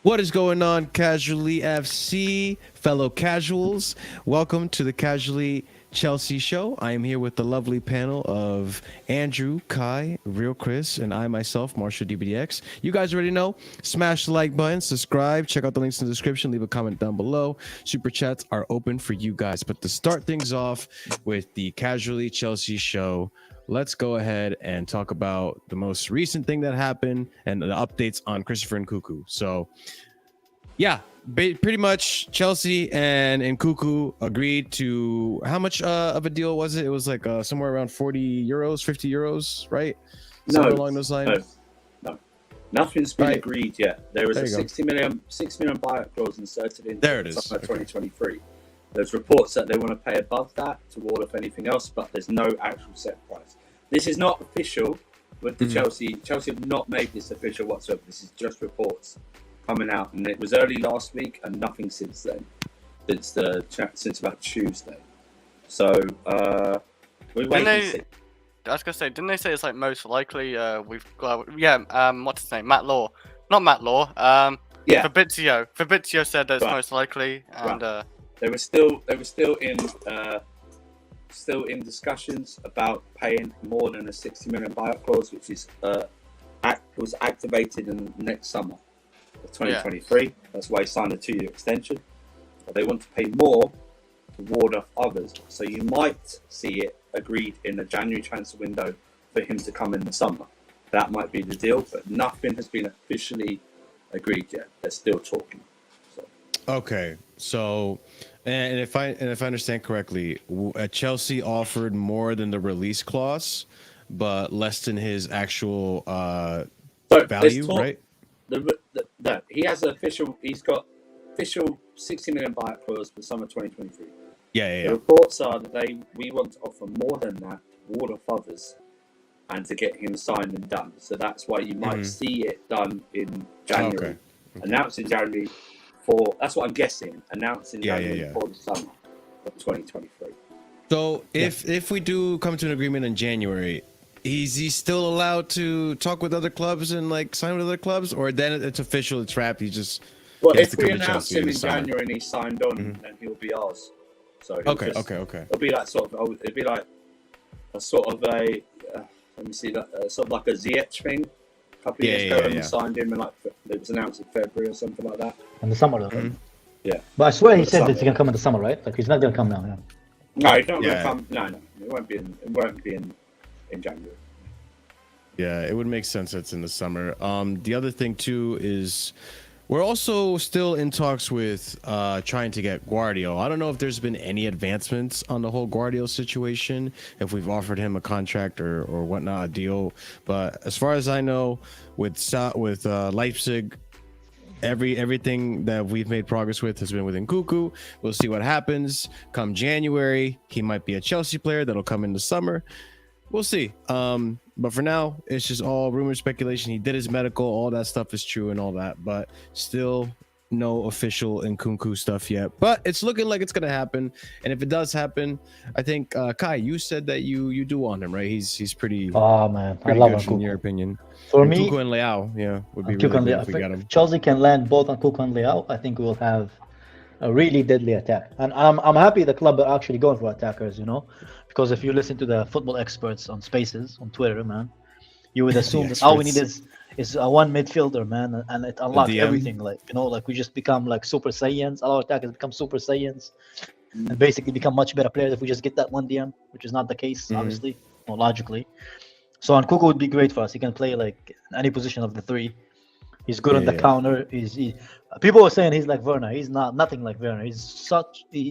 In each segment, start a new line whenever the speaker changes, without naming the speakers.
What is going on, Casually FC, fellow casuals? Welcome to the Casually Chelsea show. I am here with the lovely panel of Andrew, Kai, Real Chris, and I myself, Marshall DBDX. You guys already know, smash the like button, subscribe, check out the links in the description, leave a comment down below. Super chats are open for you guys. But to start things off with the Casually Chelsea show, let's go ahead and talk about the most recent thing that happened and the updates on Christopher Nkunku. So, yeah, pretty much Chelsea and Nkunku agreed to how much of a deal was it? It was like somewhere around 40 euros, 50 euros, right? Somewhere along those lines.
No. Nothing's been agreed yet. There was a 6 million buyout clause inserted in summer 2023. There's reports that they want to pay above that to ward off anything else, but there's no actual set price. This is not official with the Chelsea. Chelsea have not made this official whatsoever. This is just reports coming out, and it was early last week, and nothing since then. Since about Tuesday. So we wait and see.
I was gonna say, didn't they say it's like most likely? We've got what's his name? Not Matt Law. Fabrizio said that it's most likely, and
they were still in discussions about paying more than a 60 million buyout clause, which is was activated in next summer of 2023. Yeah. That's why he signed a 2-year extension. But they want to pay more to ward off others. So you might see it agreed in the January transfer window for him to come in the summer. That might be the deal, but nothing has been officially agreed yet. They're still talking. So.
Okay, so and if I understand correctly, Chelsea offered more than the release clause, but less than his actual value, right?
He has he's got official 60 million buyout clause for summer 2023.
Yeah.
The reports are that we want to offer more than that, ward off others, and to get him signed and done. So that's why you might see it done in January. Okay. Announced in January that's what I'm guessing. Announced in January for the summer of 2023.
So if we do come to an agreement in January, is he still allowed to talk with other clubs and like sign with other clubs, or then it's official, it's wrapped?
If we announce him in January and he's signed on, then he'll be ours. So
okay.
It'll be like it'd be like a sort of a let me see that sort of like a Ziyech thing. A couple of years ago, and we signed him, and it was announced in February or something like that.
In the summer, though.
Yeah.
But I swear he said that he's gonna come in the summer, right? Like he's not gonna come now. Yeah.
No, he's not gonna come. No, it won't be in January.
Yeah, it would make sense that it's in the summer. The other thing too is we're also still in talks with trying to get Guardiola. I don't know if there's been any advancements on the whole Guardiola situation, if we've offered him a contract or whatnot, a deal. But as far as I know, with Leipzig, everything that we've made progress with has been with Nkunku. We'll see what happens. Come January, he might be a Chelsea player that'll come in the summer. We'll see. But for now, it's just all rumor speculation. He did his medical, all that stuff is true and all that, but still no official Nkunku stuff yet. But it's looking like it's gonna happen. And if it does happen, I think Kai, you said that you do want him, right? He's pretty.
Oh man, I love Nkunku.
In your opinion,
for
Nkunku
me,
and Leao, would be really good if we got him.
Chelsea can land both on Nkunku and Leao. I think we'll have a really deadly attack. And I'm happy the club are actually going for attackers, because if you listen to the football experts on Spaces on Twitter, man, you would assume that all we need is one midfielder, man, and it unlocks everything. Like we just become like Super Saiyans. All our attackers become Super Saiyans, and basically become much better players if we just get that one DM, which is not the case, obviously, or logically. So Nkunku would be great for us. He can play like any position of the three. He's good on the counter. People were saying he's like Werner. He's nothing like Werner. He's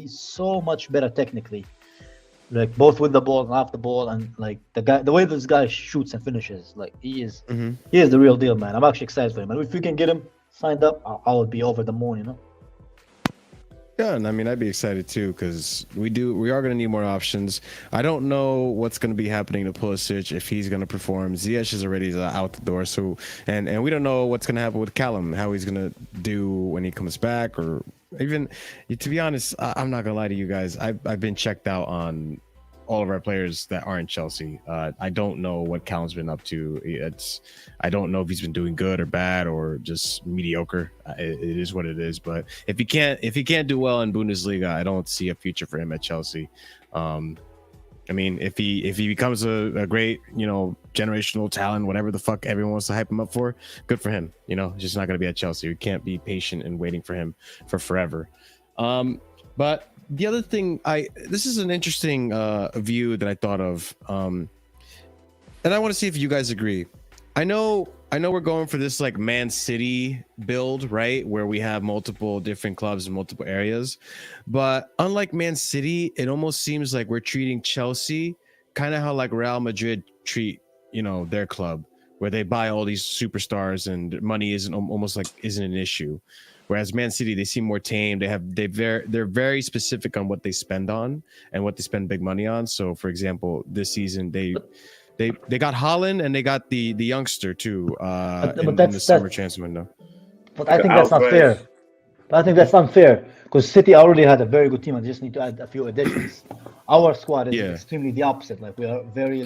so much better technically, like both with the ball and off the ball, and like the way this guy shoots and finishes, like he is the real deal, man. I'm actually excited for him, and if we can get him signed up, I would be over the moon,
Yeah, and I mean, I'd be excited too, because we are going to need more options. I don't know what's going to be happening to Pulisic, if he's going to perform. Ziyech is already out the door, so and we don't know what's going to happen with Callum, how he's going to do when he comes back, or even, to be honest, I'm not going to lie to you guys, I've been checked out on all of our players that aren't Chelsea. I don't know what Callum's been up to. I don't know if he's been doing good or bad or just mediocre. It is what it is. But if he can't do well in Bundesliga, I don't see a future for him at Chelsea. I mean, if he becomes a great, generational talent, whatever the fuck everyone wants to hype him up for, good for him. He's just not going to be at Chelsea. We can't be patient and waiting for him for forever. But the other thing, this is an interesting view that I thought of, and I want to see if you guys agree. I know we're going for this like Man City build, right? Where we have multiple different clubs in multiple areas. But unlike Man City, it almost seems like we're treating Chelsea kind of how like Real Madrid treat, their club, where they buy all these superstars and money isn't an issue. Whereas Man City, they seem more tame. They're very specific on what they spend on and what they spend big money on. So for example, this season they got Haaland and they got the youngster too in the summer transfer window.
But I think that's not fair. I think that's unfair because City already had a very good team and they just need to add a few additions. Our squad is extremely the opposite. Like we are very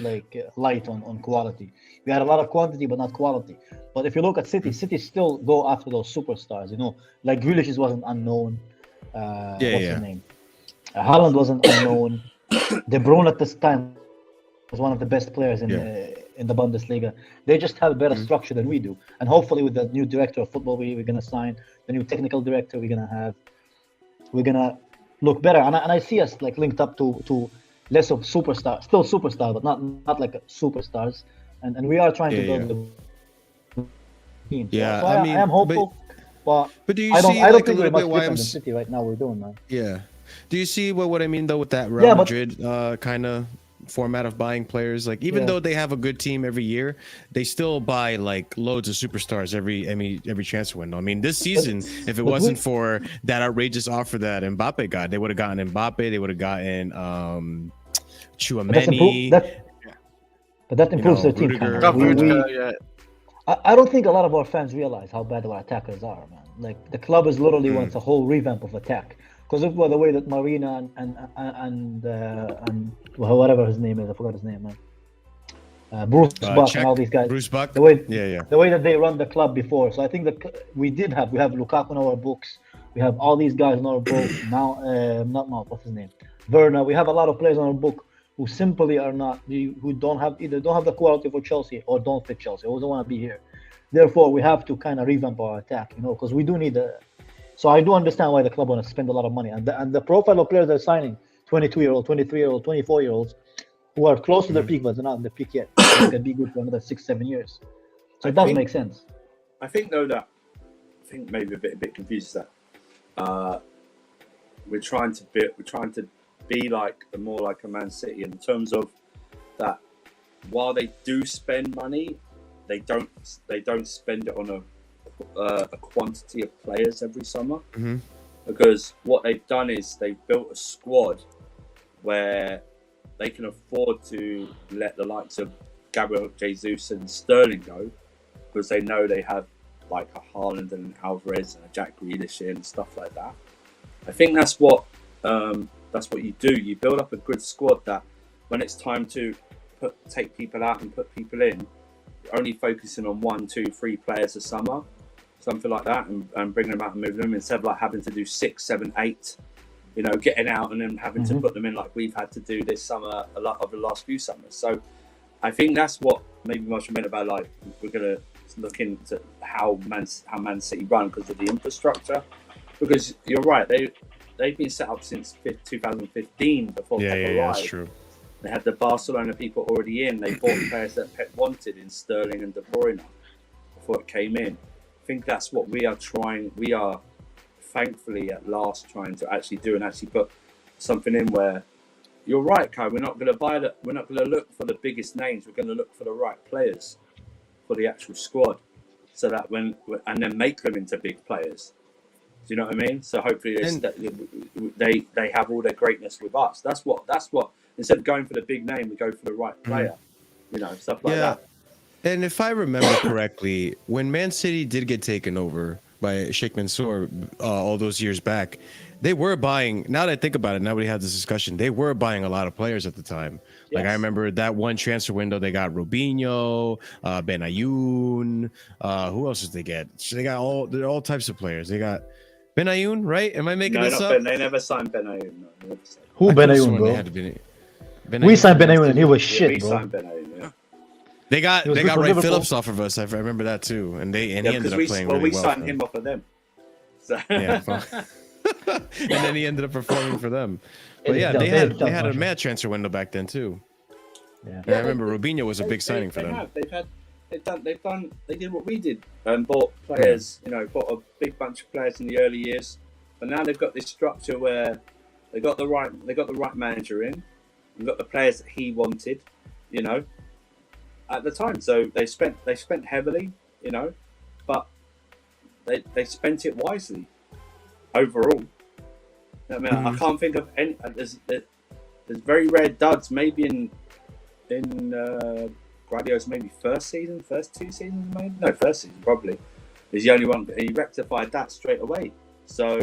light on quality. We had a lot of quantity but not quality. But if you look at City, City still go after those superstars. Like Grealish wasn't unknown. What's his name? Haaland wasn't unknown. De Bruyne at this time was one of the best players in the Bundesliga. They just have a better structure than we do. And hopefully with the new director of football we're going to sign, the new technical director we're going to look better. And I see us like linked up to less of superstars, still superstars, but not like superstars. And we are trying to build the team.
Yeah,
so I am hopeful, but
do you
I don't
see
think
like a
we're
little
much
bit why
different
I'm
than City right now we're doing, man.
Yeah. Do you see what I mean though with that Real Madrid kind of format of buying players? Like even though they have a good team every year, they still buy like loads of superstars every transfer window. I mean, this season, if it wasn't for that outrageous offer that Mbappe got, they would have gotten Mbappe. They would have gotten Tchouaméni.
But that improves their team. I don't think a lot of our fans realize how bad our attackers are, man. Like the club is literally wants a whole revamp of attack. Because of the way that Marina and whatever his name is, I forgot his name, man. Bruce Buck and all these guys.
Bruce Buck.
The way that they run the club before. So I think that we have Lukaku in our books. We have all these guys in our book now. Not Mount. What's his name? Werner. We have a lot of players on our book who simply are not, who don't have the quality for Chelsea or don't fit Chelsea, or don't want to be here. Therefore, we have to kind of revamp our attack, because we do need a. So I do understand why the club want to spend a lot of money, and the profile of players they're signing, 22-year-old, 23-year-old, 24-year-olds, who are close to their peak, but they're not in the peak yet. They can be good for another 6-7 years. So it does make sense.
I think maybe a bit confused that we're trying to be like more like a Man City in terms of that. While they do spend money, they don't spend it on a quantity of players every summer, because what they've done is they've built a squad where they can afford to let the likes of Gabriel Jesus and Sterling go, because they know they have like a Haaland and an Alvarez and a Jack Grealish and stuff like that. I think that's what you do. You build up a good squad that when it's time to take people out and put people in, you're only focusing on 1, 2, 3 players a summer, something like that, and bringing them out and moving them instead of like having to do 6, 7, 8, getting out and then having to put them in like we've had to do this summer, a lot of the last few summers. So I think that's what maybe much meant about like we're gonna look into how Man City run because of the infrastructure. Because you're right, they've been set up since 2015 before Pep arrived.
That's true.
They had the Barcelona people already in. They bought players that Pep wanted in Sterling and De Bruyne before it came in. I think that's what we are trying. We are thankfully at last trying to actually do and actually put something in where you're right, Kai. We're not going to buy that. We're not going to look for the biggest names. We're going to look for the right players for the actual squad, so that and then make them into big players. Do you know what I mean? So hopefully they have all their greatness with us. That's what. Instead of going for the big name, we go for the right player. Stuff like that.
And if I remember correctly, when Man City did get taken over, by Sheikh Mansour all those years back. They were buying. Now that I think about it, now we had this discussion. They were buying a lot of players at the time. Like I remember that one transfer window, they got Robinho, Benayoun. Who else did they get? They got all types of players. They got Benayoun, right? Am I making this up?
They never signed Benayoun. No,
Who Benayoun, bro? We signed Benayoun and he was shit, bro.
Signed Benayoun, yeah.
They got Ray Phillips off of us. I remember that too, and he ended up playing really well.
We signed him off of them. So.
Yeah, and then he ended up performing for them. But yeah, they had a mad transfer window back then too. Yeah, I remember Robinho was a big signing for them.
They did what we did and bought players. Bought a big bunch of players in the early years. But now they've got this structure where they got the right manager in, and got the players that he wanted. At the time, so they spent heavily. But they spent it wisely. Overall, I mean, I can't think of any. There's very rare duds. Maybe in Guardiola's maybe first two seasons, maybe first season probably is the only one. He rectified that straight away. So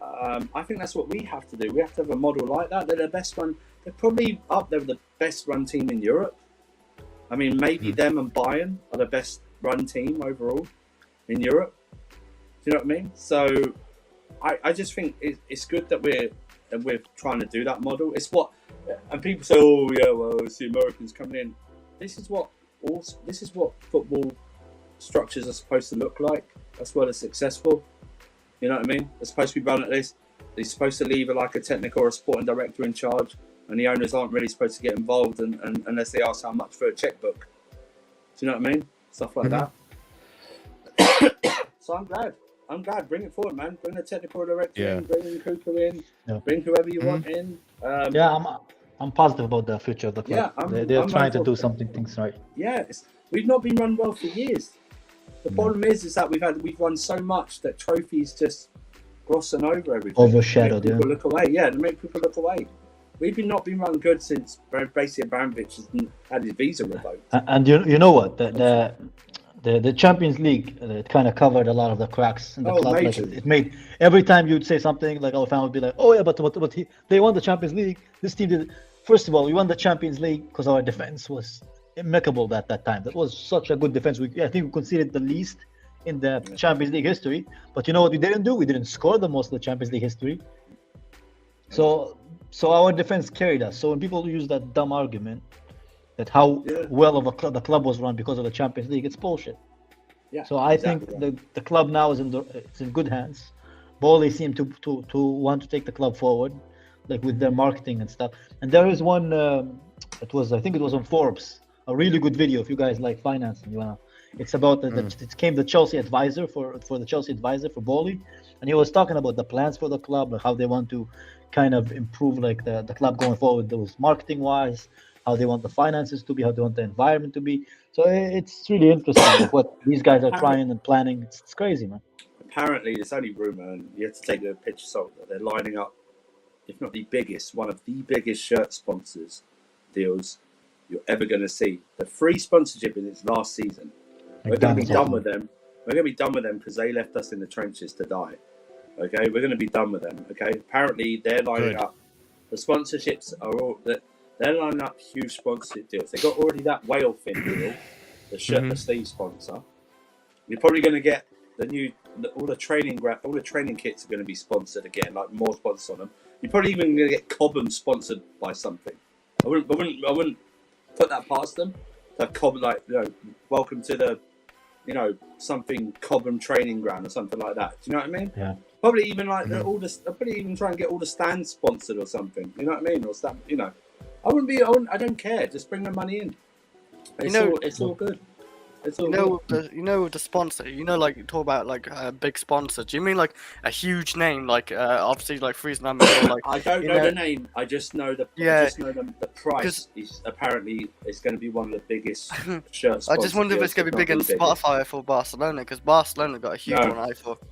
I think that's what we have to do. We have to have a model like that. They're the best one. They're probably up there with the best run team in Europe. I mean, maybe them and Bayern are the best run team overall in Europe. Do you know what I mean? So. I just think it's good that we're trying to do that model. It's what, and people say, oh yeah, well it's the Americans coming in. This is what football structures are supposed to look like. That's why they're successful. You know what I mean? They're supposed to be run at this. They're supposed to leave like a technical or a sporting director in charge, and the owners aren't really supposed to get involved unless they ask how much for a checkbook. Do you know what I mean? Stuff like that. So I'm glad. Bring it forward, man. Bring the technical director in. Bring Nkunku in. Yeah. Bring whoever you want in.
I'm positive about the future of the club. Yeah, they're trying to do things right.
Yeah, we've not been run well for years. The problem is that we've won so much that trophies just glossing over everything.
Overshadowed.
People look away. Yeah, they make people look away. We've not been run good since basically Abramovich has had his visa revoked.
And you know what? The Champions League, it kind of covered a lot of the cracks in the club. Like it made every time you'd say something, like our fan would be like, "Oh yeah, but they won the Champions League. This team did." First of all, we won the Champions League because our defense was impeccable at that time. That was such a good defense. I think we conceded the least in the Champions League history. But you know what we didn't do? We didn't score the most in the Champions League history. So our defense carried us. So when people use that dumb argument, that how well of the club was run because of the Champions League, it's bullshit. Yeah, so I think the club now is it's in good hands. Bowley seem to want to take the club forward, like with their marketing and stuff. And there is one, I think it was on Forbes, a really good video if you guys like finance and you wanna. It's about it came the Chelsea advisor for the Chelsea advisor for Bowley, and he was talking about the plans for the club, how they want to kind of improve like the club going forward, those marketing wise. How they want the finances to be, how they want the environment to be. So it's really interesting like what these guys are trying and planning. It's crazy, man.
Apparently, it's only rumor, and you have to take a pinch of salt that they're lining up, if not the biggest, one of the biggest shirt sponsors deals you're ever going to see. The free sponsorship in its last season. We're going to be done with them. We're going to be done with them because they left us in the trenches to die. Okay, we're going to be done with them. Okay, apparently they're lining up. The sponsorships are all that. They're lining up huge sponsorship deals. They got already that whale fin deal, the shirt, the sleeve sponsor. You're probably going to get all the training kits are going to be sponsored again, like more sponsors on them. You're probably even going to get Cobham sponsored by something. I wouldn't put that past them. Like Cobham, welcome to the, something Cobham training ground or something like that. Do you know what I mean?
Yeah.
Probably even they'll probably even try and get all the stands sponsored or something. You know what I mean? Or stuff. I don't care. Just bring the money in. It's all good. It's all good.
With the sponsor, like you talk about like a big sponsor. Do you mean like a huge name? Like obviously like Freeze Number. Like
I don't know the name. I just know the. I just know the price is apparently it's going to be one of the biggest shirts.
I just wonder if it's going to be big in Spotify for Barcelona because Barcelona got a huge one. I thought.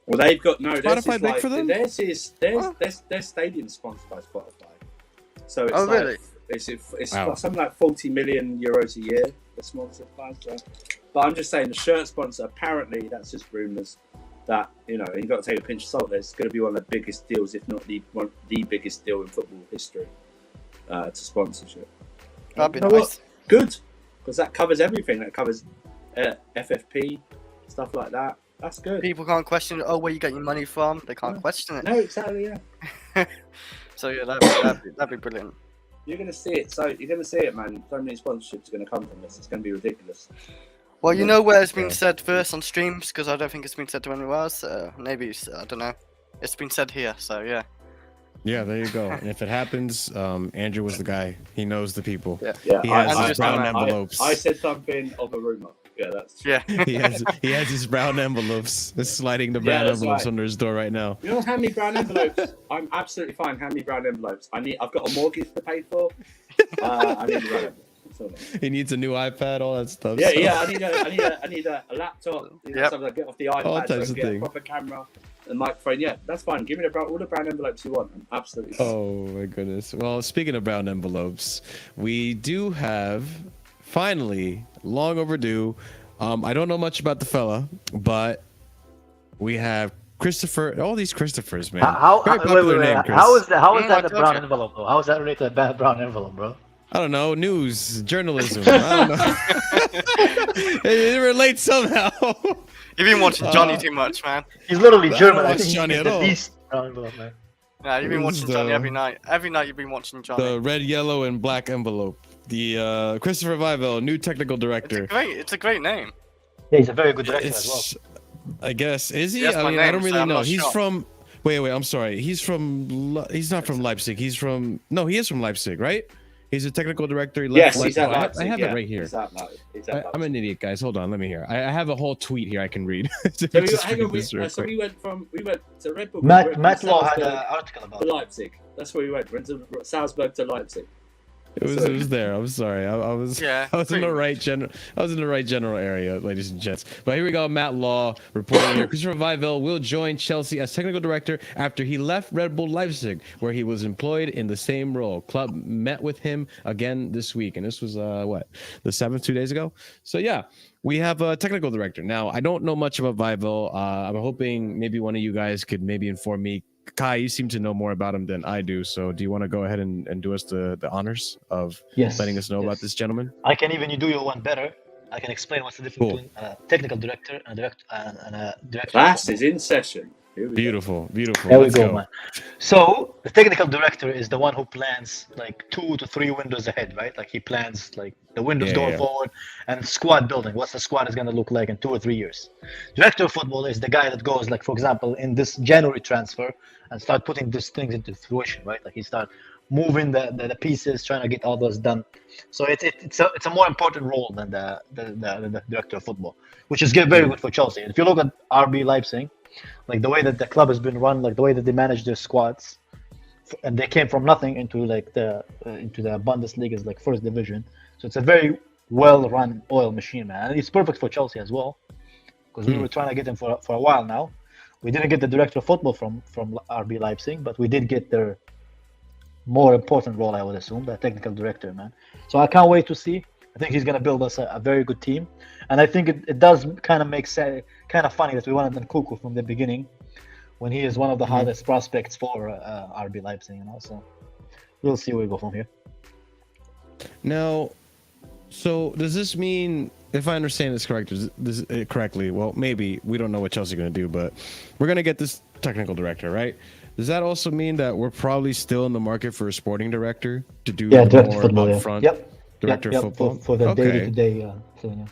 Well, they've got
Spotify big for them.
Their stadium sponsored by Spotify. So it's
really?
It's something like 40 million euros a year the sponsor price. But I'm just saying the shirt sponsor. Apparently, that's just rumours. That you've got to take a pinch of salt. It's going to be one of the biggest deals, if not the biggest deal in football history to sponsorship.
That'd be
nice.
What?
Good, because that covers everything. That covers FFP stuff like that. That's good.
People can't question where you get your money from. They can't question it.
No, exactly. Yeah.
So yeah, that'd be brilliant.
You're going to see it. So you're going to see it, man. So many sponsorships are going to come from this. It's going to be ridiculous.
Well, you know where it's been said first on streams, because I don't think it's been said to anywhere else. Maybe I don't know. It's been said here, so yeah.
Yeah, there you go. And if it happens, Andrew was the guy. He knows the people.
Yeah.
He has his brown envelopes.
I said something of a rumor. Yeah, that's true.
Yeah.
he has his brown envelopes. He's sliding the brown envelopes under his door right now.
You know, hand me brown envelopes. I'm absolutely fine. Hand me brown envelopes. I've got a mortgage to pay for. I need brown envelopes.
He needs a new iPad, all that stuff.
Yeah. I need a laptop. Something I get off the iPad.
All types
so I
of
get
things.
A proper camera, a microphone. Yeah, that's fine. Give me all the brown envelopes you want. I'm absolutely fine.
Oh my goodness. Well, speaking of brown envelopes, we do have finally long overdue. I don't know much about the fella, but we have Christopher. All these Christophers, man.
Wait. How is that a brown envelope, though? How is that related to a brown envelope, bro?
I don't know. News, journalism. I don't know. It relates somehow.
You've been watching Johnny too much, man.
He's literally German.
I
I
don't watch
think
Johnny
he's
at
the
all.
least brown envelope, man.
Yeah, you've been watching Johnny every night. Every night you've been watching Johnny.
The red, yellow, and black envelope. The Christopher Vivell, new technical director.
It's a great name.
Yeah, he's a very good director as well.
I guess. Is he?
That's
I
my
mean, I
name,
don't
so
really
I'm
know.
not
He's
sure.
from. Wait. I'm sorry. He's not from Leipzig. He's from. No, he is from Leipzig, right? He's a technical director. He left
Yes, he's at Leipzig.
I have it right here.
He's at Leipzig.
I'm an idiot, guys. Hold on. Let me hear. I have a whole tweet here I can read.
So we went to Red Bull.
Matt Law had an article about
to Leipzig. That's where we went. Went to Salzburg to Leipzig.
It was there. I'm sorry. I was in the right general area, ladies and gents. But here we go. Matt Law reporting here. Christopher Vivell will join Chelsea as technical director after he left Red Bull Leipzig, where he was employed in the same role. Club met with him again this week, and this was the 7th, 2 days ago. So yeah, we have a technical director now. I don't know much about Vivell. I'm hoping maybe one of you guys could maybe inform me. Kai, you seem to know more about him than I do, so do you want to go ahead and do us the honors of letting us know about this gentleman?
I can even do you one better. I can explain what's the difference between a technical director and a director.
Class is in session.
Beautiful.
There we go, man. So the technical director is the one who plans like 2 to 3 windows ahead, right? Like he plans like the windows going forward and squad building. What's the squad is going to look like in 2 or 3 years? Director of football is the guy that goes like, for example, in this January transfer and start putting these things into fruition, right? Like he start moving the pieces, trying to get all those done. So it's a more important role than the director of football, which is very good for Chelsea. If you look at RB Leipzig, like the way that the club has been run, like the way that they manage their squads, and they came from nothing into like into the Bundesliga's like first division. So it's a very well-run oil machine, man, and it's perfect for Chelsea as well, because we were trying to get him for a while now. We didn't get the director of football from RB Leipzig, but we did get their more important role, I would assume, the technical director, man. So I can't wait to see. I think he's going to build us a very good team. And I think it does kind of make sense, kind of funny that we wanted Nkunku from the beginning when he is one of the hottest prospects for RB Leipzig, you know. So we'll see where we go from here.
Now, so does this mean, if I understand this correctly, well, maybe we don't know what Chelsea are going to do, but we're going to get this technical director, right? Does that also mean that we're probably still in the market for a sporting director to do more upfront? Director of football
for the day-to-day thing.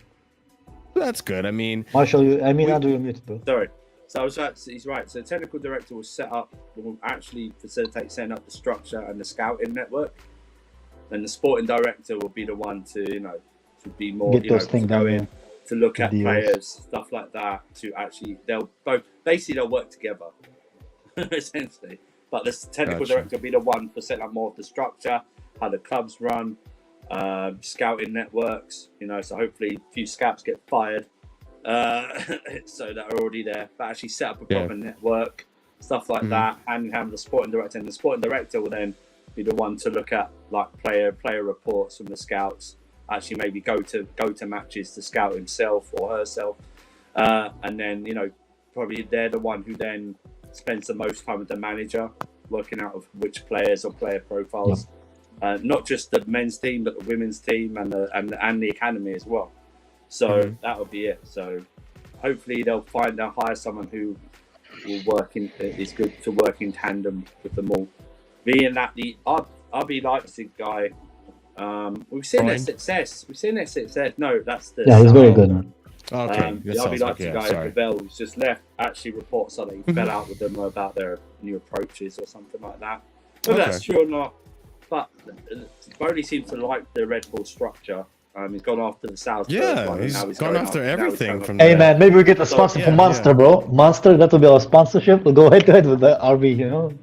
That's good. I mean,
Marshall, Andrew, you're muted, bro.
Sorry. So he's right. So the technical director will actually facilitate setting up the structure and the scouting network, and the sporting director will be the one to be more
get those things going
to look at players, stuff like that. To actually, they'll work together essentially. But the technical director will be the one for setting up more of the structure, how the clubs run. Scouting networks, so hopefully a few scouts get fired so that are already there, but actually set up a proper network, stuff like that, and have the sporting director, and the sporting director will then be the one to look at like player reports from the scouts, actually maybe go to matches to scout himself or herself, and then probably they're the one who then spends the most time with the manager, working out of which players or player profiles, not just the men's team but the women's team and the academy as well. So that'll be it. So hopefully they'll hire someone who will is good to work in tandem with them all. Being that the RB Leipzig guy, we've seen their success. No, that's the
he's very good, man.
Okay,
the RB Leipzig guy, Vivell, who's just left, actually reports that he fell out with them about their new approaches or something like that. Whether that's true or not, but Bowley seems to like the Red Bull structure. He's gone after the Salzburg.
Yeah, he's gone after everything from
Hey man, maybe we get a sponsor for Monster, bro. Monster, that will be our sponsorship. We'll go head to head with the RB,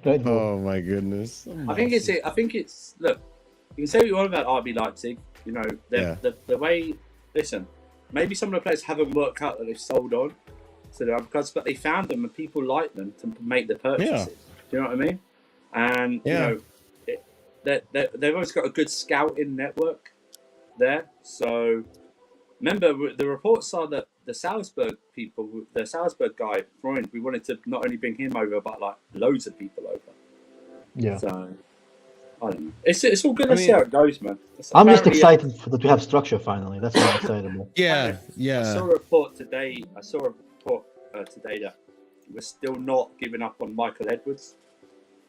Red Bull.
Oh my goodness.
I think it's look, you can say what you want about RB Leipzig, the way, listen, maybe some of the players haven't worked out that they've sold on to them but they found them and people like them to make the purchases. Do you know what I mean? And they've always got a good scouting network there. So remember, the reports are that the Salzburg guy, Freund, we wanted to not only bring him over but like loads of people over. Yeah. So I don't know. It's all good to see how it goes, man.
I'm just excited that we have structure finally. That's what I'm excited about.
Yeah.
I saw a report today. That we're still not giving up on Michael Edwards.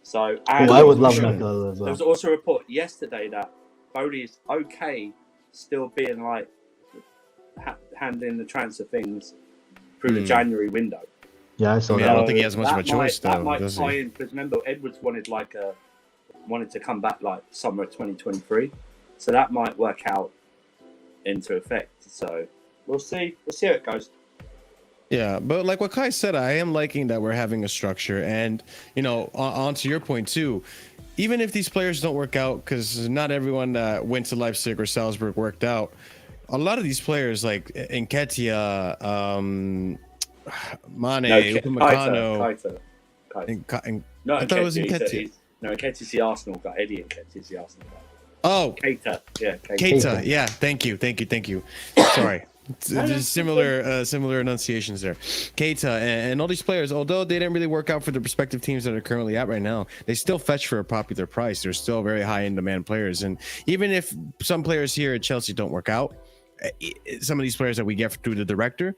So
I would love Michael Edwards as well.
There was also a report yesterday that Bowley is okay still being like handling the transfer things through the January window.
Yeah, I saw that.
I don't think he has much of a choice though.
That might tie in because remember Edwards wanted to come back like summer 2023, so that might work out into effect. So we'll see how it goes.
Yeah, but like what Kai said, I am liking that we're having a structure, and on to your point too. Even if these players don't work out, because not everyone that went to Leipzig or Salzburg worked out, a lot of these players like Nketiah, Mane, Upamecano,
No,
I thought it was Nketiah.
Nketiah's the Arsenal guy. Eddie Nketiah's the Arsenal guy.
Oh,
Keita. Yeah,
Keita. Yeah, thank you. Sorry. There's similar enunciations there. Keita and all these players, although they didn't really work out for the respective teams that are currently at right now, they still fetch for a popular price. They're still very high in demand players. And even if some players here at Chelsea don't work out, some of these players that we get through the director,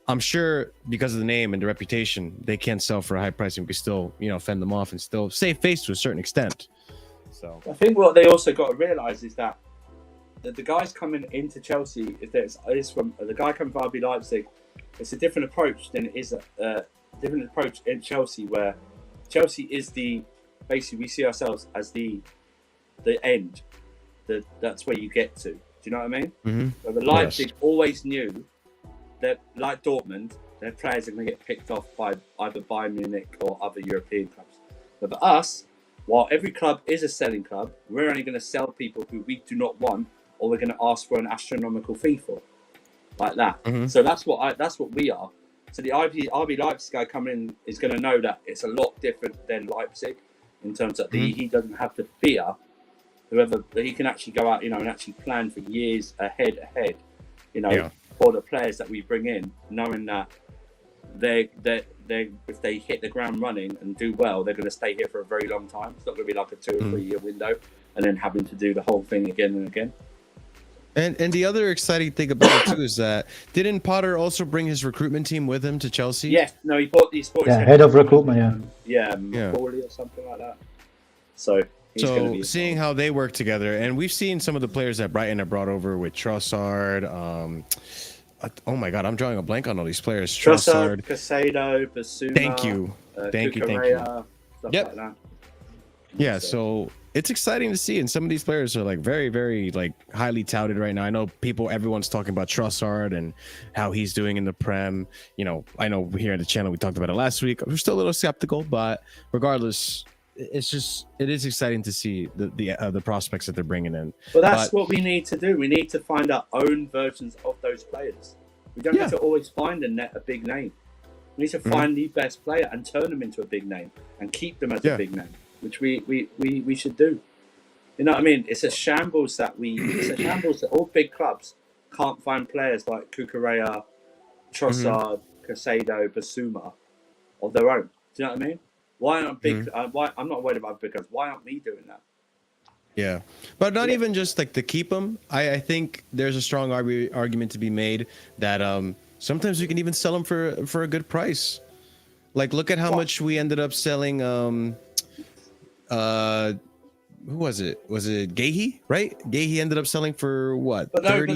I'm sure because of the name and the reputation, they can sell for a high price and we still, fend them off and still save face to a certain extent. So I
think what they also got to realize is that the guys coming into Chelsea is from the guy coming from RB Leipzig. It's a different approach than it is a different approach in Chelsea, where Chelsea is basically we see ourselves as the end. That's where you get to. Do you know what I mean?
Mm-hmm.
But Leipzig always knew that, like Dortmund, their players are going to get picked off by either Bayern Munich or other European clubs. But for us, while every club is a selling club, we're only going to sell people who we do not want, or we're going to ask for an astronomical fee for, like that. Mm-hmm. So that's what we are. So the RB Leipzig guy coming in is going to know that it's a lot different than Leipzig in terms of he doesn't have to fear whoever. He can actually go out, and actually plan for years ahead. For the players that we bring in, knowing that they if they hit the ground running and do well, they're going to stay here for a very long time. It's not going to be like a 2 or 3 year window and then having to do the whole thing again and again.
And the other exciting thing about it too is that didn't Potter also bring his recruitment team with him to Chelsea?
Yeah, no, he bought these.
Head of recruitment,
Morley or something like that. So
seeing how they work together, and we've seen some of the players that Brighton have brought over with Trossard. Oh my God, I'm drawing a blank on all these players.
Trossard, Caicedo, Basuma.
Thank you.
Stuff like that.
Yeah, so it's exciting to see, and some of these players are like very, very like highly touted right now. I know everyone's talking about Trossard and how he's doing in the Prem. I know here on the channel we talked about it last week. We're still a little skeptical, but regardless, it is exciting to see the prospects that they're bringing in.
But that's what we need to do. We need to find our own versions of those players. We don't need to always find a big name. We need to find the best player and turn them into a big name and keep them as a big name, which we should do. You know what I mean? It's a shambles that all big clubs can't find players like Cucurella, Trossard, Casado, Basuma of their own. Do you know what I mean? Why aren't big? Why I'm not worried about big clubs. Why aren't we doing that?
Yeah, but not even just like to keep them. I think there's a strong argument to be made that sometimes we can even sell them for a good price. Like, look at how much we ended up selling. Who was it? Was it Gahey? Right? Gahey ended up selling for what?
But no,
30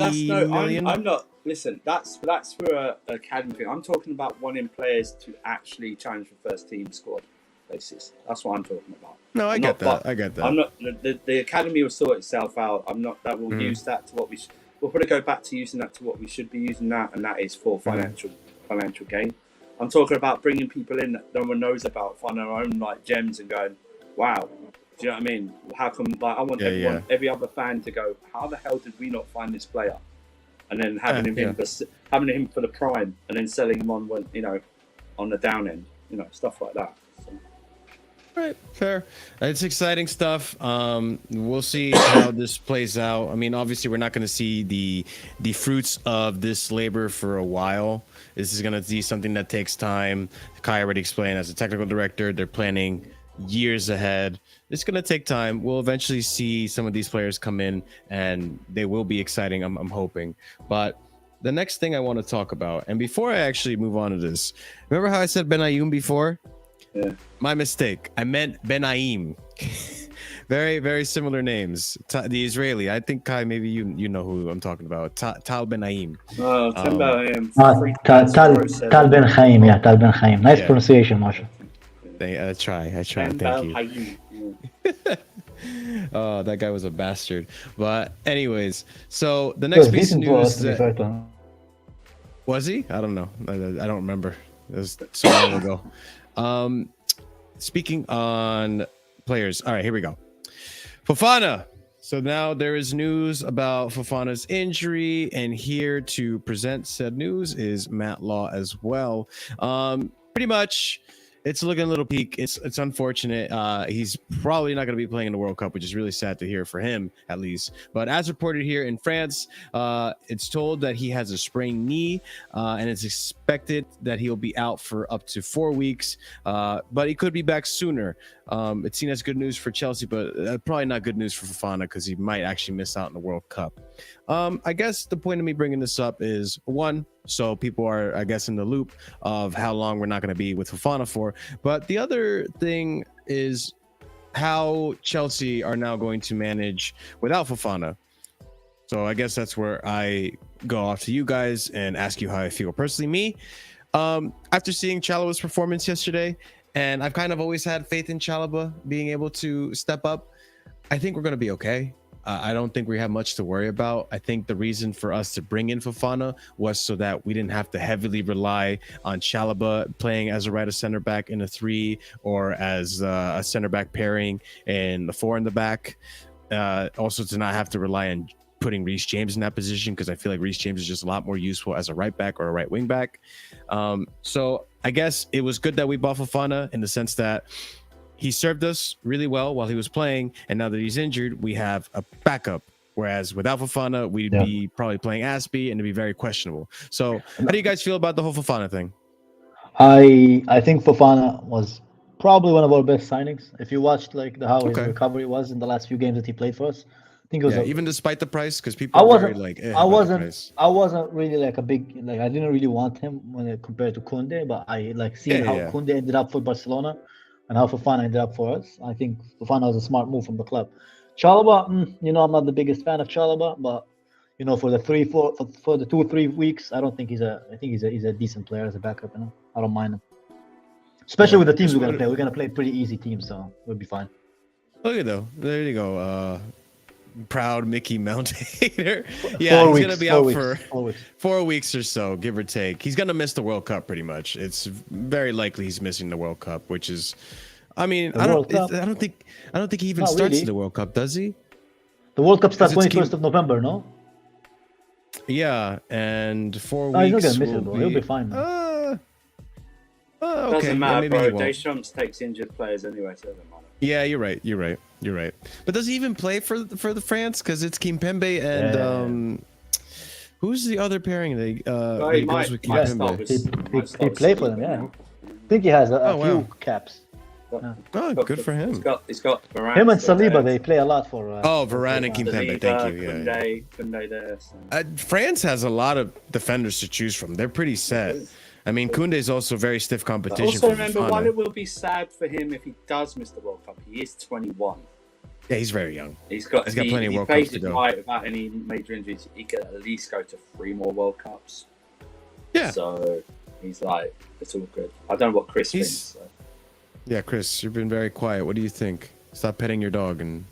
million?
I'm not. Listen, that's for a academy thing. I'm talking about wanting players to actually challenge for first team squad basis. That's what I'm talking about.
No, I get that.
I'm not. The academy will sort itself out. I'm not. That we'll use that to what we. We'll probably go back to using that to what we should be using that, and that is for financial gain. I'm talking about bringing people in that no one knows about, finding our own like gems and going, wow. Do you know what I mean? How come? Like, I want every other fan to go, how the hell did we not find this player? And then having him for the prime, and then selling him on when on the down end, stuff like that. So.
Right, fair. It's exciting stuff. We'll see how this plays out. I mean, obviously, we're not going to see the fruits of this labor for a while. This is going to be something that takes time. Kai already explained, as a technical director, they're planning years ahead. It's going to take time. We'll eventually see some of these players come in, and they will be exciting, I'm hoping. But the next thing I want to talk about, and before I actually move on to this, remember how I said Benayoun before?
Yeah.
My mistake. I meant Benaim. Very, very similar names. The Israeli. I think, Kai, maybe you know who I'm talking about. Tal Benaim.
Oh, Tal
Ben Chaim. Yeah, Tal Ben Chaim. Nice pronunciation, Marshall.
I try. Thank you. Oh, that guy was a bastard. But anyways, so the next piece of news. Was he? I don't know. I don't remember. It was so long ago. Speaking on players. All right, here we go. Fofana. So now there is news about Fofana's injury, and here to present said news is Matt Law as well. Pretty much. It's looking a little peak. It's unfortunate. He's probably not going to be playing in the World Cup, which is really sad to hear for him, at least. But as reported here in France, it's told that he has a sprained knee, and it's expected that he'll be out for up to 4 weeks. But he could be back sooner. It's seen as good news for Chelsea, but probably not good news for Fofana because he might actually miss out in the World Cup. I guess the point of me bringing this up is, one, so people are, I guess, in the loop of how long we're not going to be with Fofana for. But the other thing is how Chelsea are now going to manage without Fofana. So I guess that's where I go off to you guys and ask you how I feel personally. Me, after seeing Chalobah's performance yesterday, and I've kind of always had faith in Chalobah being able to step up, I think we're going to be okay. I don't think we have much to worry about. I think the reason for us to bring in Fofana was so that we didn't have to heavily rely on Chalobah playing as a right of center back in a 3 or as a center back pairing and the 4 in the back. Also to not have to rely on putting Reece James in that position, because I feel like Reece James is just a lot more useful as a right back or a right wing back. So I guess it was good that we bought Fofana in the sense that he served us really well while he was playing, and now that he's injured, we have a backup. Whereas without Fofana, we'd be probably playing Aspie, and it'd be very questionable. So, how do you guys feel about the whole Fofana thing?
I think Fofana was probably one of our best signings. If you watched how his recovery was in the last few games that he played for us, I think it was
even despite the price, because people are very
I wasn't really a big I didn't really want him when compared to Koundé, but I seeing how Koundé ended up for Barcelona and how Fofana ended up for us. I think Fofana was a smart move from the club. Chalobah, I'm not the biggest fan of Chalobah, but for the 2-3 weeks, I think he's a decent player as a backup. I don't mind him, especially with the teams we're gonna play. We're gonna play pretty easy teams, so we'll be fine.
Okay, though. There you go. Proud Mickey Mount hater. Yeah, he's gonna be out for 4 weeks or so, give or take. He's gonna miss the World Cup pretty much. It's very likely he's missing the World Cup, which is, I mean, I don't think he even starts in the World Cup, does he?
The World Cup starts 21st of November, no?
Yeah, and 4 weeks.
He's not gonna miss it, though. He'll be fine.
Okay.
Doesn't matter,
maybe
bro.
he won't.
Deschamps takes injured players anyway, so it doesn't matter.
Yeah, you're right. But does he even play for the France? Because it's Kimpembe and who's the other pairing? He goes with Kimpembe.
He played for them, yeah. I think he has a few caps.
Oh, good for him.
He's got Varane.
Him and Saliba, they play a lot for.
Varane and Kimpembe. Thank you.
Koundé there. So.
France has a lot of defenders to choose from. They're pretty set. I mean, Koundé is also very stiff competition.
But also remember, while it will be sad for him if he does miss the World Cup, he is 21.
Yeah, he's very young.
He's got
plenty of World
Cups
Cups to go.
Right, without any major injuries, he could at least go to 3 more World Cups.
Yeah.
So he's like, it's all good. I don't know what Chris thinks. So.
Yeah, Chris, you've been very quiet. What do you think? Stop petting your dog and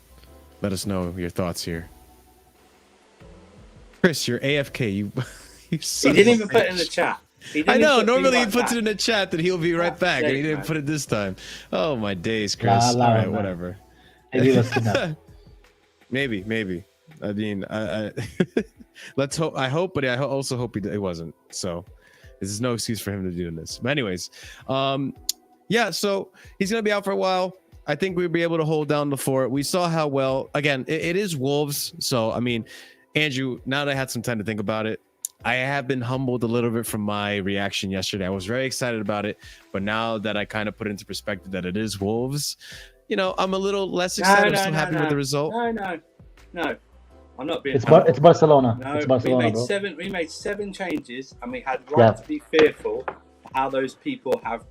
let us know your thoughts here. Chris, you're AFK. You
he didn't even put it in the chat.
I know. Normally he puts it in the chat that he'll be right back, and he didn't put it this time. Oh my days, Chris. All right, whatever. Maybe. I mean, let's hope. I hope, but I also hope it wasn't. So there's no excuse for him to do this. But anyways, yeah. So he's gonna be out for a while. I think we'll be able to hold down the fort. We saw how well. Again, it is Wolves. So I mean, Andrew. Now that I had some time to think about it, I have been humbled a little bit from my reaction yesterday. I was very excited about it, but now that I kind of put into perspective that it is Wolves, I'm a little less excited. I'm still happy with the result.
No. I'm not being.
It's Barcelona.
No,
it's Barcelona,
we made 7 changes, and we had right to be fearful how those people have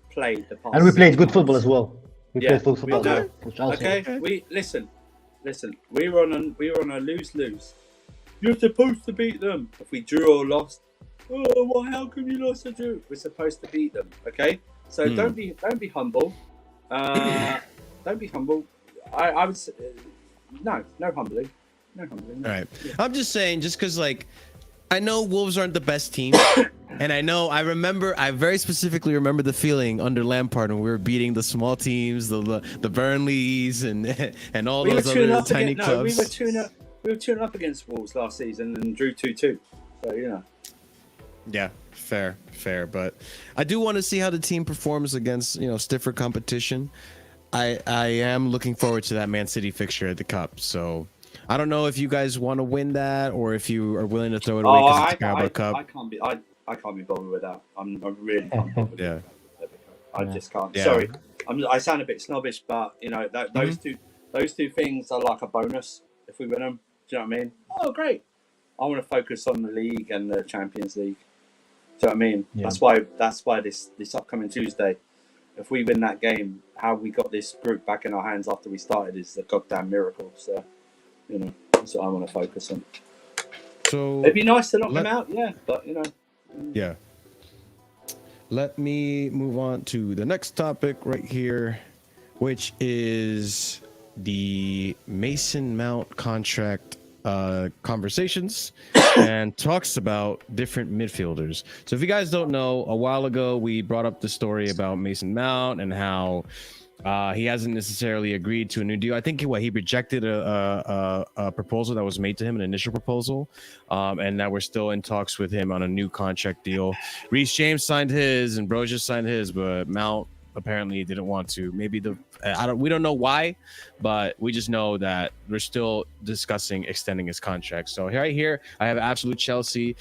played the past.
And we played good football as well. We played good football.
Okay. We listen. We were on a lose-lose. You're supposed to beat them. If we drew or lost, how come you lost or drew? We're supposed to beat them. Okay. So don't be humble. Don't be humble. I would say, no humbling. No humbling. No.
All right. Yeah. I'm just saying, just because I know Wolves aren't the best team, and I very specifically remember the feeling under Lampard when we were beating the small teams, the Burnleys and all those other tiny clubs.
We were 2-0 up against Wolves last season and drew 2-2. So
Yeah, fair. But I do want to see how the team performs against stiffer competition. I am looking forward to that Man City fixture at the Cup. So I don't know if you guys want to win that or if you are willing to throw it away because it's a Carabao Cup.
I can't be bothered with that. I'm really can't be bothered.
Yeah.
I just can't.
Yeah.
Sorry, I sound a bit snobbish, but those two things are like a bonus if we win them. Do you know what I mean? Oh, great! I want to focus on the league and the Champions League. Do you know what I mean? Yeah. That's why this upcoming Tuesday, if we win that game, how we got this group back in our hands after we started is a goddamn miracle. So, that's what I want to focus on.
So
it'd be nice to knock them out, yeah, but
Yeah. Let me move on to the next topic right here, which is the Mason Mount contract conversations and talks about different midfielders. So if you guys don't know, a while ago we brought up the story about Mason Mount and how he hasn't necessarily agreed to a new deal. I think he rejected a proposal that was made to him, an initial proposal, and that we're still in talks with him on a new contract deal. Reece James signed his and Brozier signed his, but Mount apparently didn't want to. Maybe we don't know why, but we just know that we're still discussing extending his contract. So right here, I have Absolute Chelsea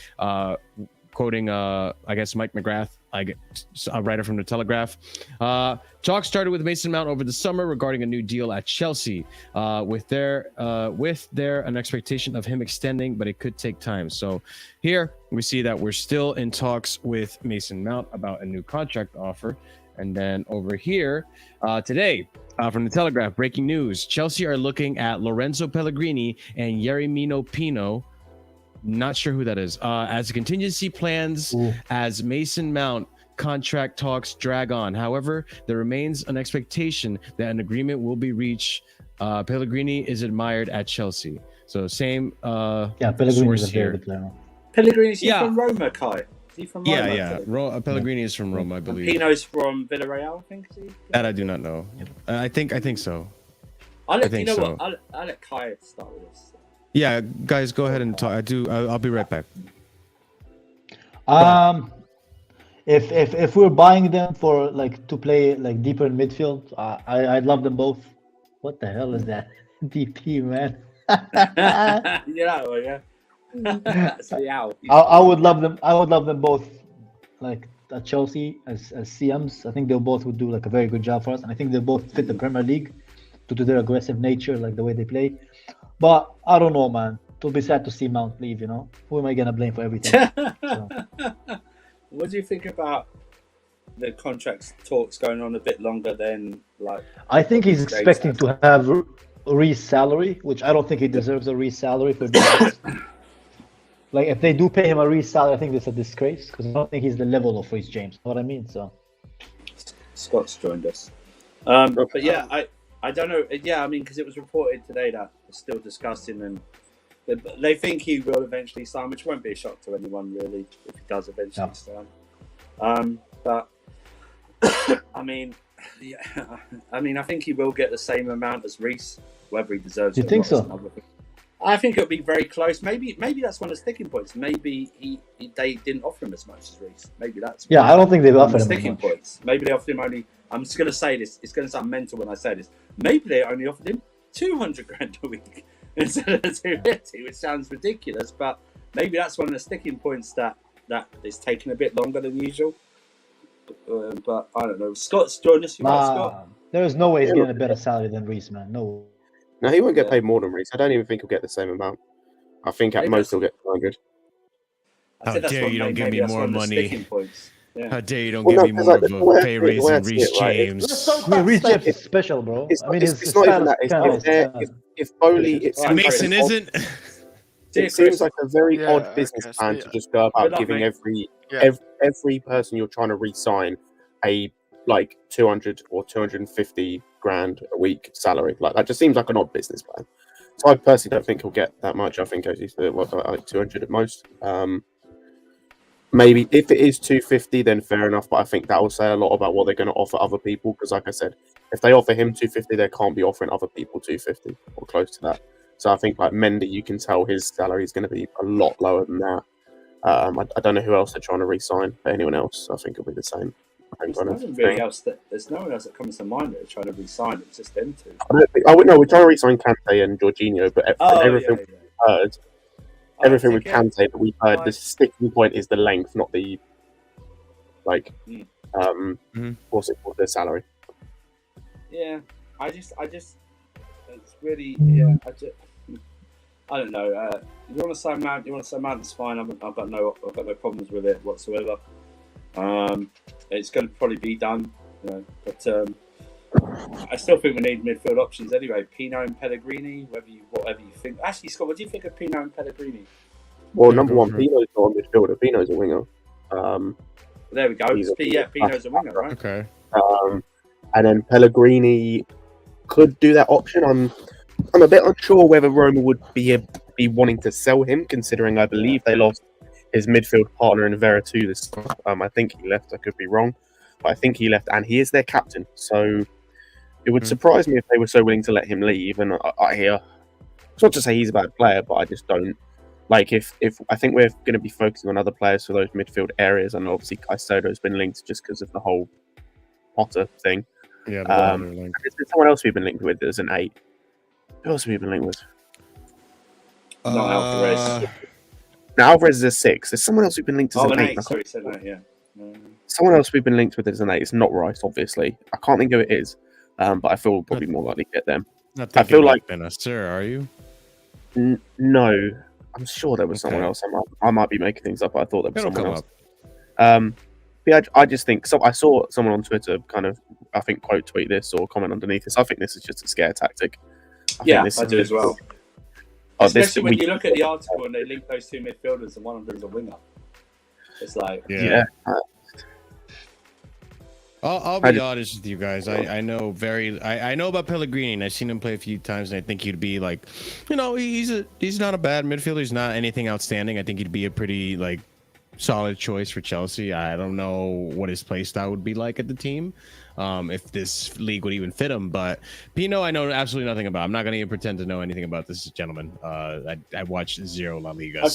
quoting, I guess, Mike McGrath, a writer from the Telegraph. Talk started with Mason Mount over the summer regarding a new deal at Chelsea, with an expectation of him extending, but it could take time. So here we see that we're still in talks with Mason Mount about a new contract offer. And then over here today from the Telegraph, breaking news: Chelsea are looking at Lorenzo Pellegrini and Yeremino Pino. Not sure who that is. As contingency plans as Mason Mount contract talks drag on. However, there remains an expectation that an agreement will be reached. Pellegrini is admired at Chelsea. So same
Pellegrini is a very good player.
Pellegrini's from Roma, Kai. Is he from Roma?
Yeah. Pellegrini is from Roma, I believe.
And Pino's from Villarreal, I think. Is he?
That I do not know. I think so.
I'll let Kai start with this.
Yeah, guys, go ahead and talk. I'll be right back.
if we're buying them for like to play like deeper in midfield, I'd love them both. What the hell is that? DP, man.
Yeah. That's the owl.
I would love them. I would love them both, like at Chelsea as CMs. I think they both would do like a very good job for us, and I think they both fit the Premier League due to their aggressive nature, like the way they play. But I don't know, man. It'll be sad to see Mount leave. You know, who am I gonna blame for everything? So.
What do you think about the contracts talks going on a bit longer than like?
I think he's expecting to have Reece salary, which I don't think he deserves a Reece salary for being honest. Like if they do pay him a Reece salary, I think that's a disgrace because I don't think he's the level of Reece James. You know what I mean? So
Scott's joined us, but yeah, I don't know. Yeah, I mean because it was reported today that it's still discussing and. They think he will eventually sign, which won't be a shock to anyone really if he does eventually sign. But I mean, yeah, I mean, I think he will get the same amount as Reece, whether he deserves it.
You think so?
I think it'll be very close. Maybe that's one of the sticking points. Maybe they didn't offer him as much as Reece. Maybe that's
I don't think they've offered him
sticking points. Maybe they offered him only. I'm just going to say this. It's going to sound mental when I say this. Maybe they only offered him 200 grand a week. Instead of 250, which sounds ridiculous, but maybe that's one of the sticking points that is taking a bit longer than usual. But I don't know. Scott's joined us. Scott?
There's no way he's getting a better salary than Reece, man. No,
he won't get paid more than Reece. I don't even think he'll get the same amount. I think at most he'll get 200.
How dare you don't give me more money? Yeah. How dare you don't give me more
like,
of a pay raise than Reece James?
Reece James is special, bro.
It's not even that. If Bowley,
Mason isn't.
It seems like a very odd business plan to just go about giving every person you're trying to re-sign a like 200 or 250 grand a week salary. Like that just seems like an odd business plan. So I personally don't think he'll get that much. I think he's like 200 at most. Maybe if it is 250, then fair enough. But I think that will say a lot about what they're going to offer other people. Because, like I said, if they offer him 250, they can't be offering other people 250 or close to that. So I think like Mendy, you can tell his salary is going to be a lot lower than that. I don't know who else they're trying to re-sign, but anyone else, I think it'll be the same.
There's no one else that comes to mind that are trying to re-sign. It's just them two.
We're trying to re-sign Kante and Jorghino, but everything we've heard. Everything with Kante that we've heard, the sticking point is the length, not the what's it called, the salary.
Yeah, I just, it's really, I don't know. You want to sign Mount? It's fine. I've got no problems with it whatsoever. It's going to probably be done, but I still think we need midfield options anyway. Pino and Pellegrini, whatever you think. Actually, Scott, what do you think of Pino and Pellegrini?
Well, number one, Pino's not a midfielder. Pino's a winger.
There we go. Pino's a winger, right?
Okay.
And then Pellegrini could do that option. I'm a bit unsure whether Roma would be wanting to sell him, considering I believe they lost his midfield partner in Vera too this time. I think he left. I could be wrong, but I think he left, and he is their captain. So it would surprise me if they were so willing to let him leave. And I hear, it's not to say he's a bad player, but I just don't like if I think we're going to be focusing on other players for those midfield areas, and obviously Caicedo's been linked just because of the whole Potter thing.
Yeah,
there's someone else we've been linked with as an 8. Who else have we been linked with?
Not Alvarez.
Now Alvarez is a 6. There's someone else we've been linked as an 8.
Sorry, said that. Yeah.
Someone else we've been linked with as an 8. It's not Rice, obviously. I can't think who it is, but I feel we'll probably more likely get them.
I feel like Benacer, are you?
No, I'm sure there was someone else. I might be making things up. I thought there was someone else. Yeah, I just think I saw someone on Twitter kind of, I think, quote tweet this or comment underneath this. I think this is just a scare tactic.
I do as well. Especially when you look at the article and they link those two midfielders and one of them is a winger. It's like
I'll be honest with you guys. I know about Pellegrini, and I've seen him play a few times, and I think he'd be like, he's not a bad midfielder. He's not anything outstanding. I think he'd be a pretty solid choice for Chelsea. I don't know what his play style would be like at the team, if this league would even fit him. But Pino, I know absolutely nothing about. I'm not going to even pretend to know anything about this gentleman. I watched zero La Liga.
I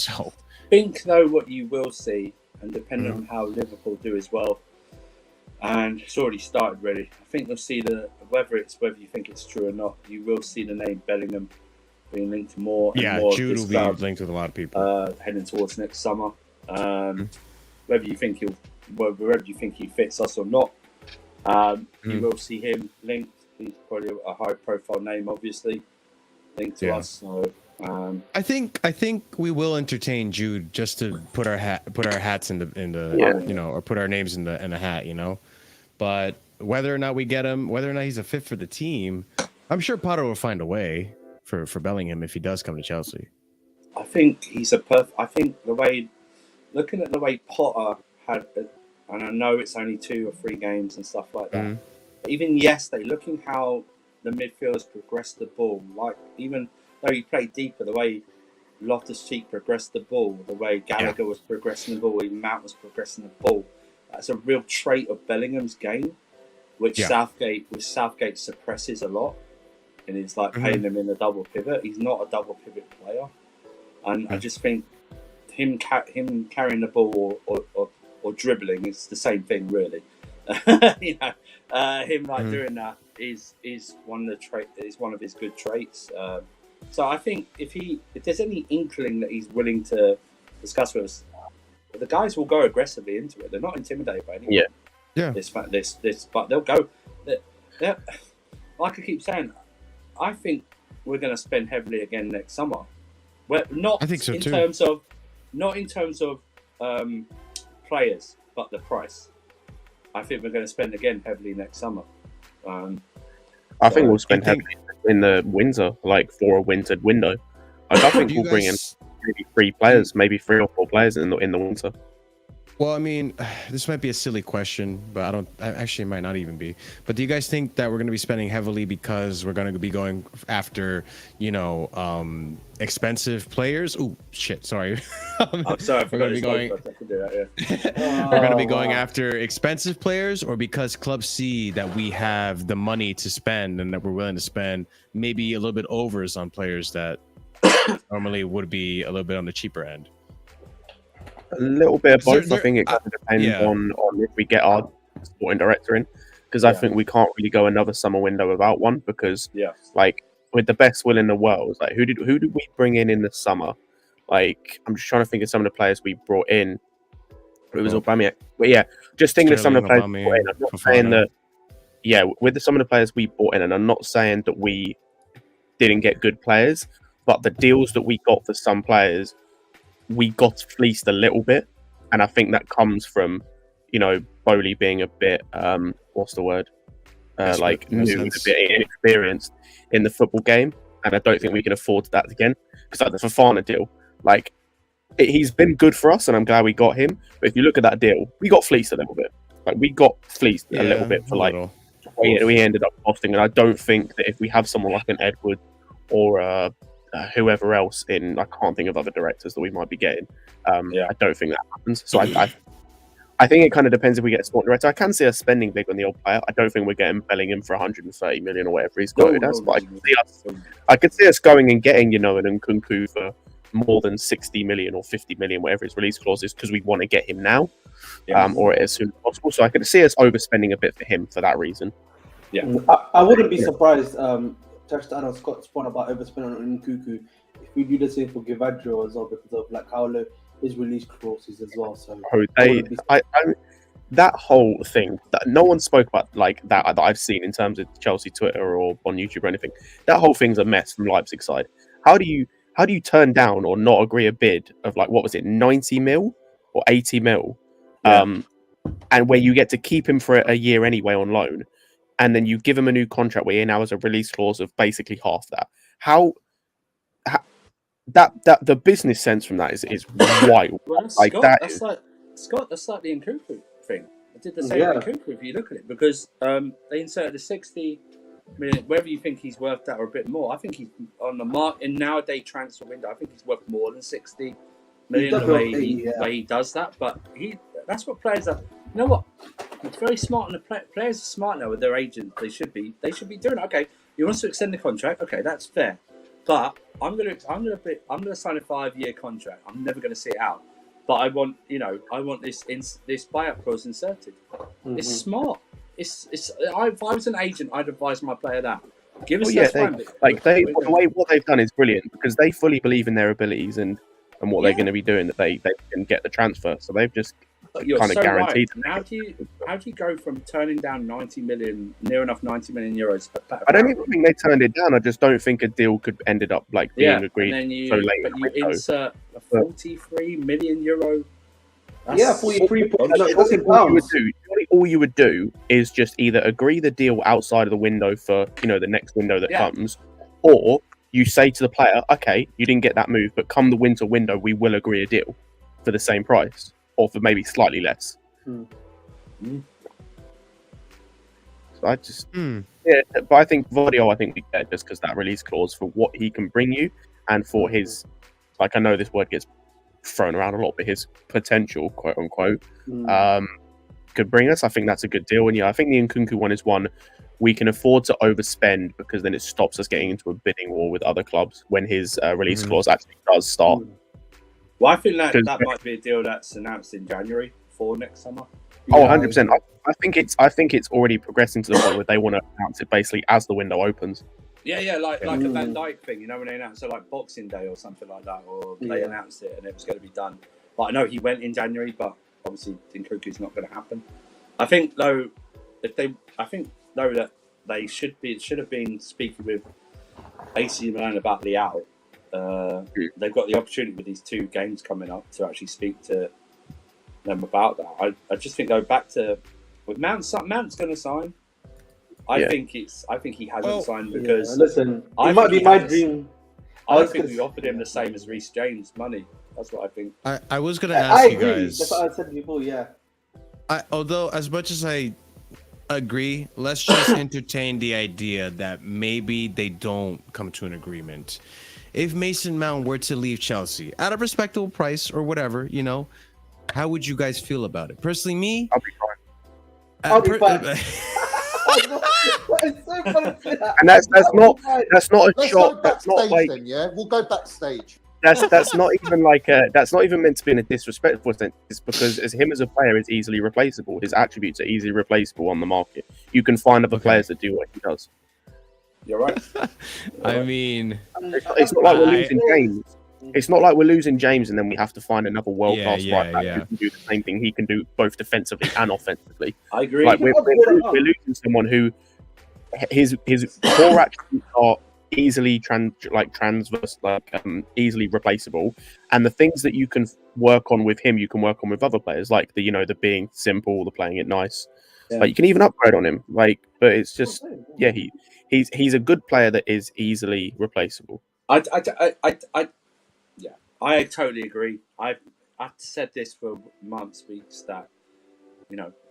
think though what you will see, and depending on how Liverpool do as well. And it's already started, really. I think you'll see whether you think it's true or not, you will see the name Bellingham being linked to more and more.
Jude will be linked with a lot of people.
Heading towards next summer. Whether you think he fits us or not, you will see him linked. He's probably a high-profile name, obviously, linked to us. So,
I think we will entertain Jude just to put our hats in the you know, or put our names in the hat, you know. But whether or not we get him, whether or not he's a fit for the team, I'm sure Potter will find a way for Bellingham if he does come to Chelsea.
I think he's I think looking at the way Potter had, and I know it's only 2 or 3 games and stuff like that. But even yesterday, looking how the midfielders progressed the ball, like even though he played deeper, the way Loftus-Cheek progressed the ball, the way Gallagher was progressing the ball, even Mount was progressing the ball. That's a real trait of Bellingham's game, which Southgate suppresses a lot, and it's like playing him in a double pivot. He's not a double pivot player, and I just think him carrying the ball or dribbling is the same thing, really. You know, him doing that is one of his good traits. So I think if there's any inkling that he's willing to discuss with us, the guys will go aggressively into it. They're not intimidated by anything.
Yeah.
But they'll go. Like I keep saying, I think we're going to spend heavily again next summer.
I think so too.
Not in terms of players, but the price. I think we're going to spend again heavily next summer.
I think we'll spend heavily in the winter, like for a winter window. I think we'll bring in maybe 3 players, maybe 3 or 4 players in the winter.
Well, I mean, this might be a silly question, but actually it might not even be. But do you guys think that we're going to be spending heavily because we're going to be going after, you know, expensive players? Oh, shit, sorry.
I'm sorry,
we're going to be going. We're going to be going after expensive players, or because clubs see that we have the money to spend and that we're willing to spend maybe a little bit overs on players that normally would be a little bit on the cheaper end?
A little bit of both. I think it kind of depends on if we get our sporting director in, because I think we can't really go another summer window without one, because like with the best will in the world, like who did we bring in the summer? Like I'm just trying to think of some of the players we brought in. It was Aubameyang. But yeah, just thinking of some of the players we brought in. I'm not saying that with some of the players we brought in, and I'm not saying that we didn't get good players, but the deals that we got for some players, we got fleeced a little bit, and I think that comes from, you know, Bowley being a bit what's the word? Like new, a bit inexperienced in the football game, and I don't think we can afford that again. Because like the Fofana deal, like he's been good for us, and I'm glad we got him. But if you look at that deal, we got fleeced a little bit. Like we got fleeced a little bit for like we ended up costing, and I don't think that if we have someone like an Edward or whoever else in, I can't think of other directors that we might be getting. I don't think that happens. So I think it kind of depends if we get a sporting director. I can see us spending big on the old player. I don't think we're getting Bellingham for 130 million or whatever he's quoted as. But I could see us going and getting, you know, an Nkunku for more than 60 million or 50 million, whatever his release clause is, because we want to get him now, or as soon as possible. So I could see us overspending a bit for him for that reason.
Yeah, I wouldn't be surprised. Touched on Scott's point about overspending on Nkunku. If we do the same for Gavadro as well, because of like how low his release clauses as well. So
that whole thing that no one spoke about, like that I've seen in terms of Chelsea Twitter or on YouTube or anything. That whole thing's a mess from Leipzig side. How do you turn down or not agree a bid of like, what was it, 90 mil or 80 mil, and where you get to keep him for a year anyway on loan? And then you give him a new contract where he now has a release clause of basically half that. How that the business sense from that is wild.
Well, that's like Scott, that's like the Nkunku thing. I did the same with Nkunku if you look at it, because they inserted a 60 million. Whether you think he's worth that or a bit more, I think he's on the mark in nowadays transfer window. I think he's worth more than 60 million the way he does that. But that's what players are. You know what? It's very smart, and the players are smart now with their agents. They should be doing it. Okay, you want to extend the contract? Okay, that's fair. But I'm gonna sign a 5-year contract. I'm never gonna see it out. but I want this buyout clause inserted. It's smart. It's. If I was an agent, I'd advise my player that. Give us
what they've done is brilliant because they fully believe in their abilities and what they're going to be doing, that they can get the transfer. So they've just kind of guaranteed.
Right. How do you go from turning down 90 million, near enough 90 million euros?
I don't even think they turned it down. I just don't think a deal could ended up being agreed so late.
But you insert a 43 million euro.
43.
All you would do is just either agree the deal outside of the window for the next window that comes, or you say to the player, okay, you didn't get that move, but come the winter window, we will agree a deal for the same price or for maybe slightly less. So I just but I think Vodio, we get just because that release clause for what he can bring you and for his, I know this word gets thrown around a lot, but his potential, quote unquote, could bring us. I think that's a good deal. And I think the Nkunku one is one we can afford to overspend because then it stops us getting into a bidding war with other clubs when his release clause actually does start.
Well, I think that might be a deal that's announced in January for next summer.
100%. I think it's already progressing to the point where they want to announce it basically as the window opens.
Like a Van Dijk thing, when they announced it like Boxing Day or something like that, or they announced it and it was going to be done. But I know he went in January, but obviously Nkunku's not going to happen. I think though that they should have been speaking with AC Milan about Leao. They've got the opportunity with these 2 games coming up to actually speak to them about that. I just think though back to with Mount's going to sign. I think he hasn't signed because
listen, it might be my dream.
I don't think we offered him the same as Reece James money. That's what I think.
I was going to ask you guys.
That's what I said before. Yeah.
Although as much as I agree, let's just entertain the idea that maybe they don't come to an agreement. If Mason Mount were to leave Chelsea at a respectable price or whatever, how would you guys feel about it? Personally, me,
I'll be fine.
I'll be fine.
And that's not a shot. That's not like
we'll go backstage.
That's not even that's not even meant to be in a disrespectful sense. It's because him as a player is easily replaceable. His attributes are easily replaceable on the market. You can find other players that do what he does.
You're right.
I mean,
it's not like we're losing James. It's not like we're losing James and then we have to find another world-class right back who can do the same thing he can do both defensively and offensively.
I agree.
We're losing someone who his core attributes are easily easily replaceable, and the things that you can work on with him, you can work on with other players, like the being simple, the playing it nice. Like you can even upgrade on him. But it's just he's a good player that is easily replaceable.
I totally agree. I've said this for months, weeks, that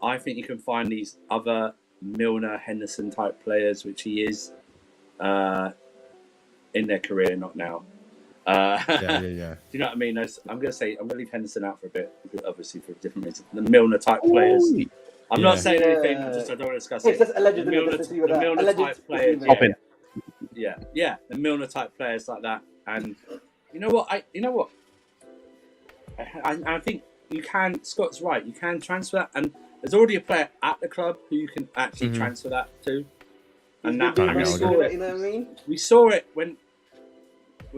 I think you can find these other Milner, Henderson type players, which he is in their career, not now. Do you know what I mean? I'm going to leave Henderson out for a bit, obviously for a different reason. The Milner type players. I'm not saying anything, just I don't want to discuss it.
It's just alleged.
The Milner type players. The Milner type players like that. And you know what? I think you can. Scott's right. You can transfer that, and there's already a player at the club who you can actually transfer that to. And we saw it.
You know what I mean?
We saw it when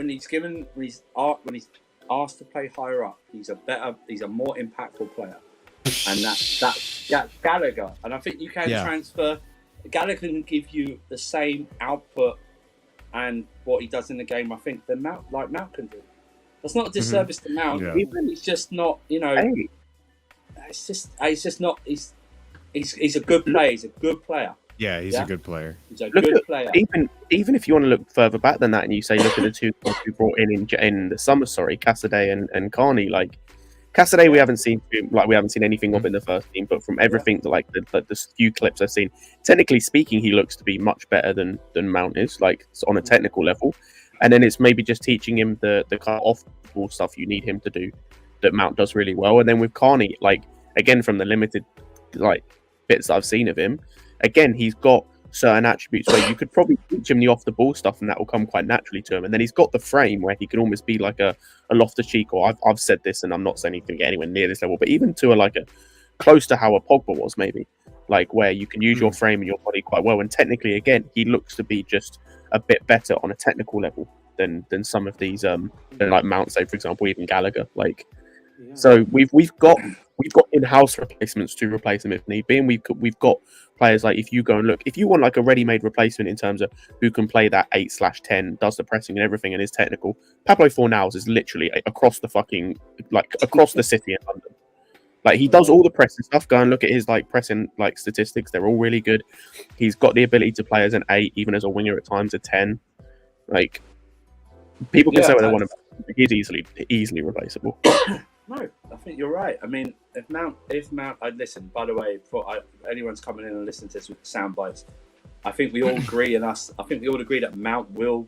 he's asked to play higher up. He's a more impactful player, and that's Gallagher. And I think you can transfer. Gallagher can give you the same output and what he does in the game. I think that Mount can do. That's not a disservice to Mount. He's just not. It's just not. He's a good player. He's a good player.
Yeah, he's a good player.
He's a good player.
Even if you want to look further back than that, and you say look at the 2 guys who brought in the summer. Cassidy and Carney. Like Cassidy, we haven't seen anything of in the first team, but from everything the few clips I've seen, technically speaking, he looks to be much better than Mount is, on a technical level. And then it's maybe just teaching him the kind of off-ball stuff you need him to do that Mount does really well. And then with Carney, again from the limited bits that I've seen of him, again he's got certain attributes where you could probably teach him the off the ball stuff, and that will come quite naturally to him. And then he's got the frame where he can almost be like a Loftus-Cheek, or I've said this, and I'm not saying he can get anywhere near this level, but even to a close to how a Pogba was, maybe, like where you can use your frame and your body quite well. And technically, again, he looks to be just a bit better on a technical level than some of these like Mount, say for example, even Gallagher. Like, so we've got in-house replacements to replace him if need be, and we've got players like, if you go and look, if you want like a ready-made replacement in terms of who can play that 8/10, does the pressing and everything, and is technical, Pablo Fornals is literally across the fucking across the city in London. Like, he does all the pressing stuff. Go and look at his like pressing like statistics; they're all really good. He's got the ability to play as an 8, even as a winger at times, a 10. Like, people can say what they want about him, but he's easily replaceable.
No, I think you're right. I mean, if Mount, I'd listen. By the way, anyone's coming in and listening to this with sound bites, I think we all agree, that Mount will.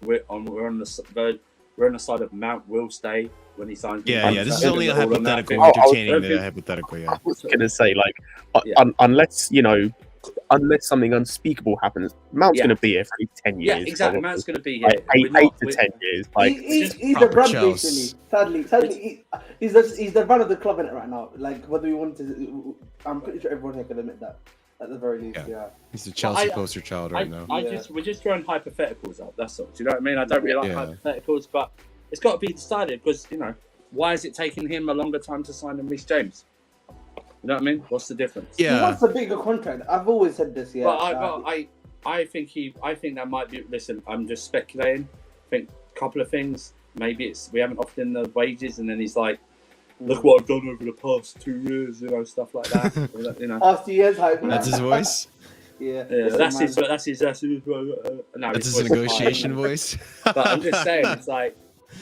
We're on the side of Mount will stay when he signs.
Yeah. This is only a hypothetical, entertaining the hypothetical. Yeah,
I was gonna say, like, unless something unspeakable happens, Mount's gonna be here for 10 years.
Yeah, exactly.
Probably.
Mount's gonna be here.
Like, 8 to 10 years. Like,
he's the brand, basically. Sadly, he's the brand of the club in it right now. Like, whether we want to, I'm pretty sure everyone here can admit that. At the very least, yeah.
He's the Chelsea poster child right now.
We're just throwing hypotheticals up. That's all. Do you know what I mean? I don't really like hypotheticals, but it's got to be decided, because why is it taking him a longer time to sign than Reece James? You know what I mean? What's the difference?
Yeah. He wants a bigger contract. I've always said this. Yeah.
I think that might be. Listen, I'm just speculating. I think a couple of things. Maybe we haven't offered him the wages, and then he's like, "Look what I've done over the past 2 years," stuff like that.
Past 2 years,
that's his voice.
Yeah,
that's his
negotiation voice.
But I'm just saying, it's like,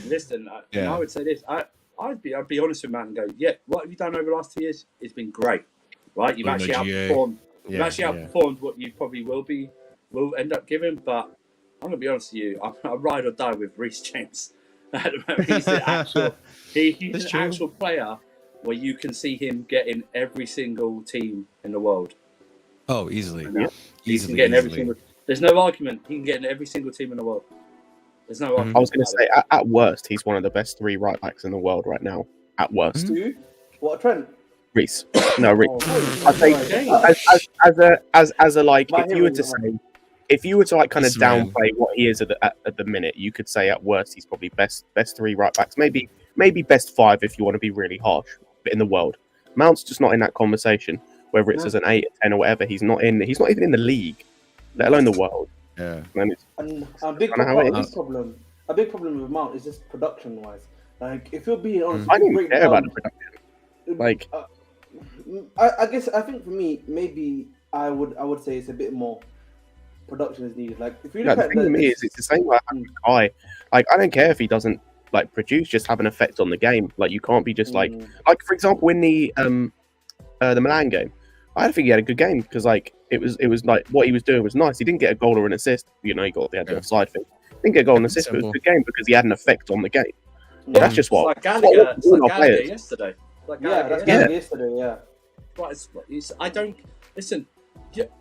listen, I would say this. I'd be honest with Matt and go, what have you done over the last 2 years? It's been great, right? You've actually outperformed. You've actually outperformed what you probably will end up giving. But I'm gonna be honest with you, I ride or die with Reece James. He's an actual player where you can see him getting every single team in the world.
Oh, easily.
Easily. There's no argument. He can get in every single team in the world. There's no argument.
I was going to say, at worst, he's one of the best 3 right backs in the world right now. At worst.
Who? What, Trent?
Reece. No, Reece. I think as a like, if you were to like kind of downplay what he is at the minute, you could say at worst he's probably best 3 right backs, maybe best 5 if you want to be really harsh, but in the world. Mount's just not in that conversation. Whether it's as an 8, 10, or whatever, he's not even in the league, let alone the world.
Yeah.
And a big problem with Mount is just production wise. Like, if you're being honest,
I don't even care about the production. Like,
I think for me, maybe I would say it's a bit more production is needed. Like, if you look
the thing with me is it's the same like Like, I don't care if he doesn't like produce, just have an effect on the game. Like, you can't be just like for example in the Milan game, I don't think he had a good game, because like it was like what he was doing was nice. He didn't get a goal or an assist. He had the offside thing. Didn't get a goal and assist, but it was a good game because he had an effect on the game. Yeah. That's just what.
It's like Gallagher yesterday.
Yesterday. Yeah.
But I don't listen.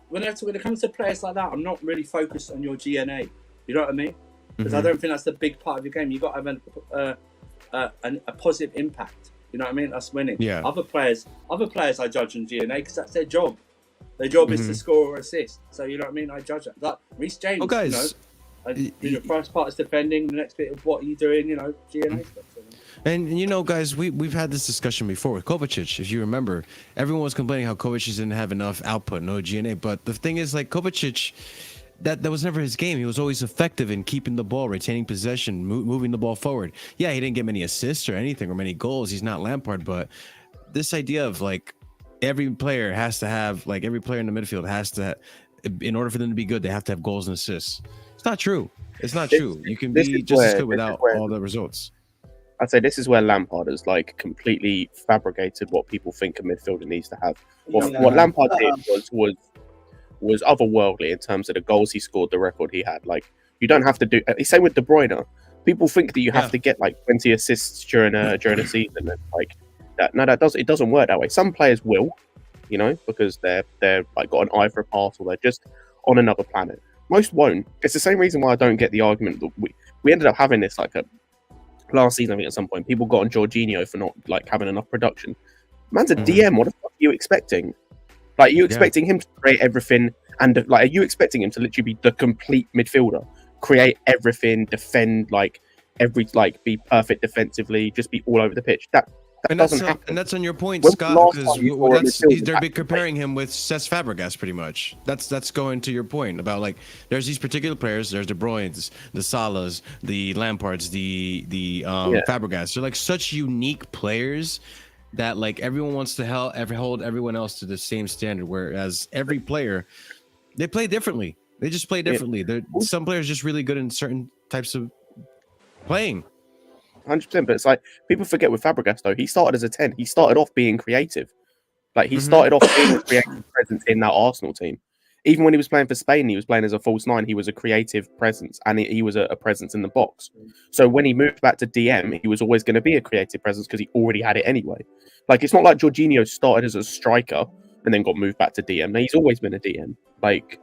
When it comes to players like that, I'm not really focused on your GNA. You know what I mean? Because I don't think that's the big part of your game. You got to have a positive impact. You know what I mean? That's winning.
Yeah.
Other players I judge on GNA because that's their job. Their job is to score or assist. So you know what I mean? I judge that. Like Reece James,
guys,
the first part is defending. The next bit of what are you doing? GNA stuff.
And guys, we've had this discussion before with Kovacic. If you remember, everyone was complaining how Kovacic didn't have enough output, no GNA. But the thing is, like, Kovacic, that was never his game. He was always effective in keeping the ball, retaining possession, moving the ball forward. Yeah, he didn't get many assists or anything or many goals. He's not Lampard, but this idea of like every player has to have, like, every player in the midfield has to, in order for them to be good, they have to have goals and assists. It's not true. It's not true. You can be just as good without all the results.
I'd say this is where Lampard has like completely fabricated what people think a midfielder needs to have. What Lampard did was otherworldly in terms of the goals he scored, the record he had. Like, you don't have to do. Same with De Bruyne. People think that you have to get like 20 assists during a season, and like that. No, it doesn't work that way. Some players will, because they're like got an eye for a pass, or they're just on another planet. Most won't. It's the same reason why I don't get the argument that we ended up having this like a last season. I think at some point people got on Jorghino for not like having enough production. Man's a DM. What the fuck are you expecting? Like, are you expecting him to create everything? And like, are you expecting him to literally be the complete midfielder, create everything, defend be perfect defensively, just be all over the pitch? That doesn't happen.
And that's on your point,
When
Scott,
last time you
because
saw a midfielder
they're comparing him with Cesc Fabregas, pretty much. That's going to your point about like there's these particular players. There's the Bruynes, the Salahs, the Lampards, the Fabregas. They're like such unique players that like everyone wants to hold everyone else to the same standard, whereas every player, they play differently. They just play differently. Some players just really good in certain types of playing.
100%, but it's like people forget with Fabregas though. He started as a 10. He started off being creative. Like he started off being a creative presence in that Arsenal team. Even when he was playing for Spain, he was playing as a false 9. He was a creative presence, and he was a presence in the box. So when he moved back to DM, he was always going to be a creative presence because he already had it anyway. Like it's not like Jorginho started as a striker and then got moved back to DM. Now, he's always been a DM. Like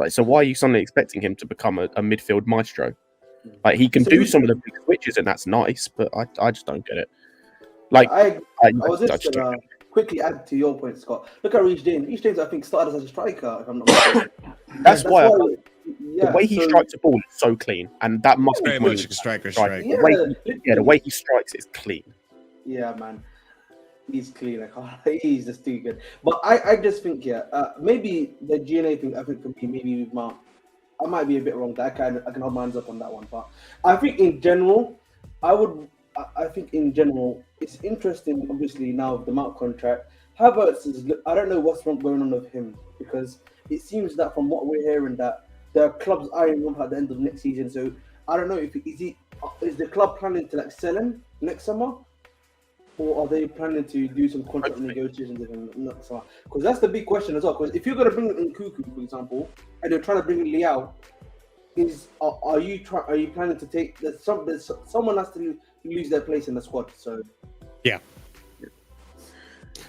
so why are you suddenly expecting him to become a midfield maestro? Like he can do some of the big switches, and that's nice, but I just don't get it. Like
I was just gonna quickly add to your point, Scott. Look at Reece James. Reece James, I think, started as a striker. If I'm not mistaken.
that's why the way he strikes the ball is so clean, and that must
very
be
much a striker.
The way he strikes is clean.
Yeah, man. He's clean. He's just too good. But I just think, maybe the GNA thing, I think for me, maybe with Mark, I might be a bit wrong. I can hold my hands up on that one. But I think in general, it's interesting, obviously, now with the Mount contract. Havertz I don't know what's going on with him, because it seems that from what we're hearing that the club's eyeing him at the end of next season. So I don't know if is the club planning to like sell him next summer? Or are they planning to do some contract negotiations with him next summer? Because that's the big question as well. Because if you're going to bring in Nkunku, for example, and you're trying to bring in Leao, are you planning to take? Someone has to lose their place in the squad. So
yeah.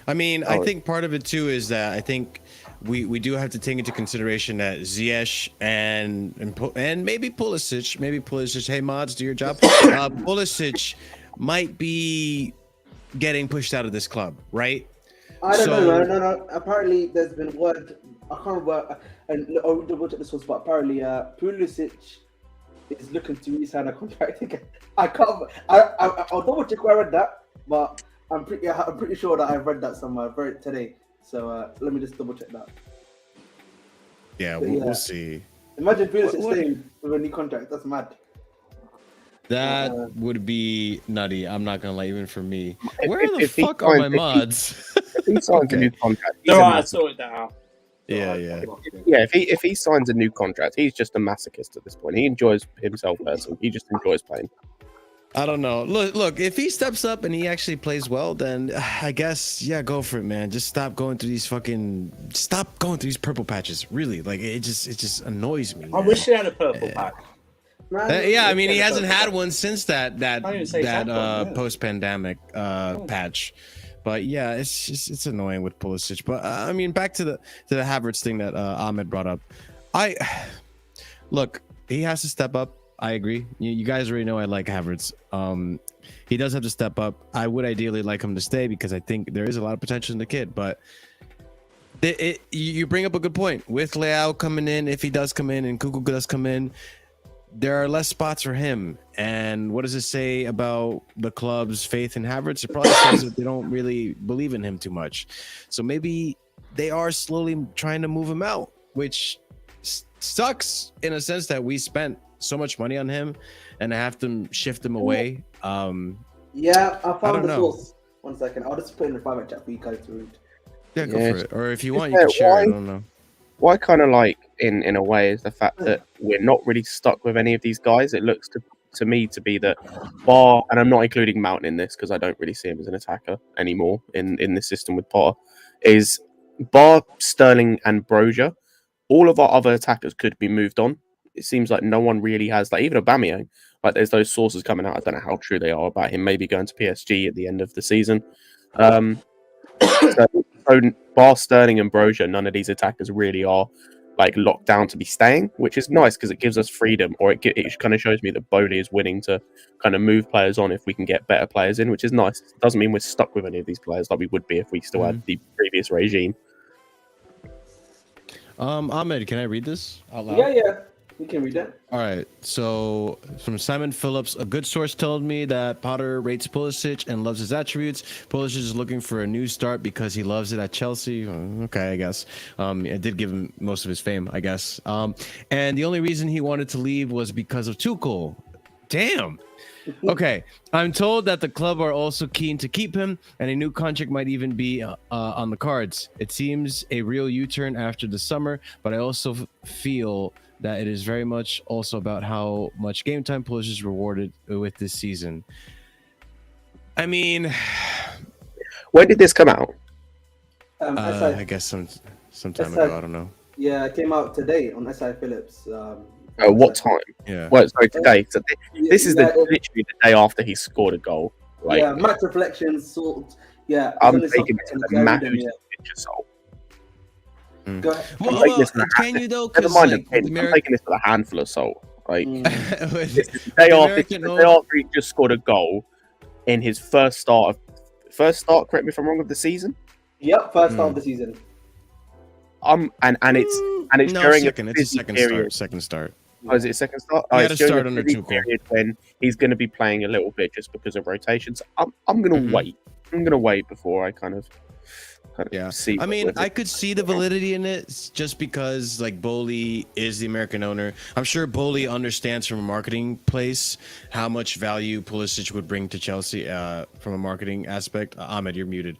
I mean, I think part of it too is that I think we do have to take into consideration that Ziyech and maybe Pulisic. Hey, mods, do your job. Pulisic might be getting pushed out of this club, right?
I don't know. No. Apparently, there's been word. I can't remember. And I'll double check this one, but apparently, Pulisic is looking to re-sign a contract again. I'll double check where I read that, but I'm pretty sure that I've read that somewhere today. So let me just double check that.
Yeah, we'll see.
Imagine Pulisic staying with a new contract. That's mad.
That would be nutty. I'm not gonna lie, even for me. Where the fuck are my mods?
If he signs a new contract,
I sorted that out.
Yeah.
If he signs a new contract, he's just a masochist at this point. He enjoys himself personally. He just enjoys playing.
I don't know. Look. If he steps up and he actually plays well, then I guess go for it, man. Just stop going through these purple patches. Really, like it just annoys me.
I wish he had a purple patch.
I mean, he hasn't had one since that post-pandemic patch. But yeah, it's annoying with Pulisic. But I mean, back to the Havertz thing that Ahmed brought up. Look, he has to step up. I agree. You guys already know I like Havertz. He does have to step up. I would ideally like him to stay because I think there is a lot of potential in the kid. But you bring up a good point with Leao coming in. If he does come in and Nkunku does come in, there are less spots for him. And what does it say about the club's faith in Havertz? It probably says that they don't really believe in him too much. So maybe they are slowly trying to move him out, which sucks in a sense that we spent so much money on him and I have to shift him away.
I found the source. 1 second. I'll just put in the private chat for you guys to read.
Yeah, go for it. Or if you want, you can share it. I don't know.
What I kind of like in a way is the fact that we're not really stuck with any of these guys. It looks to me to be that Bar, and I'm not including Mount in this because I don't really see him as an attacker anymore in this system with Potter, is Bar, Sterling and Brozier. All of our other attackers could be moved on. It seems like no one really has, like even Aubameyang, like there's those sources coming out. I don't know how true they are about him maybe going to PSG at the end of the season. So Bar, Sterling and Brozier, none of these attackers really are like locked down to be staying, which is nice because it gives us freedom, or it kind of shows me that Bowley is willing to kind of move players on if we can get better players in, which is nice. It doesn't mean we're stuck with any of these players like we would be if we still had the previous regime.
Ahmed, can I read this out loud?
Yeah, you can read it.
All right. So from Simon Phillips, a good source told me that Potter rates Pulisic and loves his attributes. Pulisic is looking for a new start because he loves it at Chelsea. Okay, I guess. It did give him most of his fame, I guess. And the only reason he wanted to leave was because of Tuchel. Damn. Okay. I'm told that the club are also keen to keep him, and a new contract might even be on the cards. It seems a real U-turn after the summer, but I also feel that it is very much also about how much game time Pulisic is rewarded with this season. I mean,
when did this come out?
I guess sometime ago. I don't know.
Yeah, it came out today on SI Phillips.
What time?
Yeah.
Well, sorry, today. So this is literally the day after he scored a goal. Like,
yeah, match reflections, sort. Yeah,
I'm taking it to the Matthews picture salt.
Go ahead.
Can you though?
Never mind,
like,
I'm taking this with a handful of salt. Like,
this
is the day after he just scored a goal in his first start. Correct me if I'm wrong, of the season.
Yep, first start of the season.
And it's
no,
during
it's a second start. Second start.
Oh, is it a second start?
He had to start under Tuchel.
Period when he's going to be playing a little bit just because of rotations. I'm going to wait. I'm going to wait before I kind of see.
I mean, I could see the validity in it just because like Bowley is the American owner. I'm sure Bowley understands from a marketing place how much value Pulisic would bring to Chelsea from a marketing aspect. Ahmed, you're muted.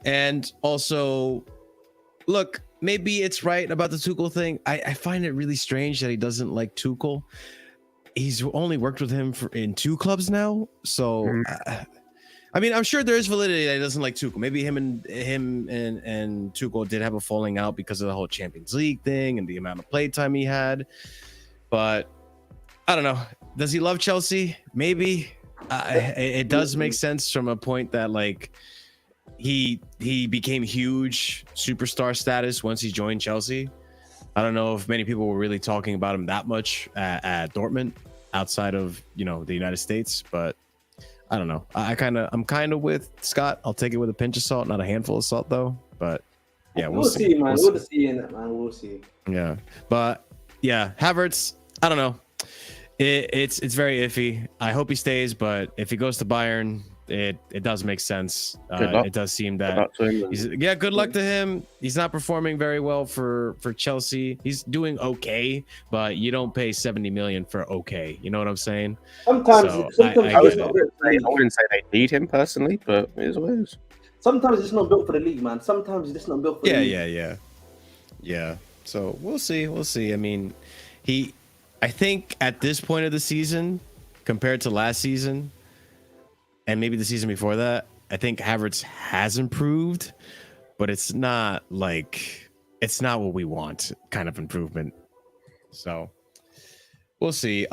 And also, look, maybe it's right about the Tuchel thing. I find it really strange that he doesn't like Tuchel. He's only worked with him in 2 clubs now, so. I mean, I'm sure there is validity that he doesn't like Tuchel. Maybe him and Tuchel did have a falling out because of the whole Champions League thing and the amount of playtime he had. But I don't know. Does he love Chelsea? Maybe. It does make sense from a point that like he became huge superstar status once he joined Chelsea. I don't know if many people were really talking about him that much at Dortmund outside of the United States, but. I don't know. I'm kind of with Scott. I'll take it with a pinch of salt, not a handful of salt though. But yeah, we'll see,
man. We'll see in it, man. We'll see.
Yeah, but yeah, Havertz. I don't know. It's very iffy. I hope he stays, but if he goes to Bayern, it does make sense. It does seem that good luck to him. He's not performing very well for Chelsea. He's doing okay, but you don't pay 70 million for okay. You know what I'm saying?
Sometimes
I wouldn't say they need him personally, but it is what it is.
Sometimes it's not built for the league, man. Sometimes it's just not built for the league.
Yeah. So we'll see. I mean, I think at this point of the season, compared to last season, and maybe the season before that, I think Havertz has improved, but it's not what we want kind of improvement. So we'll see.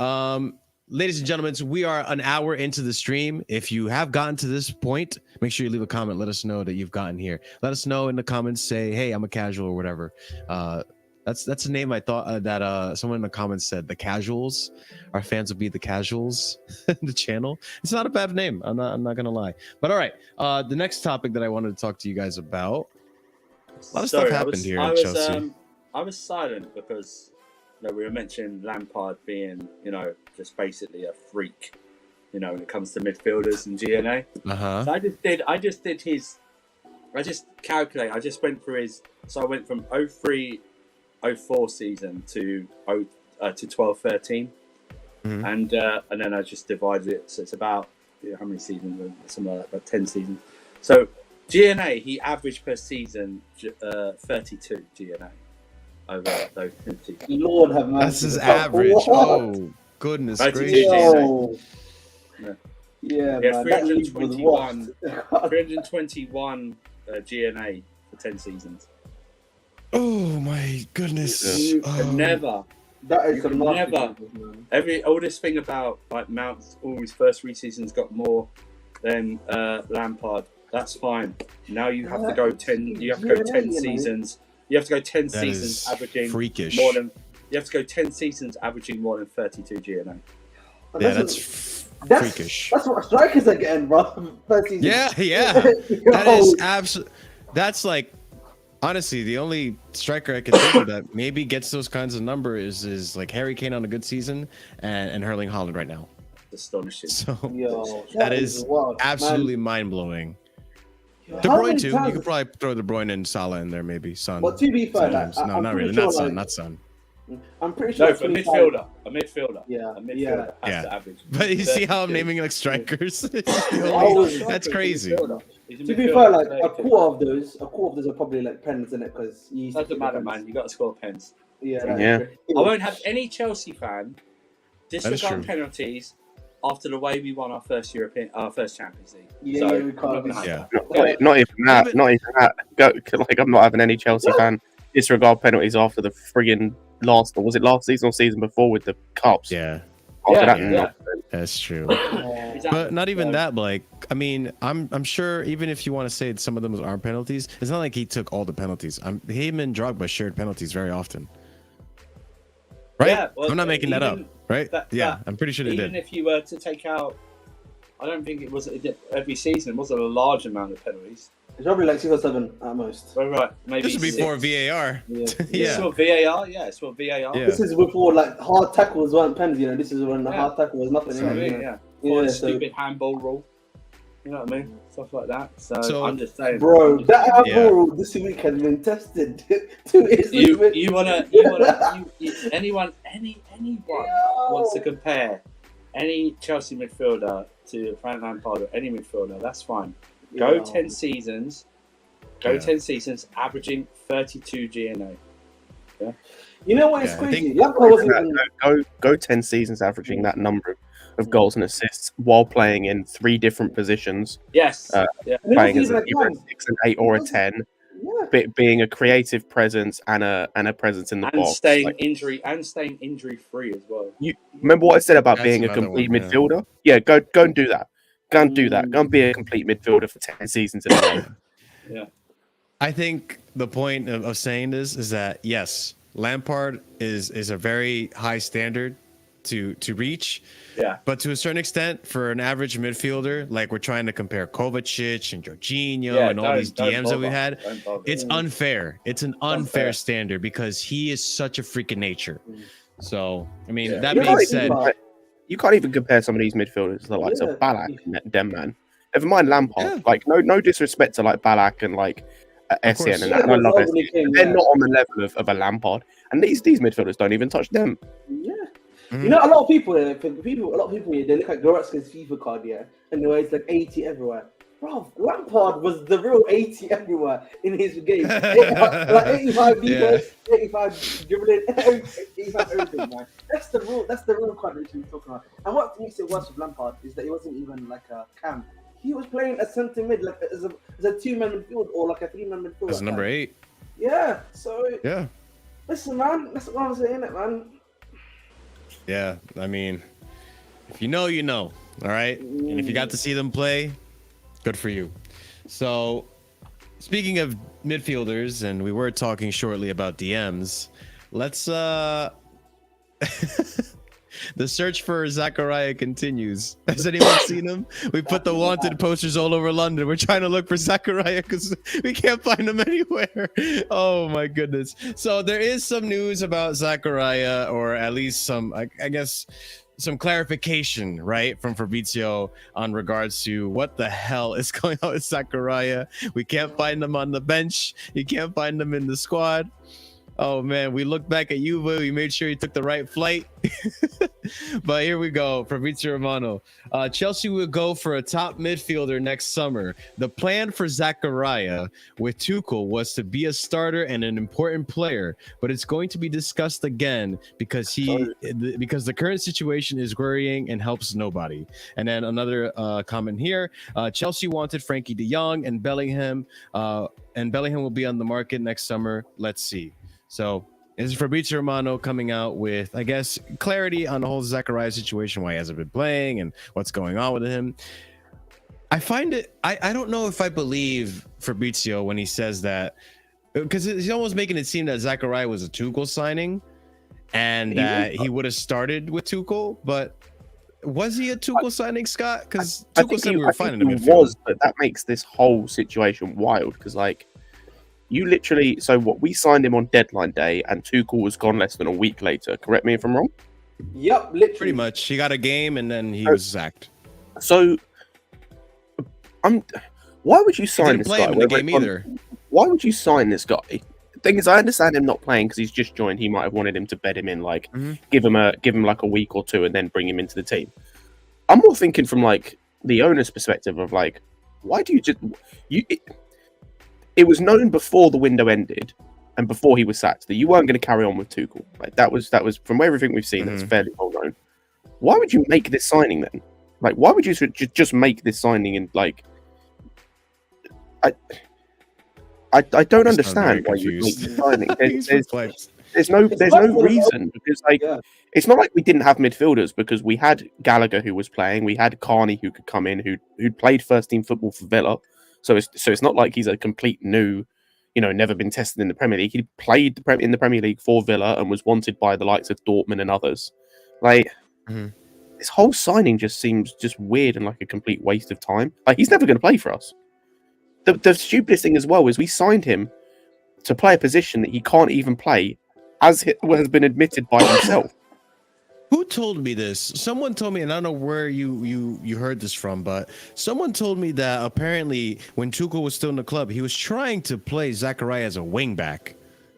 Ladies and gentlemen, we are an hour into the stream. If you have gotten to this point, make sure you leave a comment. Let us know that you've gotten here. Let us know in the comments. Say, hey, I'm a casual or whatever. That's a name I thought that someone in the comments said. The Casuals. Our fans will be the Casuals. The channel. It's not a bad name. I'm not gonna lie. But all right. The next topic that I wanted to talk to you guys about. A lot of stuff happened here in Chelsea.
I was silent because we were mentioning Lampard being just basically a freak. When it comes to midfielders and GNA. So I just went through his. So I went from 03-04 season to 12-13, and then I just divided it. So it's about how many seasons? Something like that, about 10 seasons. So GNA, he averaged per season 32 GNA over those 10 seasons.
Lord have mercy.
That's his average. Oh goodness gracious!
Yeah,
man. 321 GNA for 10 seasons.
Oh my goodness!
You can never.
That is
all this thing about like Mount's all his first 3 seasons got more than Lampard. That's fine. Now you have to go 10. You have to go 10 seasons You have to go 10
That
seasons
is
averaging
freakish.
more than. You have to go 10 seasons averaging more than 32 GNA.
Yeah, that's freakish.
That's what strikers are getting, bro. First season.
Yeah. That is absolute. That's like, honestly, the only striker I can think of that maybe gets those kinds of numbers is like Harry Kane on a good season and Erling Haaland right now.
Astonishing.
So
Yo,
that is
wild,
absolutely mind blowing.
Yo,
De
how
Bruyne
many
too.
times-
You could probably throw De Bruyne and Salah in there, maybe. Son.
But to be fair, like,
No,
I'm
not
pretty
really.
sure,
Not Son.
like-
Not Son.
I'm pretty sure.
No, for a
25
midfielder. A midfielder.
Yeah,
A midfielder has
Yeah.
to average.
But you see how I'm
32.
naming like strikers? It's
I
the only-
was-
That's crazy.
He's a
To be
midfielder,
fair, like a
32.
quarter of those are probably like pens in it because you used to
Doesn't
keep
matter,
the pens.
man. You got to score pens.
Yeah,
Yeah.
that's
I
true.
won't have any Chelsea fan
is
disregard
true.
penalties after the way we won our first Champions League.
Yeah,
So,
yeah, we can't
I'm not
be-
gonna have
Yeah.
that.
Not even that. Not even that. Like I'm not having any Chelsea fan disregard penalties after the friggin' last season or season before with the cups.
Yeah,
After
Yeah,
that,
yeah.
no.
that's true.
Exactly.
But not even
So,
that. Like, I mean, I'm sure even if you want to say that some of them aren't penalties, it's not like he took all the penalties. Him and Drogba shared penalties very often. Right?
Yeah, well,
I'm not making that up.
even
Right?
that-
Yeah,
that-
I'm pretty sure they
Even
did.
if you were to take out, I don't think it was every season. It wasn't a large amount of penalties.
It's probably like 6 or 7 at most.
Well, right, maybe
This is before
6.
VAR.
Yeah.
It's
Yeah.
for VAR. Yeah, it's for VAR.
Yeah.
This is before like hard tackles weren't pens. You know, this is when the
Yeah.
hard tackle was nothing.
That's what I
you know?
mean, yeah.
Yeah,
Or the
so-
stupid handball rule. You know what I mean? Stuff like that. So I'm just saying,
Bro, that
Yeah.
handball rule this week has been tested to its
You
limit.
anyone wants to compare any Chelsea midfielder to Frank Lampard or any midfielder, that's fine. Go
Yeah.
10 seasons. Go
Yeah.
10 seasons, averaging 32 GNA.
You know what is
Yeah, I
crazy?
think-
Lampard wasn't even.
Go 10 seasons averaging that number of goals and assists while playing in 3 different positions,
Yes.
Uh,
yeah.
And it
playing
wasn't
as
even a
either a
cam.
6, an 8, or a 10,
Yeah.
being a creative presence and a presence in the
And
box.
staying
Like,
injury free as well.
remember what I said about
That's
being a
another
complete
one, yeah.
midfielder? Yeah, go and do that. Go and do that. Go and be a complete midfielder for 10 seasons in a row.
Yeah.
I think the point of saying this is that yes, Lampard is a very high standard to reach.
Yeah.
But to a certain extent, for an average midfielder, like we're trying to compare Kovacic and Jorginho
Yeah,
and all these
don't
DMs that we
bother.
had,
Don't bother.
it's unfair. It's an unfair
Unfair.
standard because he is such a freaking nature. So, I mean,
Yeah.
that
You
being
know,
said,
You can't even compare some of these midfielders to the likes
Yeah.
of Ballack and them, man. Never mind Lampard.
Yeah.
Like, no disrespect to like Ballack and like Essien
course.
and that. And I
Yeah,
love
but
Essien.
Albany came,
They're
yeah.
not on the level of a Lampard. And these midfielders don't even touch them.
Yeah.
Mhm.
You know, a lot of people, they look at Goretzka's FIFA card, yeah, and the way it's like 80 everywhere. Bro, Lampard was the real 80 everywhere in his game. 85 defense, 85 dribbling, 85 everything, man. That's the real quadration we're talking about. And what makes it worse with Lampard is that he wasn't even like a cam. He was playing a centre mid, like as a 2-man midfield or like a 3-man midfield.
as number 8.
Yeah. So
Yeah.
listen, man, that's what I'm saying, it, man.
Yeah. I mean, if you know, you know. All right. And if you got to see them play, good for you. So, speaking of midfielders, and we were talking shortly about DMs, let's the search for Zakaria continues. Has anyone seen him? We put the wanted posters all over London. We're trying to look for Zakaria because we can't find him anywhere. Oh my goodness. So there is some news about Zakaria, or at least some, I guess, some clarification, right, from Fabrizio on regards to what the hell is going on with Zakaria. We can't find him on the bench. You can't find him in the squad. Oh man, we looked back at Juve. We made sure he took the right flight. But here we go. Fabrizio Romano. Chelsea will go for a top midfielder next summer. The plan for Zakaria with Tuchel was to be a starter and an important player, but it's going to be discussed again because the current situation is worrying and helps nobody. And then another comment here. Chelsea wanted Frankie de Jong and Bellingham will be on the market next summer. Let's see. So this is Fabrizio Romano coming out with, I guess, clarity on the whole Zakaria situation, why he hasn't been playing and what's going on with him. I find it, I don't know if I believe Fabrizio when he says that because he's almost making it seem that Zakaria was a Tuchel signing, and that he would have started with Tuchel. But was he a Tuchel signing, Scott? Because Tuchel said we were fine in the midfield.
Was, but that makes this whole situation wild. Because like, you literally, so what? We signed him on deadline day, and Tuchel was gone less than a week later. Correct me if I'm wrong.
Yep, literally.
Pretty much. He got a game, and then he was sacked.
So, why would you sign this
play
guy?
him in the game either.
Why would you sign this guy? The thing is, I understand him not playing because he's just joined. He might have wanted him to bed him in, like give him like a week or two, and then bring him into the team. I'm more thinking from like the owner's perspective of like, why do you just it was known before the window ended and before he was sacked that you weren't going to carry on with Tuchel. Like that was from everything we've seen. That's fairly well known. Why would you make this signing then? Like, why would you just make this signing and like? I don't understand why you make the signing. There's no reason because like it's not like we didn't have midfielders because we had Gallagher who was playing, we had Carney who could come in who'd played first team football for Villa, so it's not like he's a complete new, never been tested in the Premier League. He played in the Premier League for Villa and was wanted by the likes of Dortmund and others. Like this whole signing just seems just weird and like a complete waste of time. Like he's never going to play for us. The stupidest thing as well is we signed him to play a position that he can't even play, as has been admitted by himself.
Who told me this? Someone told me, and I don't know where you heard this from, but someone told me that apparently when Tuchel was still in the club, he was trying to play Zakaria as a wing back.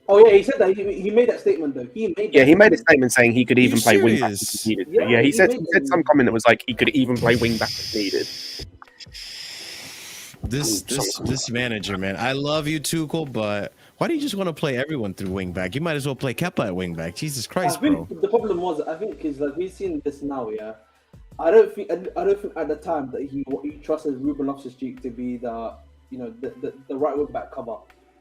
Oh yeah, he said that. He made that statement though. He made a
statement saying he could even play wing back if needed.
Yeah,
he said some comment that was like he could even play wing back if needed.
This manager, man. I love you, Tuchel, but why do you just want to play everyone through wing back? You might as well play Kepa at wing back. Jesus Christ,
I think the problem was, is like we've seen this now, yeah. I don't think at the time that he trusted Ruben Loftus-Cheek to be the right wing back cover,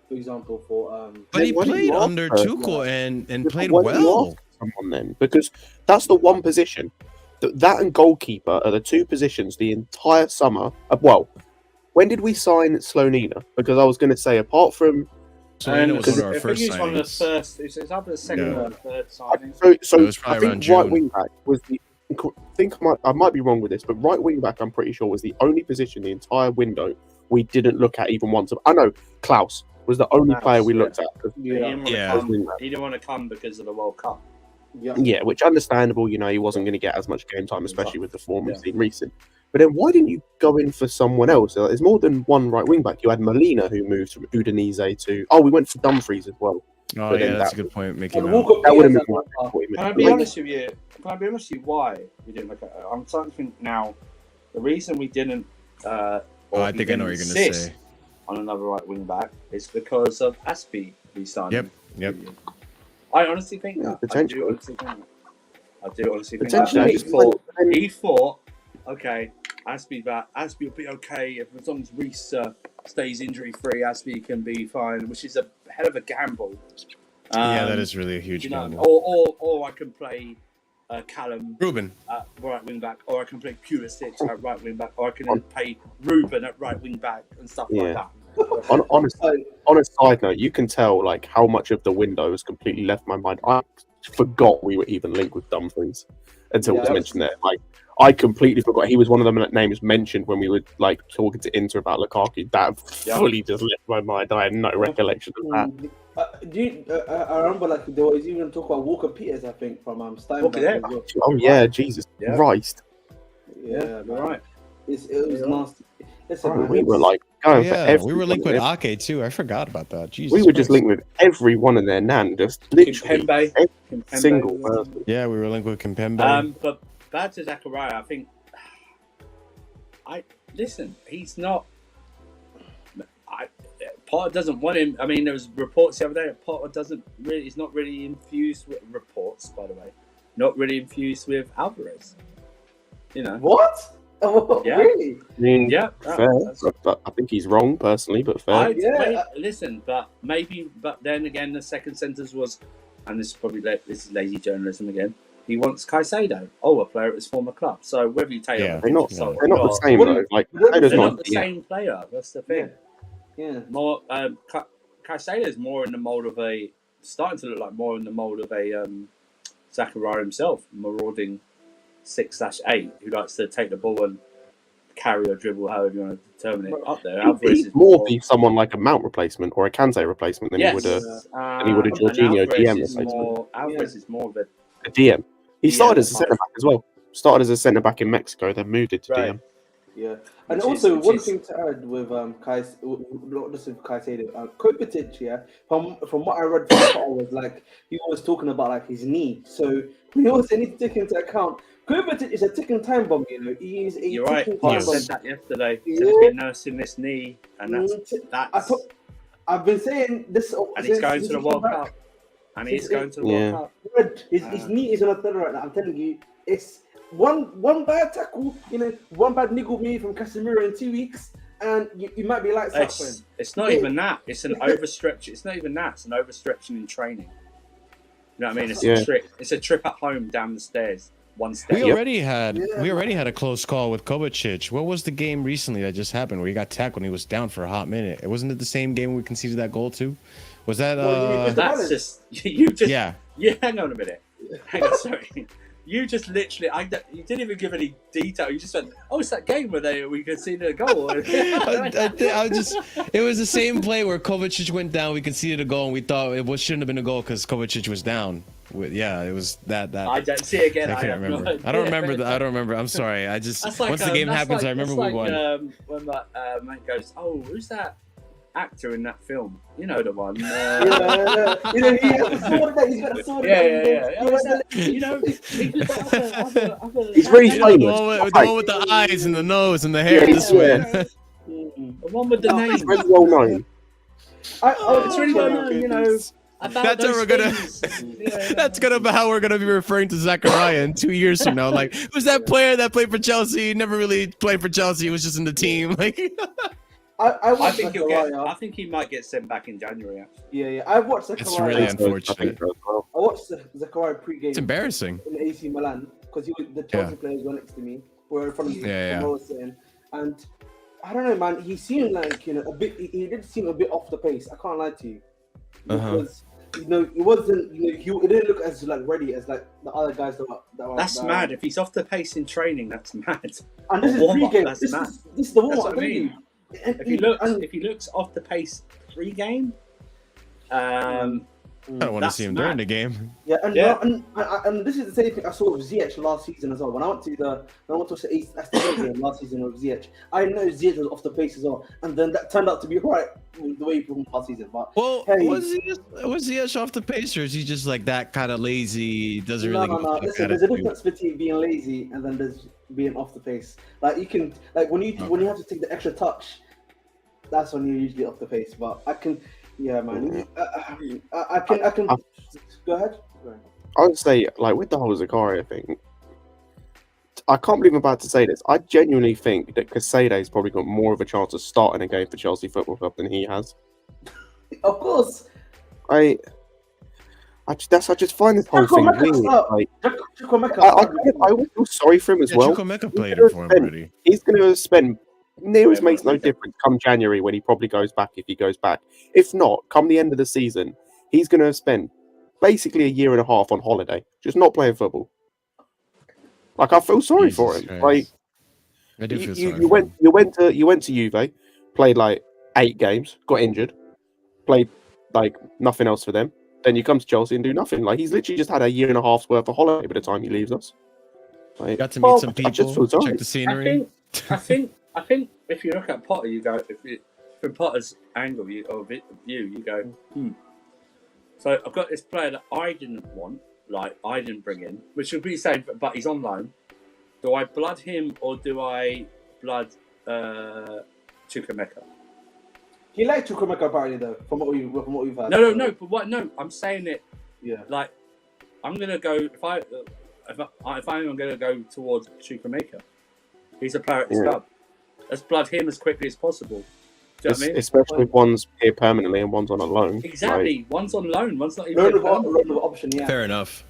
for example, for
But he played under Tuchel and played well.
Someone then, because that's the one position that and goalkeeper are the two positions the entire summer. When did we sign Slonina? Because I was going to say, apart from
Slonina was one of our
I
first
think one of the
signings.
first. It's either the second or the third signing.
So
it was
I
probably
think
around
right
June.
wing back was the. I might be wrong with this, but right wing back, I'm pretty sure was the only position the entire window we didn't look at even once. I know Klaus was the only player we looked at.
He didn't want to come because of the World Cup.
Yeah, which understandable. He wasn't going to get as much game time, especially with the form we've seen recent. But then why didn't you go in for someone else? There's more than one right wing back. You had Molina who moved from Udinese to. Oh, we went for Dumfries as well.
Oh yeah, that's a good point. Mickey.
That would have been.
Can I be honest with you? Why we didn't look at it? I'm starting to think now. The reason we didn't.
I think I know what you're going to say.
On another right wing back is because of Aspie re-signing.
Yep.
I honestly think that.
Potentially.
I do honestly think that. He thought, okay, Aspie will be okay as long as Reece stays injury free. Aspie can be fine, which is a hell of a gamble.
That is really a huge gamble.
Or I can play Callum
Ruben
at right wing back, or I can play Pulisic at right wing back, or I can play Ruben at right wing back and stuff like that.
On a side note, you can tell like how much of the window has completely left my mind. I forgot we were even linked with Dumfries until it was mentioned there. Like I completely forgot he was one of them names mentioned when we were like talking to Inter about Lukaku. That fully just left my mind. I had no recollection of that.
I remember like there was even talk about Walker Peters, I think, from Steinberg.
Oh yeah, Jesus Christ.
Yeah, you're right. It was nasty. Listen,
we were like going for every.
We were linked with Ake too. I forgot about that. Jesus
we were just linked with every one of their nan, just literally every single person.
Yeah, we were linked with Kimpembe.
But back to Zakaria, I think. He's not. Potter doesn't want him. I mean, there was reports the other day that Potter is not really infused with reports, by the way, not really infused with Alvarez.
What? Oh,
yeah.
Really?
I mean,
fair.
But I think he's wrong personally, but fair.
But then again, the second sentence was, and this is lazy journalism again. He wants Caicedo, a player at his former club. So whether you take
they're not the same though. Like
they're not the same player. That's the thing.
Yeah.
More Caicedo's more in the mold of starting to look like more in the mold of a Zakaria himself, marauding 6/8, who likes to take the ball and carry or dribble, however you want to determine it, up there.
He'd more be someone like a Mount replacement or a Kante replacement than he would a Jorghino DM replacement.
Alvarez is more of a
DM. He started as a centre back as well. Started as a centre back in Mexico, then moved it to DM.
Yeah, and also one thing to add with not just with Caicedo, Kovacic, from what I read from Potter was like he was talking about like his knee. So we also need to take into account Kovacic is a ticking time bomb. You know, he is a
You're right.
ticking time bomb.
I said that yesterday. He's been nursing this knee, and
I've been saying this.
And he's going to the World Cup. And he's going to the World Cup.
His knee is on a third right now. I'm telling you, it's one bad tackle, one bad niggle me from Casemiro in 2 weeks, and you might be like,
it's not even that. It's an overstretch. It's not even that. It's an overstretching in training. You know what I mean? It's a trip. It's a trip at home down the stairs. One step.
We already had a close call with Kovacic. What was the game recently that just happened where he got tackled and he was down for a hot minute? Wasn't it the same game we conceded that goal to? Was that
that's just you just
yeah.
Hang on a minute. Hang on, sorry. You just literally, you didn't even give any detail. You just went, "Oh, it's that game where we conceded a goal."
It was the same play where Kovacic went down. We conceded a goal, and we thought it shouldn't have been a goal because Kovacic was down. It was that.
I don't see it again.
I can't remember. I don't remember. I'm sorry. I just once the game happens, I remember we won.
When that mate goes, "Oh, who's that actor in that film? You know the one."
He has a sword. He's got a sword.
He's really famous.
The one with the eyes and the nose and the hair this way.
The one with the name.
It's really well known.
It's really well known.
That's how we're gonna. That's gonna be how we're gonna be referring to Zakaria in 2 years from now. Like, who's that player that played for Chelsea? Never really played for Chelsea. He was just in the team. Like,
I think he might get sent back in January. Actually.
Yeah. I've watched Zakaria.
It's really unfortunate.
I watched Zakaria pre-game.
It's embarrassing.
In AC Milan because the Chelsea players were next to me. Were in front of me. And I don't know, man. He seemed like a bit. He did seem a bit off the pace. I can't lie to you. Because it wasn't. It didn't look as ready as like the other guys that were.
That's mad. If he's off the pace in training, that's mad.
And this is pre-game. This is the warm-up.
That's what I mean. If he looks off the pace pre-game,
I don't want to see him during the game.
Yeah, and this is the same thing I saw with Ziyech last season as well. When I went to the Aston Villa game last season with Ziyech, I know Ziyech was off the pace as well, and then that turned out to be right the way he performed last season. But
was Ziyech off the pace, or is he just like that kind of lazy? Doesn't really.
No. Listen, there's a difference between being lazy and then there's being off the pace. Like you can, when you have to take the extra touch, that's when you're usually off the pace. But I can. Yeah, man. I can. Go ahead.
I would say, with the whole Zakaria thing, I can't believe I'm about to say this. I genuinely think that Caicedo's probably got more of a chance of starting a game for Chelsea Football Club than he has.
Of course.
I just find this whole thing weird. I would feel sorry for him as well.
Chukwuemeka played it for him already.
He's going to spend. Nearest makes no difference come January when he probably goes back if he goes back. If not, come the end of the season, he's going to spend basically a year and a half on holiday, just not playing football. I feel sorry for him.
Christ. I do feel sorry.
You went to Juve, played 8 games, got injured, played nothing else for them. Then you come to Chelsea and do nothing. He's literally just had a year and a half's worth of holiday by the time he leaves us.
Got to meet some people,
check
the scenery.
I think if you look at Potter, you go from Potter's angle, you go. So I've got this player that I didn't want, I didn't bring in, which would be the same, but he's on loan. Do I blood him or do I blood Chukwuemeka?
He liked Chukwuemeka apparently though, from what we've had.
No, but what? No, I'm saying it.
Yeah.
I'm gonna go if I'm gonna go towards Chukwuemeka. He's a player at his club. Let's blood him as quickly as possible. Do you know what I mean?
Especially if one's here permanently and one's on a loan.
Exactly. One's on loan. One's not even
loan option. Yeah.
Fair enough.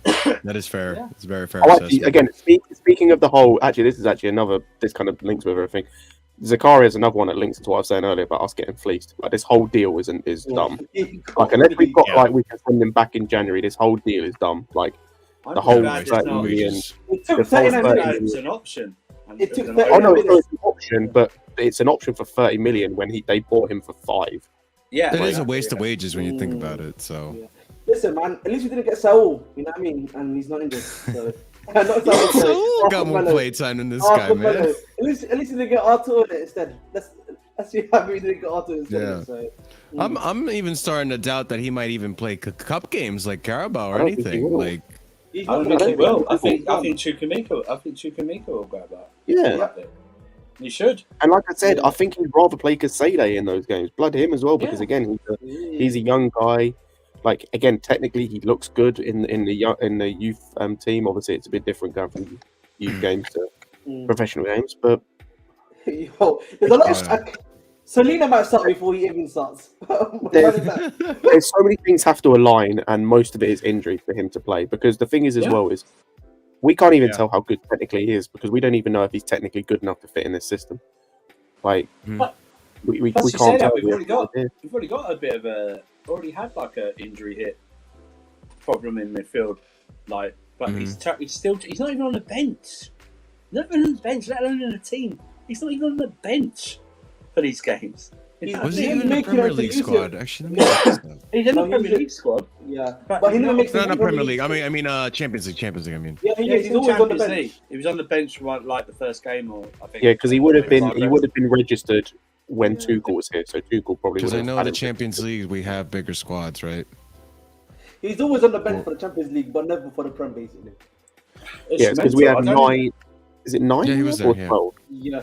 That is fair. Yeah. It's very fair.
Again, speaking of the whole, this is actually another. This kind of links with everything. Zakaria is another one that links to what I was saying earlier about us getting fleeced. Like, this whole deal is dumb. Like, unless we got like we can send them back in January, this whole deal is dumb. Like, the whole 30 million.
It took 39
It was an option.
It took
Oh no, it's an option, but it's an option for 30 million when they bought him for 5.
Yeah,
it is a waste of wages when you think about it. So
listen, man, at least we didn't get Saul. You know what I mean? And he's not injured. So. Not
Saul got more playtime than this guy, man.
At least we didn't get Arthur in it instead. Let's see how we didn't get Arthur instead.
Yeah.
So.
I'm even starting to doubt that he might even play cup games like Carabao or anything. Like,
I don't think he will. I think Chukwuemeka will grab that.
Yeah.
He should.
And like I said, I think he'd rather play Kasede in those games. Blood him as well, because again, he's a young guy. Like, again, technically he looks good in the youth team. Obviously, it's a bit different going from youth games to professional games. But
yo, there's a lot of Selena might start before he even starts.
There's so many things have to align, and most of it is injury for him to play. Because the thing is, as well, is we can't even tell how good technically he is, because we don't even know if he's technically good enough to fit in this system. Like, we can't tell.
We've already got a bit of a had like a injury hit problem in midfield, like, but he's not even on the bench. Not even on the bench, let alone in the team. He's not even on the bench for these games.
Was he in the Premier League squad? Actually,
he's in the Premier League squad.
Yeah, but he never makes
not a Premier League. I mean, Champions League. I mean,
he's always on the bench.
He was on the bench for like the first game, or I think.
Yeah, because he would have been registered when Tuchel was here. So Tuchel probably.
Because I know the Champions League we have bigger squads, right?
He's always on the bench for the Champions League, but never for the Prem, basically.
Yeah, because we have 9. Is it 9?
Yeah, he was there,
or 12?
Yeah,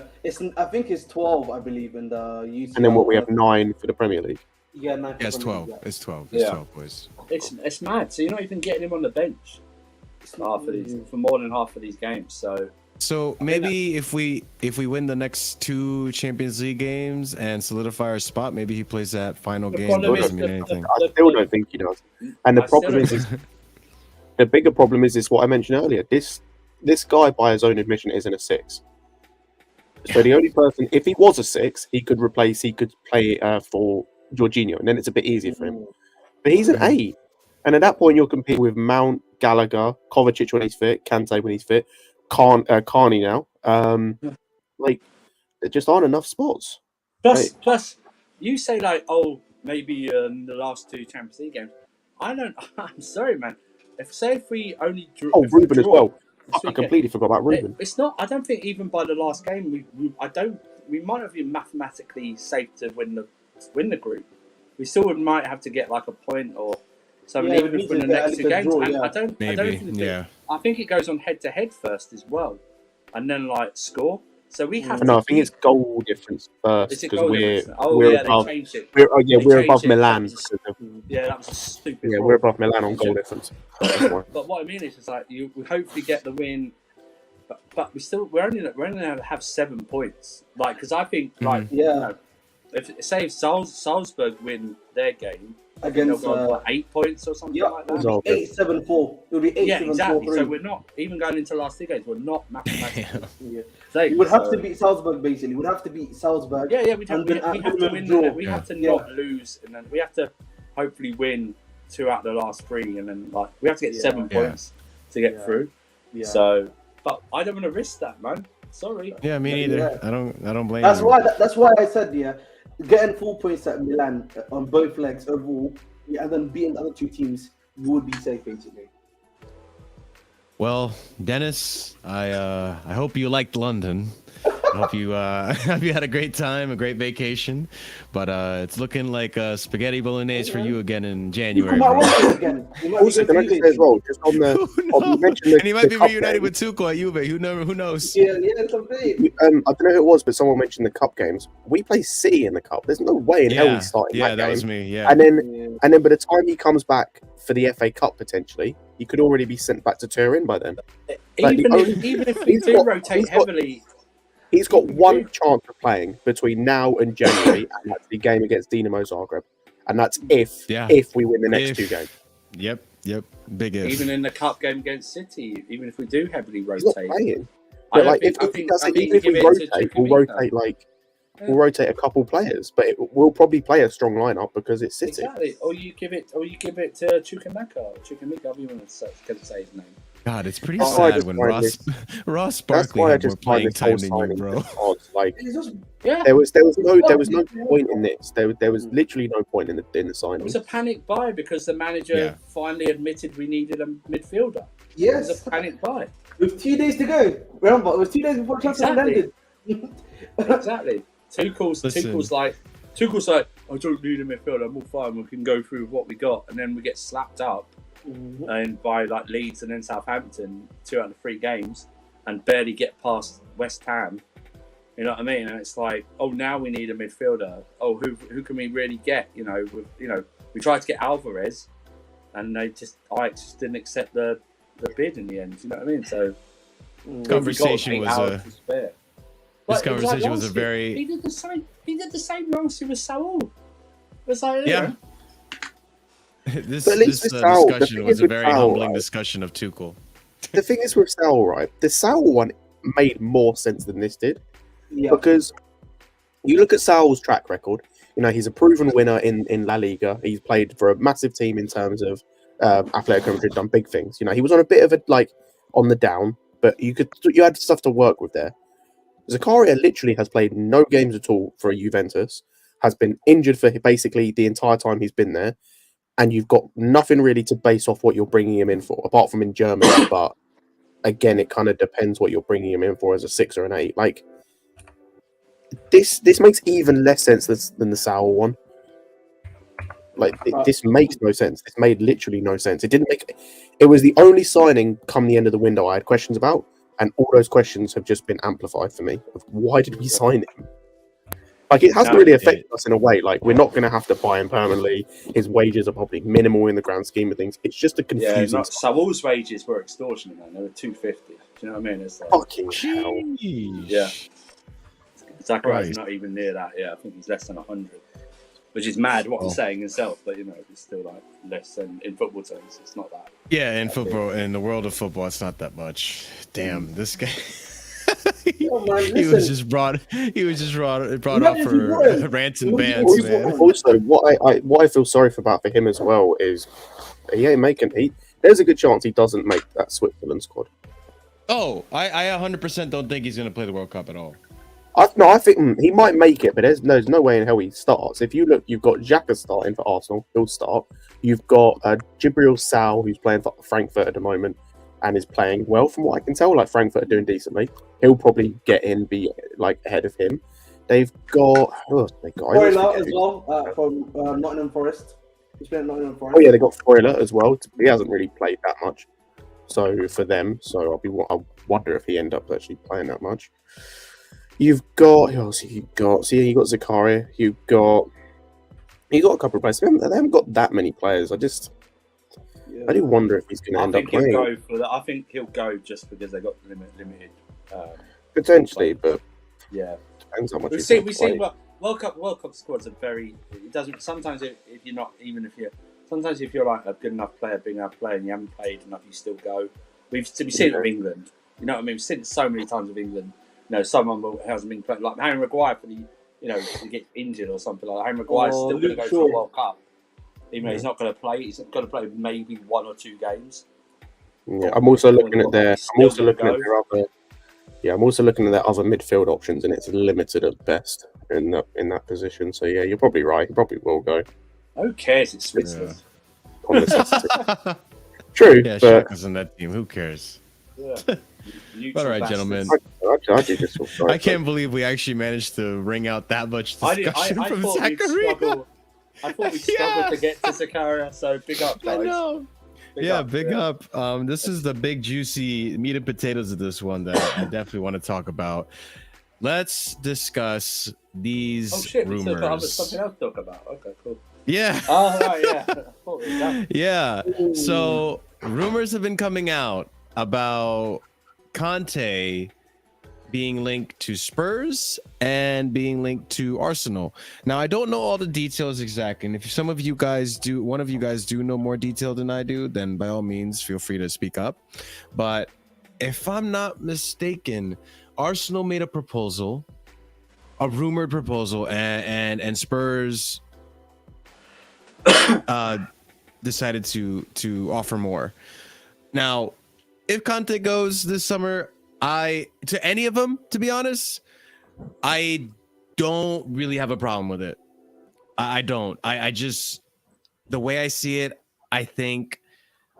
I think it's 12, I believe, in the UCL.
And then we have 9 for the Premier League.
Yeah, 9.
Yeah, it's 12. Yeah. It's 12. It's 12, boys.
It's mad. So you're not even getting him on the bench. It's not for more than half of these games. So
maybe if we win the next 2 Champions League games and solidify our spot, maybe he plays that final game. Doesn't mean anything.
I still don't think he does. And the problem is the bigger problem is what I mentioned earlier. This guy, by his own admission, isn't a 6. So the only person, if he was a 6, he could play for Jorghino, and then it's a bit easier for him. But he's an 8, and at that point you're competing with Mount, Gallagher, Kovacic when he's fit, Kante when he's fit, Carney now. Like, there just aren't enough spots.
Plus, you say like, oh, maybe the last 2 Champions League games. I'm sorry, man. If we only drew.
Oh, Ruben as well. I completely forgot about Ruben.
It's not. I don't think even by the last game we might have been mathematically safe to win the group. We still might have to get like a point or something even if we win the next 2 games. I don't think I think it goes on head to head first as well, and then like score. So we have.
No, I think it's goal difference first because we're above.
They changed it.
We're above Milan.
That was a stupid.
Yeah, we're above Milan on goal difference.
But what I mean is like we hopefully get the win, but we're only going to have 7 points. Like, because I think if say Salzburg win their game
against
they'll go 8 points or something like that.
8-7-4. It'll be 8-7-4.
Yeah, exactly. So we're not even going into the last 2 games. We're not mathematically.
We would have to beat Salzburg basically. We'd have to beat Salzburg.
Yeah. We have to win. We have to not lose, and then we have to hopefully win 2 out of the last 3, and then like we have to get 7 points to get through. Yeah. So, but I don't want to risk that, man. Sorry.
Yeah, me neither. Yeah. I don't blame.
That's why I said getting 4 points at Milan on both legs overall, and then beating the other 2 teams, you would be safe basically.
Well, Dennis, I hope you liked London. I hope you had a great time, a great vacation. But it's looking like spaghetti bolognese for you again in January.
Also, can I just say as well, just on the,
and he might be reunited with Tuchel at Juve. Who knows?
Yeah, that's what I'm saying.
I don't know who it was, but someone mentioned the cup games. We play City in the cup. There's no way in hell he's starting that game.
Yeah, that was me. Yeah,
and then by the time he comes back for the FA Cup potentially, he could already be sent back to Turin by then.
Even if we do rotate heavily.
He's got one chance of playing between now and January, and that's the game against Dinamo Zagreb. And that's if we win the next 2 games.
Yep. Big if.
Even in the cup game against City, even if we do heavily rotate.
He's not playing. But like, if we rotate, we'll rotate like we'll rotate a couple players, but we'll probably play a strong lineup because it's City.
Exactly. Or you give it to Chukwemeka, however you want to say his name.
God, it's pretty
That's why I
sad
just
when
find
Ross
That's
Barkley
why I
had more
just find
playing
this whole
time than you,
signing
bro.
odd. Like,
It's just,
Yeah.
there was no point in this. There was literally no point in the signing.
It was a panic buy because the manager finally admitted we needed a midfielder. It was
yes.
a panic buy.
With 2 days to go. Remember, it was 2 days before the transfer
Exactly.
ended.
Exactly. Tuchel's like, I don't need a midfielder. I'm all fine. We can go through what we got, and then we get slapped up and by like Leeds and then Southampton 2 out of 3 games, and barely get past West Ham. You know what I mean? And it's like, oh, now we need a midfielder. Oh, who can we really get? You know, we tried to get Alvarez, and Ajax just didn't accept the bid in the end. You know what I mean? So
Conversation was
This
conversation was a very.
He did the same. He did the same last year with Saul. It's like,
Yeah. This
But at least with Saul, the
discussion
thing
was
is
a
with
very
Saul,
humbling
right?
discussion of Tuchel.
The thing is with Saul, right? The Saul one made more sense than this did.
Yeah.
Because you look at Saul's track record, you know, he's a proven winner in La Liga. He's played for a massive team in terms of Atletico Madrid, done big things. You know, he was on a bit of a, like, on the down, but you had stuff to work with there. Zakaria literally has played no games at all for Juventus, has been injured for basically the entire time he's been there, and you've got nothing really to base off what you're bringing him in for, apart from in Germany, but again, it kind of depends what you're bringing him in for as a 6 or an 8. Like, this makes even less sense than the Saul one. Like, this makes no sense. This made literally no sense. It was the only signing come the end of the window I had questions about, and all those questions have just been amplified for me. Of why did we sign him? Like, it hasn't really affected us in a way. Like, we're not going to have to buy him permanently. His wages are probably minimal in the grand scheme of things. It's just a confusing.
Yeah, Saul's wages were extortionate, man. They were 250. Do you know what I mean? It's like,
fucking hell.
yeah. Zakaria's not even near that. Yeah, I think he's less than 100, which is mad what I'm saying himself. But you know, it's still like less than in football terms. It's not that.
Yeah, in football, in the world of football, it's not that much. Damn, this guy. he was just brought up for rants and bants, man.
Also, what I feel sorry for him as well is he ain't making. There's a good chance he doesn't make that Switzerland squad.
Oh, I 100% don't think he's gonna play the World Cup at all.
I think he might make it, but there's no way in hell he starts. If you look, you've got Xhaka starting for Arsenal. He'll start. You've got Jibril Sal, who's playing for Frankfurt at the moment and is playing well from what I can tell. Like, Frankfurt are doing decently. He'll probably get in, be like ahead of him. They've got
Foyler as well from Nottingham Forest. He's playing at Nottingham Forest.
Oh yeah, they got Foyler as well. He hasn't really played that much, so for them. So I wonder if he end up actually playing that much. You've got, who else have you got? So yeah, you got Zakaria. You got a couple of players. They haven't got that many players. I do wonder if he's going to end up playing.
I think he'll go just because they got limited.
Potentially, but
yeah,
depends how much.
We've seen World Cup squads are very. It doesn't. Sometimes if you're like a good enough player, big enough player, and you haven't played enough, you still go. We've seen it with England. You know what I mean? We've seen it so many times with England. You know, someone who hasn't been playing, like Harry Maguire, to get injured or something like that. Harry Maguire's still going to go to the World Cup. Even though he's not going to play, he's going to play maybe 1 or 2 games.
Yeah, I'm also looking at their other. Yeah, I'm also looking at their other midfield options, and it's limited at best in that position. So yeah, you're probably right. He probably will go.
Who cares? It's Switzerland.
Yeah. True,
yeah,
but
Shaka's in that team. Who cares?
Yeah.
All right, gentlemen. I can't believe we actually managed to wring out that much discussion from Zakaria.
I thought we struggled to get to Zakaria, so big up, guys.
I know. Big up. This is the big, juicy meat and potatoes of this one that I definitely want to talk about. Let's discuss these rumors.
We still got something else to talk about. Okay, cool.
Yeah.
Oh, right, yeah.
Yeah. So rumors have been coming out about Kante being linked to Spurs and being linked to Arsenal. Now, I don't know all the details exactly, and if one of you guys do know more detail than I do, then by all means, feel free to speak up. But if I'm not mistaken, Arsenal made a proposal. a rumored proposal, and Spurs decided to offer more. Now, if Kante goes this summer, to any of them, to be honest, I don't really have a problem with it. I don't. I just, the way I see it, I think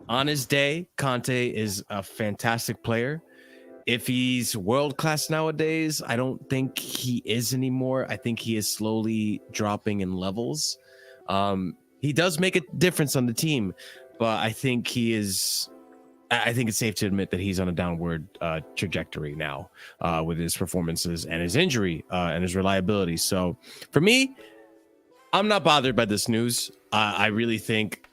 on his day, Kante is a fantastic player. If he's world class nowadays, I don't think he is anymore. I think he is slowly dropping in levels. He does make a difference on the team, but I think it's safe to admit that he's on a downward trajectory now with his performances and his injury and his reliability. So for me, I'm not bothered by this news. I really think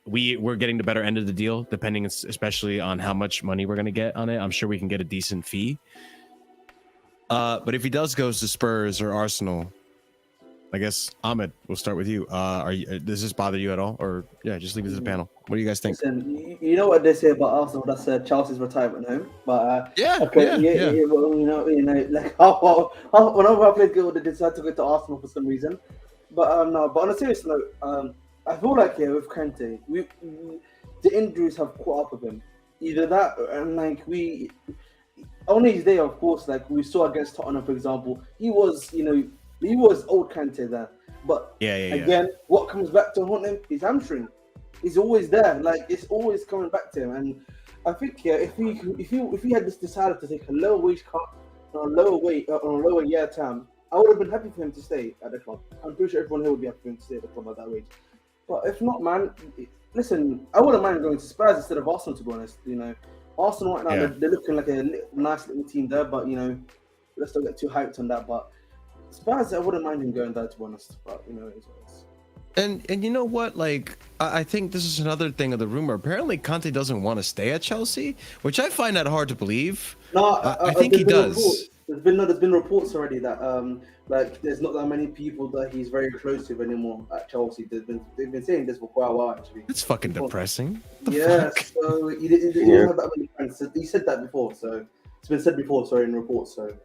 we're getting the better end of the deal, depending especially on how much money we're going to get on it. I'm sure we can get a decent fee. But if he does go to Spurs or Arsenal, I guess Ahmed, we'll start with you. Does this bother you at all, or just leave it to the panel? What do you guys think?
Listen, you know what they say about Arsenal? That's Chelsea's retirement home. But
Yeah.
well, like whenever I played good, they decided to go to Arsenal for some reason. But no. But on a serious note, I feel like with Kante, the injuries have caught up with him. Either that, and like on his day, of course, like we saw against Tottenham, for example, he was old Kante there. But again, what comes back to haunt him? His hamstring. He's always there. Like it's always coming back to him. And I think if he had just decided to take a lower wage cut on a lower year term, I would have been happy for him to stay at the club. I'm pretty sure everyone here would be happy for him to stay at the club at that wage. But if not, man, listen, I wouldn't mind going to Spurs instead of Arsenal, to be honest. Arsenal right now, they're looking like a nice little team there, but, let's not get too hyped on that. But Spurs, I wouldn't mind him going there, to be honest. But, it's.
And you know what? Like, I think this is another thing of the rumor. Apparently, Kante doesn't want to stay at Chelsea, which I find that hard to believe.
No,
I think he does.
There's been reports already that there's not that many people that he's very close to anymore at Chelsea. They've been saying this for quite a while actually.
It's fucking depressing.
So he didn't have that many friends. So he said that before. So it's been said before. Sorry, in reports. So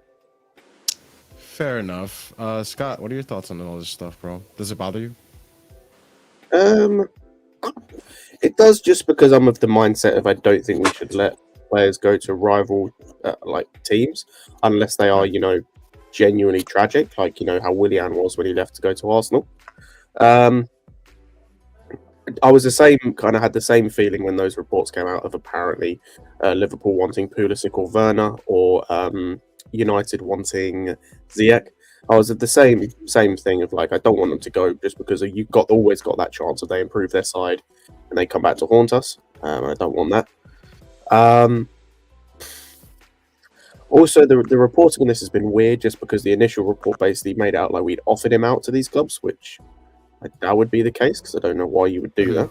fair enough. Scott, what are your thoughts on all this stuff, bro? Does it bother you?
It does, just because I'm of the mindset of I don't think we should let players go to rival teams unless they are, genuinely tragic, like how Willian was when he left to go to Arsenal. I was had the same feeling when those reports came out of apparently Liverpool wanting Pulisic or Werner, or United wanting Ziyech. I was at the same thing of like, I don't want them to go just because you've always got that chance of they improve their side and they come back to haunt us. I don't want that. Also, the reporting on this has been weird, just because the initial report basically made out like we'd offered him out to these clubs, which that would be the case, because I don't know why you would do that.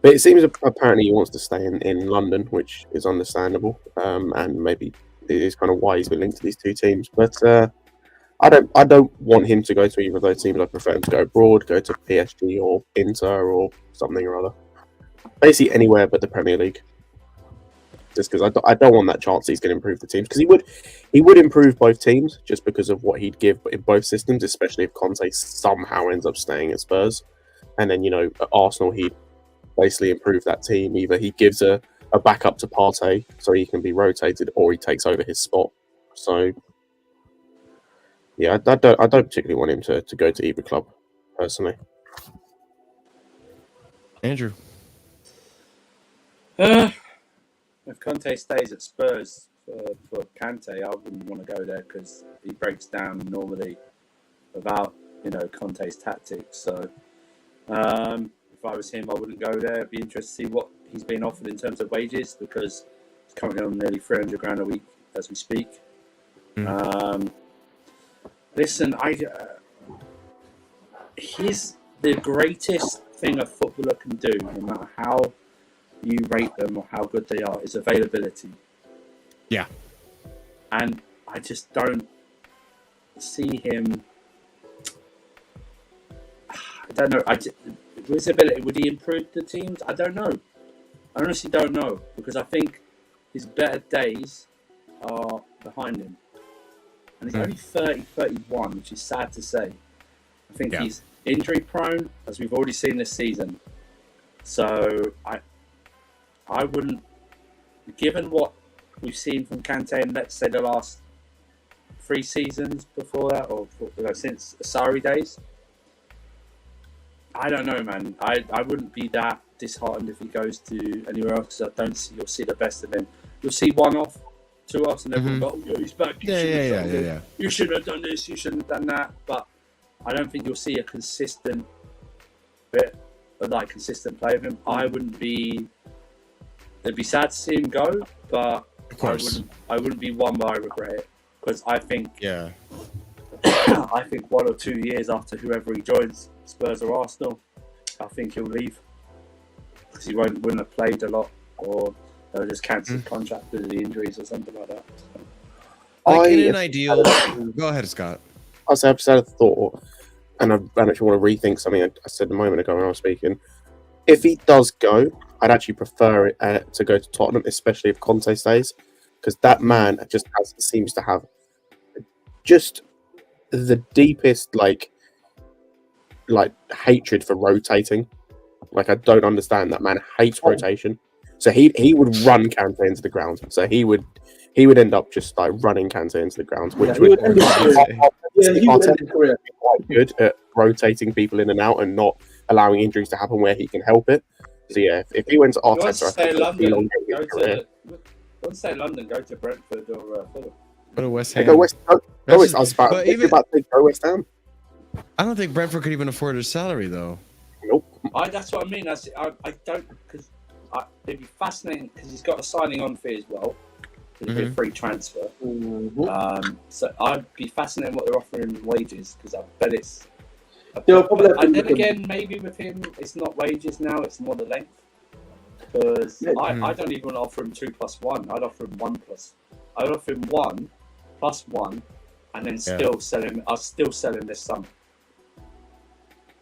But it seems apparently he wants to stay in London, which is understandable, and maybe it is kind of why he's been linked to these two teams. But I don't want him to go to either of those teams. I prefer him to go abroad, go to PSG or Inter or something or other. Basically anywhere but the Premier League. Just because I don't want that chance he's going to improve the teams, because he would improve both teams just because of what he'd give in both systems, especially if Conte somehow ends up staying at Spurs, and then at Arsenal he'd basically improve that team. Either he gives a backup to Partey so he can be rotated, or he takes over his spot. So yeah, I don't particularly want him to go to either club personally.
Andrew.
If Kante stays at Spurs for Kante, I wouldn't want to go there because he breaks down normally without, Conte's tactics. So if I was him, I wouldn't go there. I'd be interested to see what he's being offered in terms of wages, because he's currently on nearly 300 grand a week as we speak. Listen, he's the greatest thing a footballer can do, no matter how you rate them or how good they are, is availability.
Yeah.
And I just don't see him. I don't know. His ability, would he improve the teams? I don't know. I honestly don't know, because I think his better days are behind him. and he's only 30, 31, which is sad to say. I think he's injury prone, as we've already seen this season. So I wouldn't, given what we've seen from Kante in, let's say, the last 3 seasons before that, or since Sarri days, I don't know, man. I wouldn't be that disheartened if he goes to anywhere else, because I don't see you'll see the best of him. You'll see 1-off, 2-offs, and everyone go, "Oh, he's back. You should have done this. You shouldn't have done that." But I don't think you'll see a consistent consistent play of him. I wouldn't be. It'd be sad to see him go, but
of course,
I wouldn't be one where I regret it, because I think I think 1 or 2 years after whoever he joins, Spurs or Arsenal, I think he'll leave, because he wouldn't have played a lot, or they'll just cancel his contract because of the injuries or something like that.
Like in an ideal, go ahead, Scott.
I've just had a thought, and I actually want to rethink something I said a moment ago when I was speaking. If he does go, I'd actually prefer it to go to Tottenham, especially if Conte stays, because that man just seems to have just the deepest like hatred for rotating. Like, I don't understand. That man hates rotation. So he would run Kante into the ground. So he would end up just like running Kante into the ground, which would end his career. Quite good at rotating people in and out and not allowing injuries to happen where he can help it. So yeah, if he went to Arteta,
Don't say London, go to Brentford or Fulham.
Go to West Ham.
Go West Ham.
I don't think Brentford could even afford his salary, though.
Nope.
That's what I mean. I don't, because it'd be fascinating, because he's got a signing on fee as well. It'd be a free transfer. So I'd be fascinated what they're offering in wages, because I bet it's. And then again, maybe with him, it's not wages now; it's more the length. Because I don't even offer him 2+1. I'd offer him 1+. I'd offer him 1 + 1, and then still sell him. I'll still sell him this summer.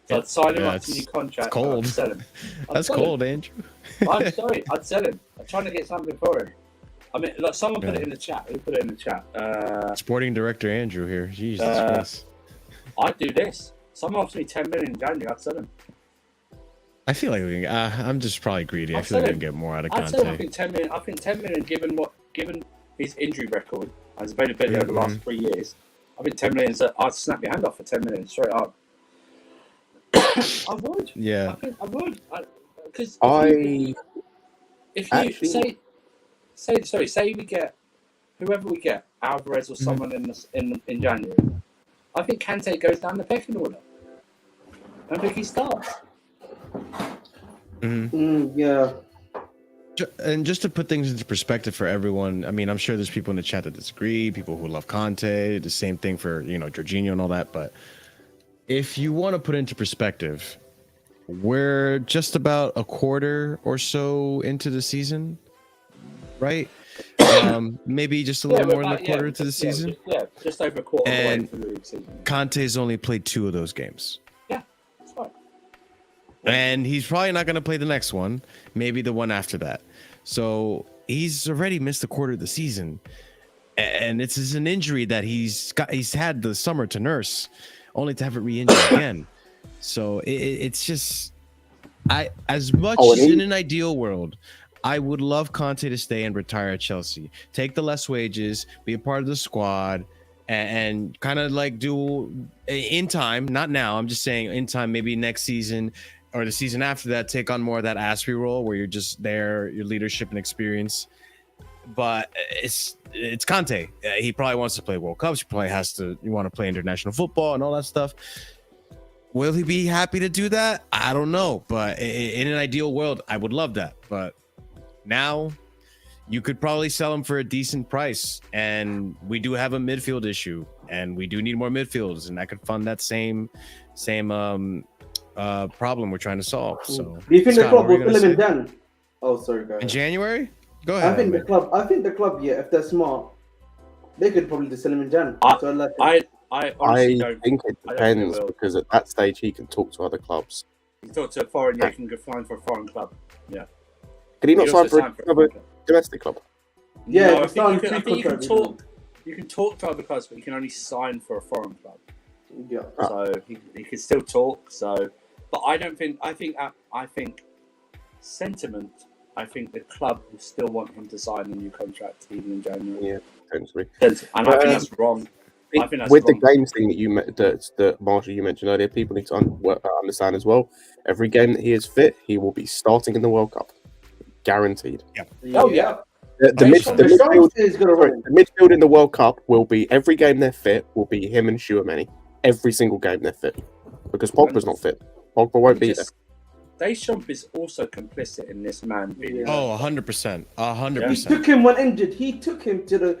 So I'd sign him up to a new contract.
It's cold.
I'd sell him.
That's cold, Andrew.
I'm sorry. I'd sell him. I'm trying to get something for him. I mean, look, someone put it in the chat. Who put it in the chat?
Sporting director Andrew here. Jesus Christ.
I'd do this. Someone offers me 10 million in January. I'd sell him.
I feel like we can, I'm just probably greedy. I feel like we can get more out of
I'd
Kante.
sell him. I think 10 million, given his injury record and his availability over the last 3 years, I think 10 million. I'd snap your hand off for 10 million straight up. I would.
Yeah.
I would. Because say we get whoever we get, Alvarez or someone in January, I think Kante goes down the pecking order. I think he starts.
Yeah.
And just to put things into perspective for everyone, I mean, I'm sure there's people in the chat that disagree, people who love Kante, the same thing for, Jorghino and all that. But if you want to put into perspective, we're just about a quarter or so into the season, right? Maybe just a little more than a quarter to the season.
Just over a quarter
and
away from the season.
Kante's only played 2 of those games.
Yeah, that's fine.
And he's probably not going to play the next one, maybe the one after that. So he's already missed a quarter of the season. And it's an injury that he's had the summer to nurse, only to have it re-injured again. So it's just, as much in an ideal world, I would love Kante to stay and retire at Chelsea. Take the less wages, be a part of the squad, and kind of like do in time, not now, I'm just saying in time, maybe next season or the season after that, take on more of that Asprey role where you're just there, your leadership and experience. But it's Kante. He probably wants to play World Cups. He probably want to play international football and all that stuff. Will he be happy to do that? I don't know. But in an ideal world, I would love that. But now you could probably sell him for a decent price. And we do have a midfield issue. And we do need more midfielders. And that could fund that same problem we're trying to solve. So
do you think the club will fill him in then? Oh, sorry, guys.
In January? Go ahead.
I think the club, yeah, if they're smart, they could probably just sell him in Jan.
I
think it depends, because at that stage he can talk to other clubs.
He can talk to a foreign, he can go find for a foreign club. Yeah.
Can he not sign for a domestic club?
Yeah,
no, I think you can talk. you can talk to other clubs, but you can only sign for a foreign club.
Yeah.
So he can still talk. So, but I don't think. I think sentiment. I think the club will still want him to sign a new contract even in January.
Yeah, potentially.
And I think that's wrong. I think that's
with
wrong.
the games thing that Marshall you mentioned earlier, people need to understand as well. Every game that he is fit, he will be starting in the World Cup, guaranteed.
Yeah.
Oh yeah.
The midfield in the World Cup will be every game they're fit will be him and Tchouaméni. Every single game they're fit, because Pogba's not fit. Pogba won't be there.
Deschamps is also complicit in this man.
Yeah.
Oh, 100%.
He
100%.
took him when injured. He took him to a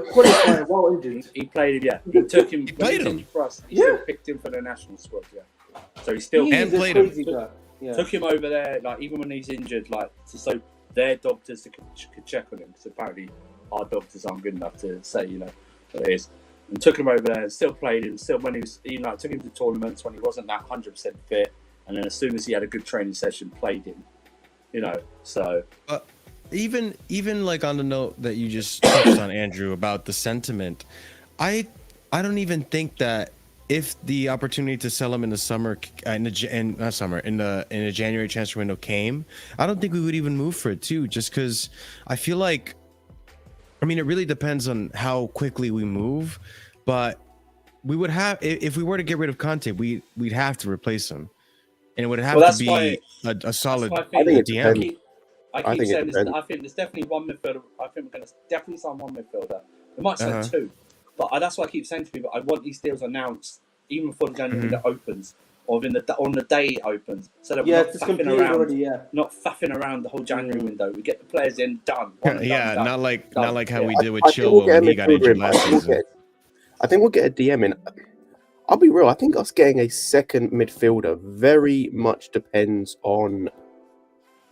qualifier while injured.
He played him. Yeah, he took him.
He played him
for us. He still picked him for the national squad. Yeah, so he still
And played him.
Took him over there, like even when he's injured, like so their doctors could check on him, because apparently our doctors aren't good enough to say, you know, what it is. And took him over there and still played him. Still, when he was, you know, took him to tournaments when he wasn't that 100% fit, and then as soon as he had a good training session, played him. You know, so.
Even like on the note that you just touched on, Andrew, about the sentiment, I don't even think that if the opportunity to sell him in the summer in a January transfer window came, I don't think we would even move for it too, just because I feel like, I mean, it really depends on how quickly we move, but we would have, if we were to get rid of Kante, we'd have to replace him, and it would have to be a solid DM.
I keep saying this. I think there's definitely one midfielder. I think we're going to definitely sign one midfielder. We might sign two, but that's why I keep saying to people, I want these deals announced even before the January window opens, or on the day it opens, so that we're not faffing around. Already, not faffing around the whole January window. We get the players in, done. Done.
Not like how we did with Chilwell when he got injured last season.
I think we'll get a DM in. I'll be real. I think us getting a second midfielder very much depends on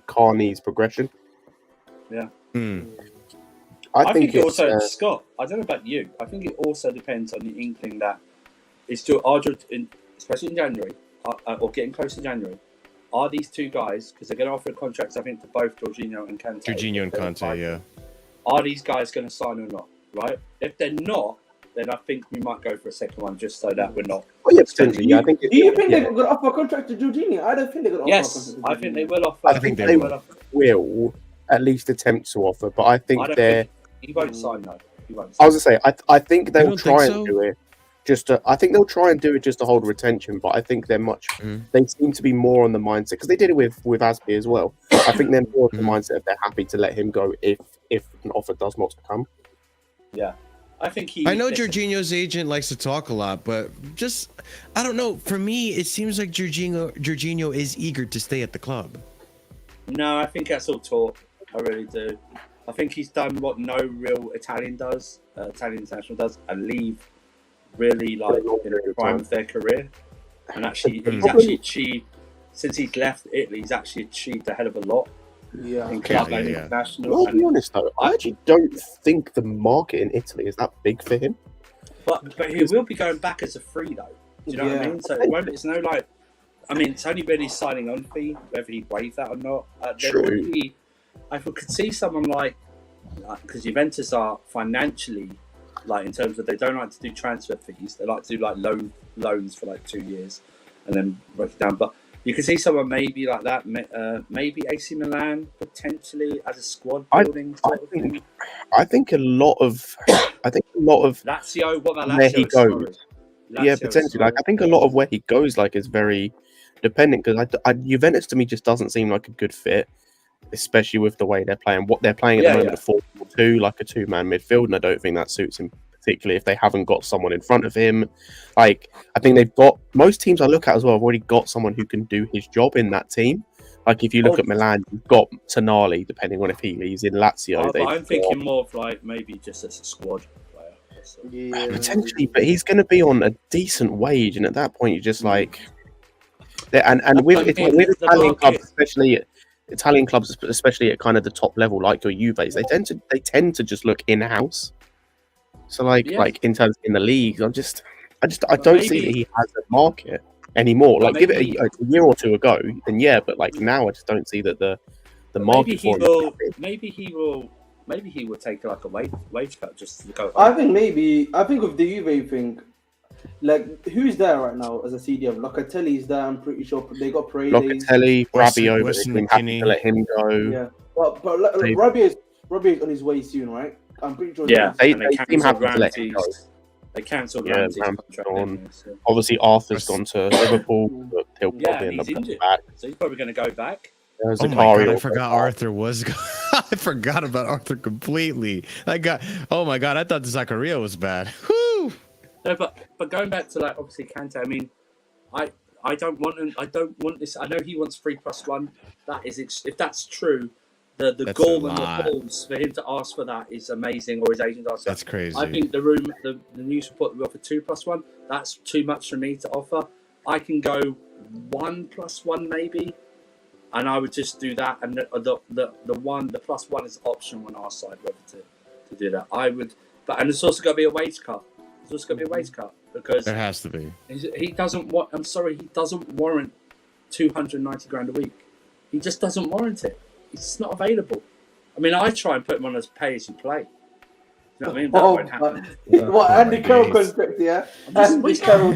Carney's progression.
Yeah.
I think
it also, Scott, I don't know about you, I think it also depends on the inkling that it's still, especially in January, or getting close to January, are these two guys, because they're going to offer contracts, I think, to both Jorghino and Kante.
Jorghino and Kante, yeah.
Are these guys going to sign or not, right? If they're not, then I think we might go for a second one, just so that we're not.
Oh, yeah, potentially. Yeah, I think.
Do you think they're going to offer a contract to Jorghino? I don't think they're going to offer a contract to Jorghino.
I think they will offer.
I think they will at least attempt to offer, but I think
he won't sign though.
I was going to say, I think they'll try and do it. I think they'll try and do it just to hold retention, but I think they're they seem to be more on the mindset, because they did it with Aspie as well. I think they're more on the mindset if they're happy to let him go if an offer does not come.
Yeah.
I know Jorginho's agent likes to talk a lot, but I don't know. For me, it seems like Jorginho is eager to stay at the club.
No, I think that's all talk. I really do. I think he's done what no real Italian international does, and leave really like in the prime of their career. And actually, he's actually achieved, since he's left Italy, he's actually achieved a hell of a lot.
Yeah,
international.
I'll be honest though, I actually don't think the market in Italy is that big for him.
But he will be going back as a free though. Do you know what I mean? So it's no like, I mean, it's only really signing on fee, whether he waived that or not.
True.
I could see someone like, because Juventus are financially, like in terms of they don't like to do transfer fees. They like to do like loans for like 2 years, and then break it down. But you can see someone maybe like that, maybe AC Milan potentially as a squad building.
I think a lot of
Lazio. What about Lazio?
Where he goes, potentially. Like I think a lot of where he goes, like, is very dependent, because Juventus to me just doesn't seem like a good fit, especially with the way they're playing. What they're playing at the moment, a 4-4-2, like a two-man midfield, and I don't think that suits him particularly if they haven't got someone in front of him. Like, I think they've got, most teams I look at as well have already got someone who can do his job in that team. Like, if you look at Milan, you've got Tonali, depending on if he's in Lazio.
I'm thinking more of like maybe just as a squad player.
Yeah,
potentially, but he's going to be on a decent wage, and at that point, you're just like, and with Italian clubs, especially at kind of the top level, like your Juves, they tend to just look in-house. So like in terms in the league, I don't see that he has a market anymore. Like, give it a year or two ago, then but like now I just don't see that the market.
Maybe he will maybe he would take like a wage cut just to go.
I think with the Juve thing, like who's there right now as a CDM? Locatelli's there. I'm pretty sure they got Paredes.
Locatelli, Rabiot,
Weston
they've been happy to
McKennie.
let him go.
Yeah, but Rabiot's on his way soon, right? I'm pretty sure.
Yeah,
They
and
seem happy to let him go.
They cancelled
Yeah,
Ramsey's
Lampard's
contract.
gone.
didn't they? So-
Obviously, Arthur's gone to Liverpool, but he'll
Yeah,
probably
and
end up
he's
coming
injured,
back.
so he's probably going to go back.
Oh my
Zakaria
god, I
will
forgot
go back.
Arthur was. I forgot about Arthur completely. Oh my god, I thought Zakaria was bad. Whew.
No, but going back to like obviously Kante, I mean, I don't want him. I don't want this. I know he wants 3+1. That is, if that's true, the
That's
goal
a
and the
lot.
balls for him to ask for that is amazing. Or his agent asked.
That's crazy.
I think the news report that we offer 2+1. That's too much for me to offer. I can go 1+1 maybe, and I would just do that. And the +1 is optional on our side whether to do that. I would, and it's also got to be a wage cut. It's also got to be a wage cut because
There has to be.
he doesn't want. I'm sorry, he doesn't warrant 290 grand a week. He just doesn't warrant it. It's not available. I mean, I try and put him on as pay as you play. You know what I mean? That won't happen.
What Andy Carroll contract? Yeah, Andy Carroll.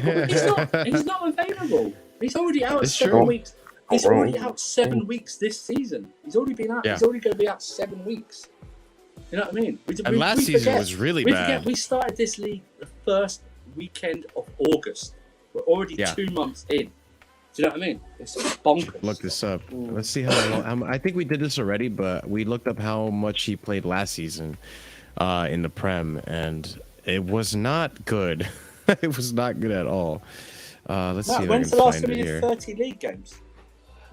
He's not available. He's already out
It's
7
true.
weeks. He's already out 7 weeks this season. He's already been out.
Yeah.
He's already going to be out 7 weeks. You know what I mean?
And last season
forget.
was really
We
bad.
forget we started this league the first weekend of August. We're already
Yeah.
2 months in. Do you know what I mean? It's bonkers.
Look this up. Let's see how long. I think we did this already, but we looked up how much he played last season in the Prem, and it was not good. It was not good at all. Let's see if I can
When's the last
find
time
it
he did
here.
30 league games?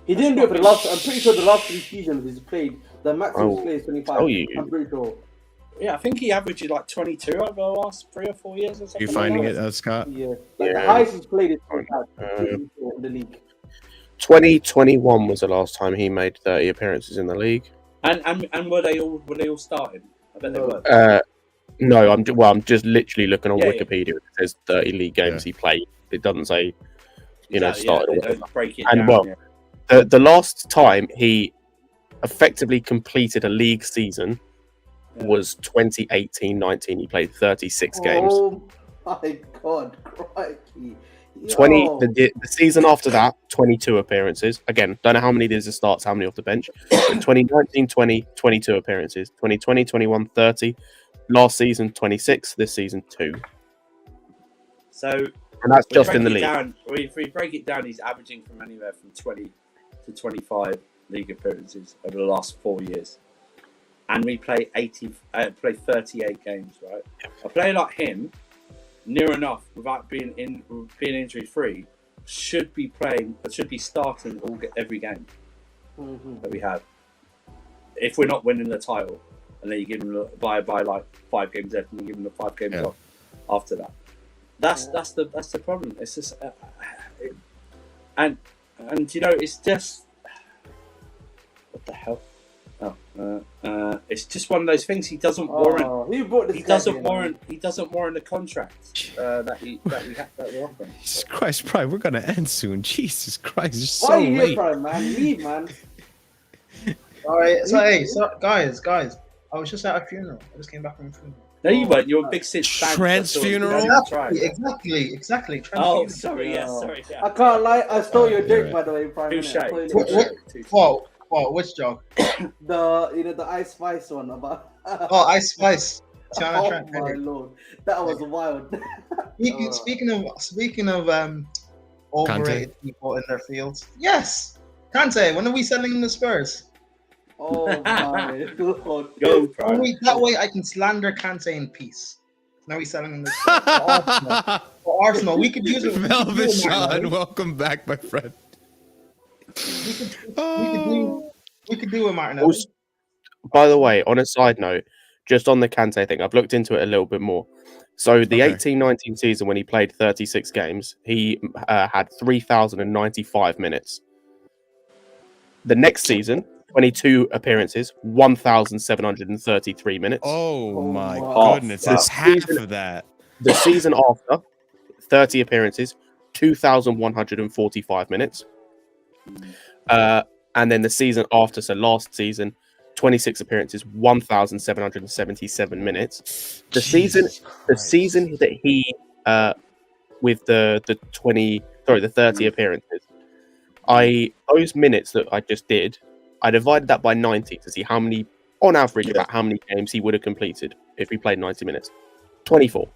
He didn't do it for the last. I'm pretty sure the last 3 seasons he's played. The maximum he's played is 25.
Oh, you.
I'm pretty sure.
Yeah, I think he averaged like 22 over the last 3 or 4 years or something.
You finding
like
it, Scott?
Yeah. Like
Yeah.
the highest he's played is 25 in the league.
2021 was the last time he made 30 appearances in the league.
And were they all starting? I bet they were.
No, I'm just literally looking on
Yeah, yeah.
Wikipedia. It says 30 league games he played. It doesn't say, started or
they
whatever.
don't break it
And
down.
well,
yeah.
the last time he effectively completed a league season was 2018-19. He played 36 games.
Oh my god, crikey.
20
Yo.
the season after that, 22 appearances. Again, don't know how many there's the starts, how many off the bench. 2019-20, 22 appearances. 2020-21, 30. Last season, 26. This season, 2.
So
And that's
we
just
break
in the
it
league.
down- if we break it down, he's averaging from anywhere from 20 to 25 league appearances over the last 4 years. And we play 38 games, right? A player like him, near enough, without being injury free, should be starting every game that we have. If we're not winning the title, and then you give him by like 5 games left, and you give him the 5 games off after that. That's the problem. It's just and it's just what the hell. It's just one of those things. He doesn't warrant.
Who brought this
He
guy
doesn't
in,
warrant. He doesn't warrant the contract that we're offering.
Jesus Christ, Prime, we're gonna end soon. Jesus Christ, it's
Why
so
are you here,
late.
Prime, man? Leave, man.
All right, so guys, I was just at a funeral. I just came back from a funeral.
No, you weren't. You're a big Sid fan.
Trans funeral?
Exactly.
Oh, sorry. Yeah, sorry.
I
Yeah.
can't lie. I stole your
you're
joke,
right.
by the way, Prime.
Touche.
innit? I stole your joke.
Whoa, which joke?
The Ice Spice one about.
Oh, Ice Spice. Tiana
Oh
Trent.
my lord, that was wild.
Speaking of overrated people in their fields. Yes, Kante. When are we selling him the Spurs?
Oh my lord.
Go, Prime.
That way I can slander Kante in peace. Now he's selling him the Spurs. For Arsenal, we could use it.
Velvet Sean, welcome back, my friend.
We could do it, Martinelli.
Also, by the way, on a side note, just on the Kante thing, I've looked into it a little bit more. So the 18-19 season, when he played 36 games, he had 3,095 minutes. The next season, 22 appearances, 1,733 minutes.
Oh my
my
goodness,
God.
that's half of that.
The season after, 30 appearances, 2,145 minutes. And then the season after, so last season, 26 appearances, 1,777 minutes. The season that he with the 30 appearances, those minutes that I just did, I divided that by 90 to see how many, on average, about how many games he would have completed if he played 90 minutes. 24.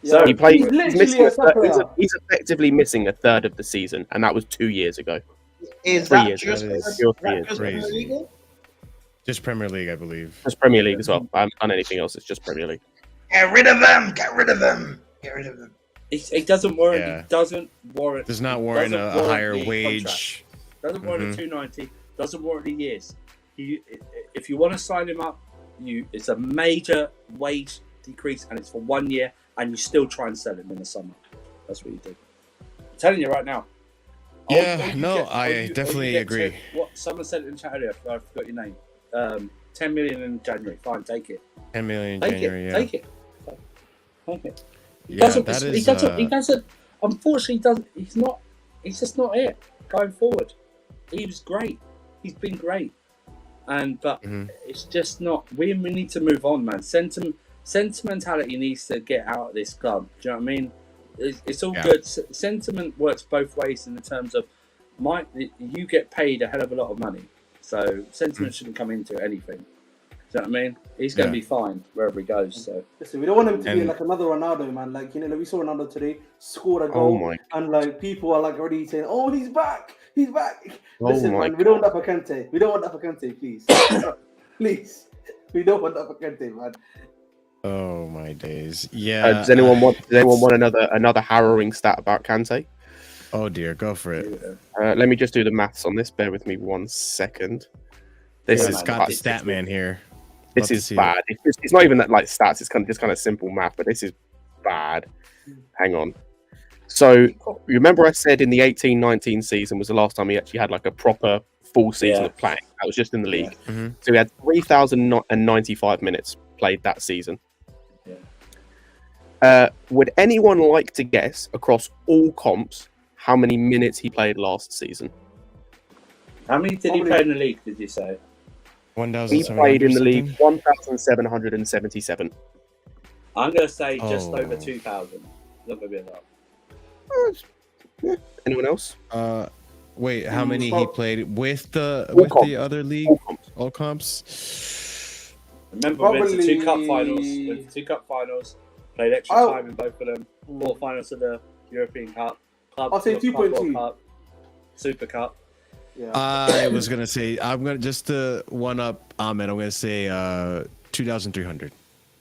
So
he played.
He's
effectively missing a third of the season, and that was 2 years ago.
Is
3
that
years
just
ago.
crazy. Just Premier League, I believe.
Just Premier League as well. I haven't done anything else. It's just Premier League.
Get rid of them! Get rid of them! Get rid of them!
It doesn't warrant.
Yeah.
It doesn't warrant.
Does not warrant a higher
the
wage.
Contract. Doesn't warrant a 290. Doesn't warrant the years. If you want to sign him up, it's a major wage decrease, and it's for 1 year, and you still try and sell him in the summer. That's what you do. I'm telling you right now.
Yeah, I definitely agree.
What someone said in chat earlier, I forgot your name. 10 million in January. Fine, take it.
10 million in
Take
January.
it.
Yeah.
Take it. Take it. He
Yeah,
doesn't.
that
He
is.
doesn't. He doesn't. Unfortunately, he doesn't. He's not. He's just not it going forward. He was great. He's been great, but it's just not. We need to move on, man. Sentimentality needs to get out of this club. Do you know what I mean? It's all good. Sentiment works both ways in the terms of you get paid a hell of a lot of money, so sentiment shouldn't come into anything. Do you know what I mean? He's going to be fine wherever he goes. So
listen, we don't want him to be like another Ronaldo, man. Like, we saw Ronaldo today, scored a goal, and like people are like already saying, "Oh, he's back, he's back." Listen, man, we don't want that for Kante. We don't want that for Kante, please, please. We don't want that for Kante, man.
Oh my days! Yeah.
Does anyone want another harrowing stat about Kante?
Oh dear, go for it.
Let me just do the maths on this. Bear with me 1 second. This is
got the stat man here.
This is bad. It's not even that like stats. It's kind of simple math, but this is bad. Hang on. So remember, I said in the 18-19 season was the last time he actually had like a proper full season of playing. That was just in the league.
Mm-hmm.
So he had 3,095 minutes played that season. Would anyone like to guess across all comps how many minutes he played last season?
how many did he play in the league? Did you say?
1,700.
He played in the league 1,777.
I'm going to say just over 2,000. Not going to be a lot.
Anyone else?
Wait, how many he played with the other league? All comps.
Remember, we went to two cup finals. Played extra time in both of them. 4 finals of the European Cup.
I'll say 2.2.
Super Cup.
Yeah.
I was gonna say just to one up Ahmed. I'm gonna say 2,300.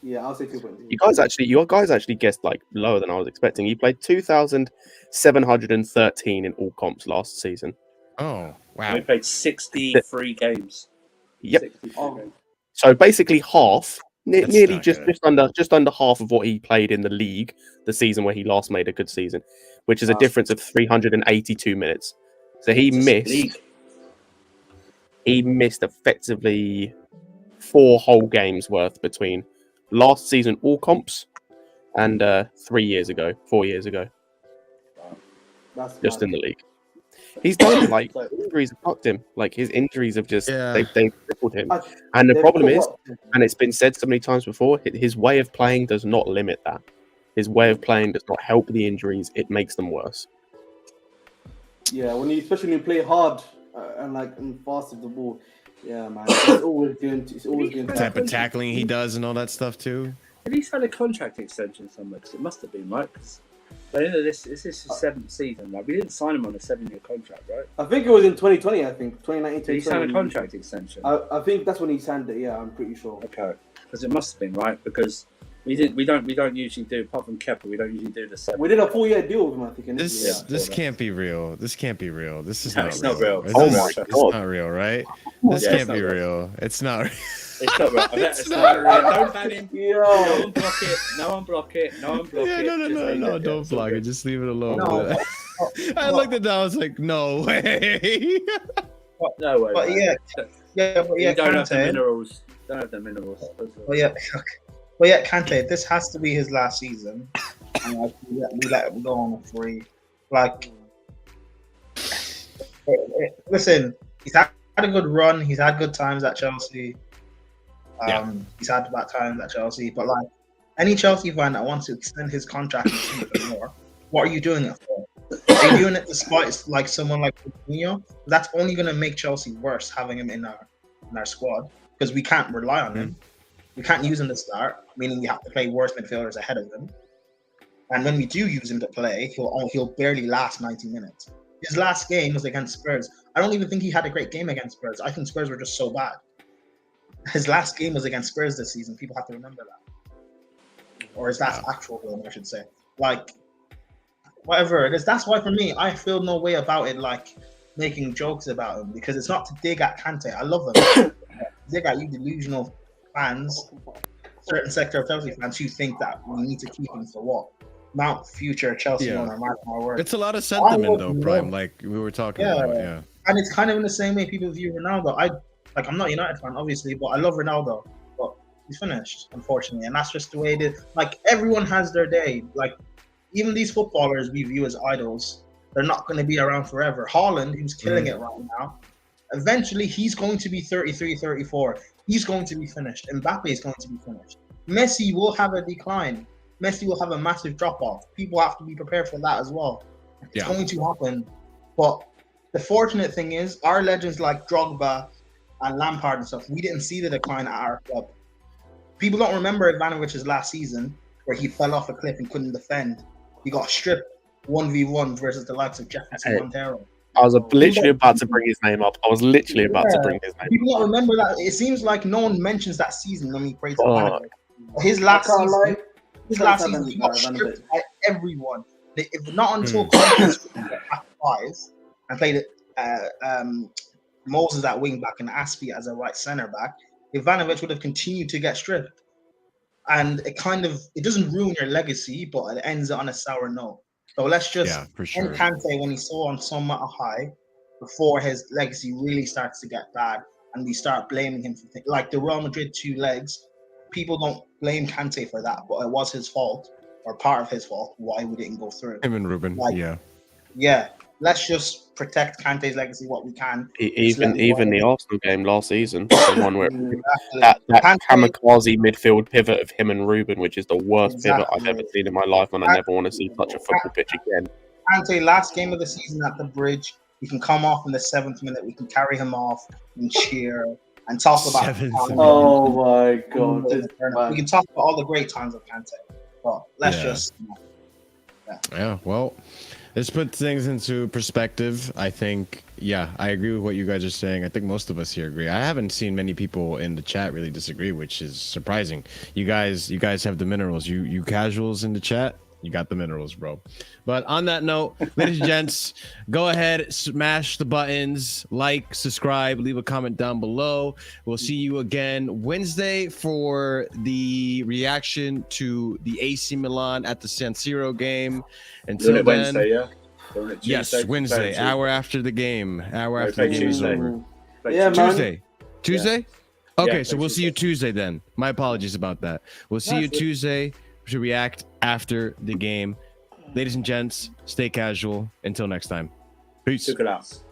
Yeah, I'll say 2.2.
Your guys actually guessed like lower than I was expecting. He played 2,713 in all comps last season.
Oh wow!
We played 63 games.
Yep.
63 games.
So basically half, nearly just
good.
just under half of what he played in the league the season where he last made a good season, which is a difference of 382 minutes. So he missed effectively 4 whole games worth between last season all comps and 4 years ago.
That's
Just
mad.
in the league. He's done like injuries have fucked him. Like his injuries have just they've crippled him. And the problem is, and it's been said so many times before, his way of playing does not limit that. His way of playing does not help the injuries; it makes them worse.
Yeah, especially when you play hard and fast with the ball. Yeah, man, it's always going.
The type of tackling he does and all that stuff too.
At least had a contract extension somewhere, because it must have been, right? Because this is his 7th season. Like, we didn't sign him on a 7-year contract, right?
I think it was in 2020. I think 2019.
Did he sign a contract extension?
I think that's when he signed it. Yeah, I'm pretty sure.
Okay, because it must have been, right? Because we don't usually do, apart from Kepa, we don't usually do the 7.
We did a 4-year deal with him, I think.
This can't be real. This can't be real. This is
it's not real.
It's
Oh my
it's
God.
not real, right? This can't be real. It's not.
It's not real. It's not real. Don't ban him.
Yo.
No one block it. No one block it. No one block
Yeah,
it.
no, don't block it. Just leave it alone. I looked at that. I was like, no way.
No way.
But
man. You don't have the
Kante.
minerals. Don't have the minerals.
Well, yeah, Kante. This has to be his last season, and we let him go on a free. Like, listen, he's had had a good run. He's had good times at Chelsea.
Yeah.
He's had bad times at Chelsea. But like any Chelsea fan that wants to extend his contract for more, what are you doing it for? Are you doing it despite like someone like Jorghino? That's only going to make Chelsea worse having him in our squad because we can't rely on him. We can't use him to start, meaning we have to play worse midfielders ahead of him. And when we do use him to play, he'll barely last 90 minutes. His last game was against Spurs. I don't even think he had a great game against Spurs. I think Spurs were just so bad. His last game was against Spurs this season. People have to remember that. Or his last actual game, I should say. Like, whatever it is. That's why, for me, I feel no way about it, like, making jokes about him. Because it's not to dig at Kante. I love him. Dig at you delusional fans, certain sector of Chelsea fans who think that we need to keep him for what? Not future Chelsea owner, mark my words.
It's a lot of sentiment though, Prime, like we were talking about. Yeah.
And it's kind of in the same way people view Ronaldo. I'm not a United fan, obviously, but I love Ronaldo. But he's finished, unfortunately. And that's just the way it is. Like, everyone has their day. Like, even these footballers we view as idols, they're not going to be around forever. Haaland, who's killing it right now, eventually he's going to be 33, 34. He's going to be finished. Mbappe is going to be finished. Messi will have a decline. Messi will have a massive drop-off. People have to be prepared for that as well. It's going to happen. But the fortunate thing is, our legends like Drogba and Lampard and stuff, we didn't see the decline at our club. People don't remember Ivanovic's last season, where he fell off a cliff and couldn't defend. He got stripped 1v1 versus the likes of Jefferson Montero.
I was literally about to bring his name up. People
don't remember that. It seems like no one mentions that season when we praise Ivanovic. His last season, he got stripped by everyone. If not until Conference back five and played Moses at wing back and Aspie as a right centre back, Ivanovic would have continued to get stripped. And it doesn't ruin your legacy, but it ends on a sour note. So let's just end Kante when he's still on somewhat a high before his legacy really starts to get bad and we start blaming him for things like the Real Madrid 2 legs. People don't blame Kante for that, but it was his fault or part of his fault why we didn't go through.
Him and Ruben,
yeah.
Let's just protect Kante's legacy what we can.
Even the Arsenal game last season, the one where that kamikaze midfield pivot of him and Ruben, which is the worst pivot I've ever seen in my life, and I never want to see such a football pitch again.
Kante, last game of the season at the Bridge, he can come off in the 7th minute. We can carry him off and cheer and talk about.
Oh my God!
We can talk about all the great times of Kante. But let's just.
Yeah. Well. Let's put things into perspective. I think, I agree with what you guys are saying. I think most of us here agree. I haven't seen many people in the chat really disagree, which is surprising. You guys have the minerals. You casuals in the chat, you got the minerals, bro. But on that note, ladies and gents, go ahead, smash the buttons, like, subscribe, leave a comment down below. We'll see you again Wednesday for the reaction to the AC Milan at the San Siro game. Until then,
Wednesday,
yes, Wednesday, hour after the game. Hour after the game is over.
Tuesday.
Tuesday? Okay, so we'll see you Tuesday then. My apologies about that. We'll see you Tuesday to react after the game. Ladies and gents, stay casual. Until next time. Peace.
Took it out.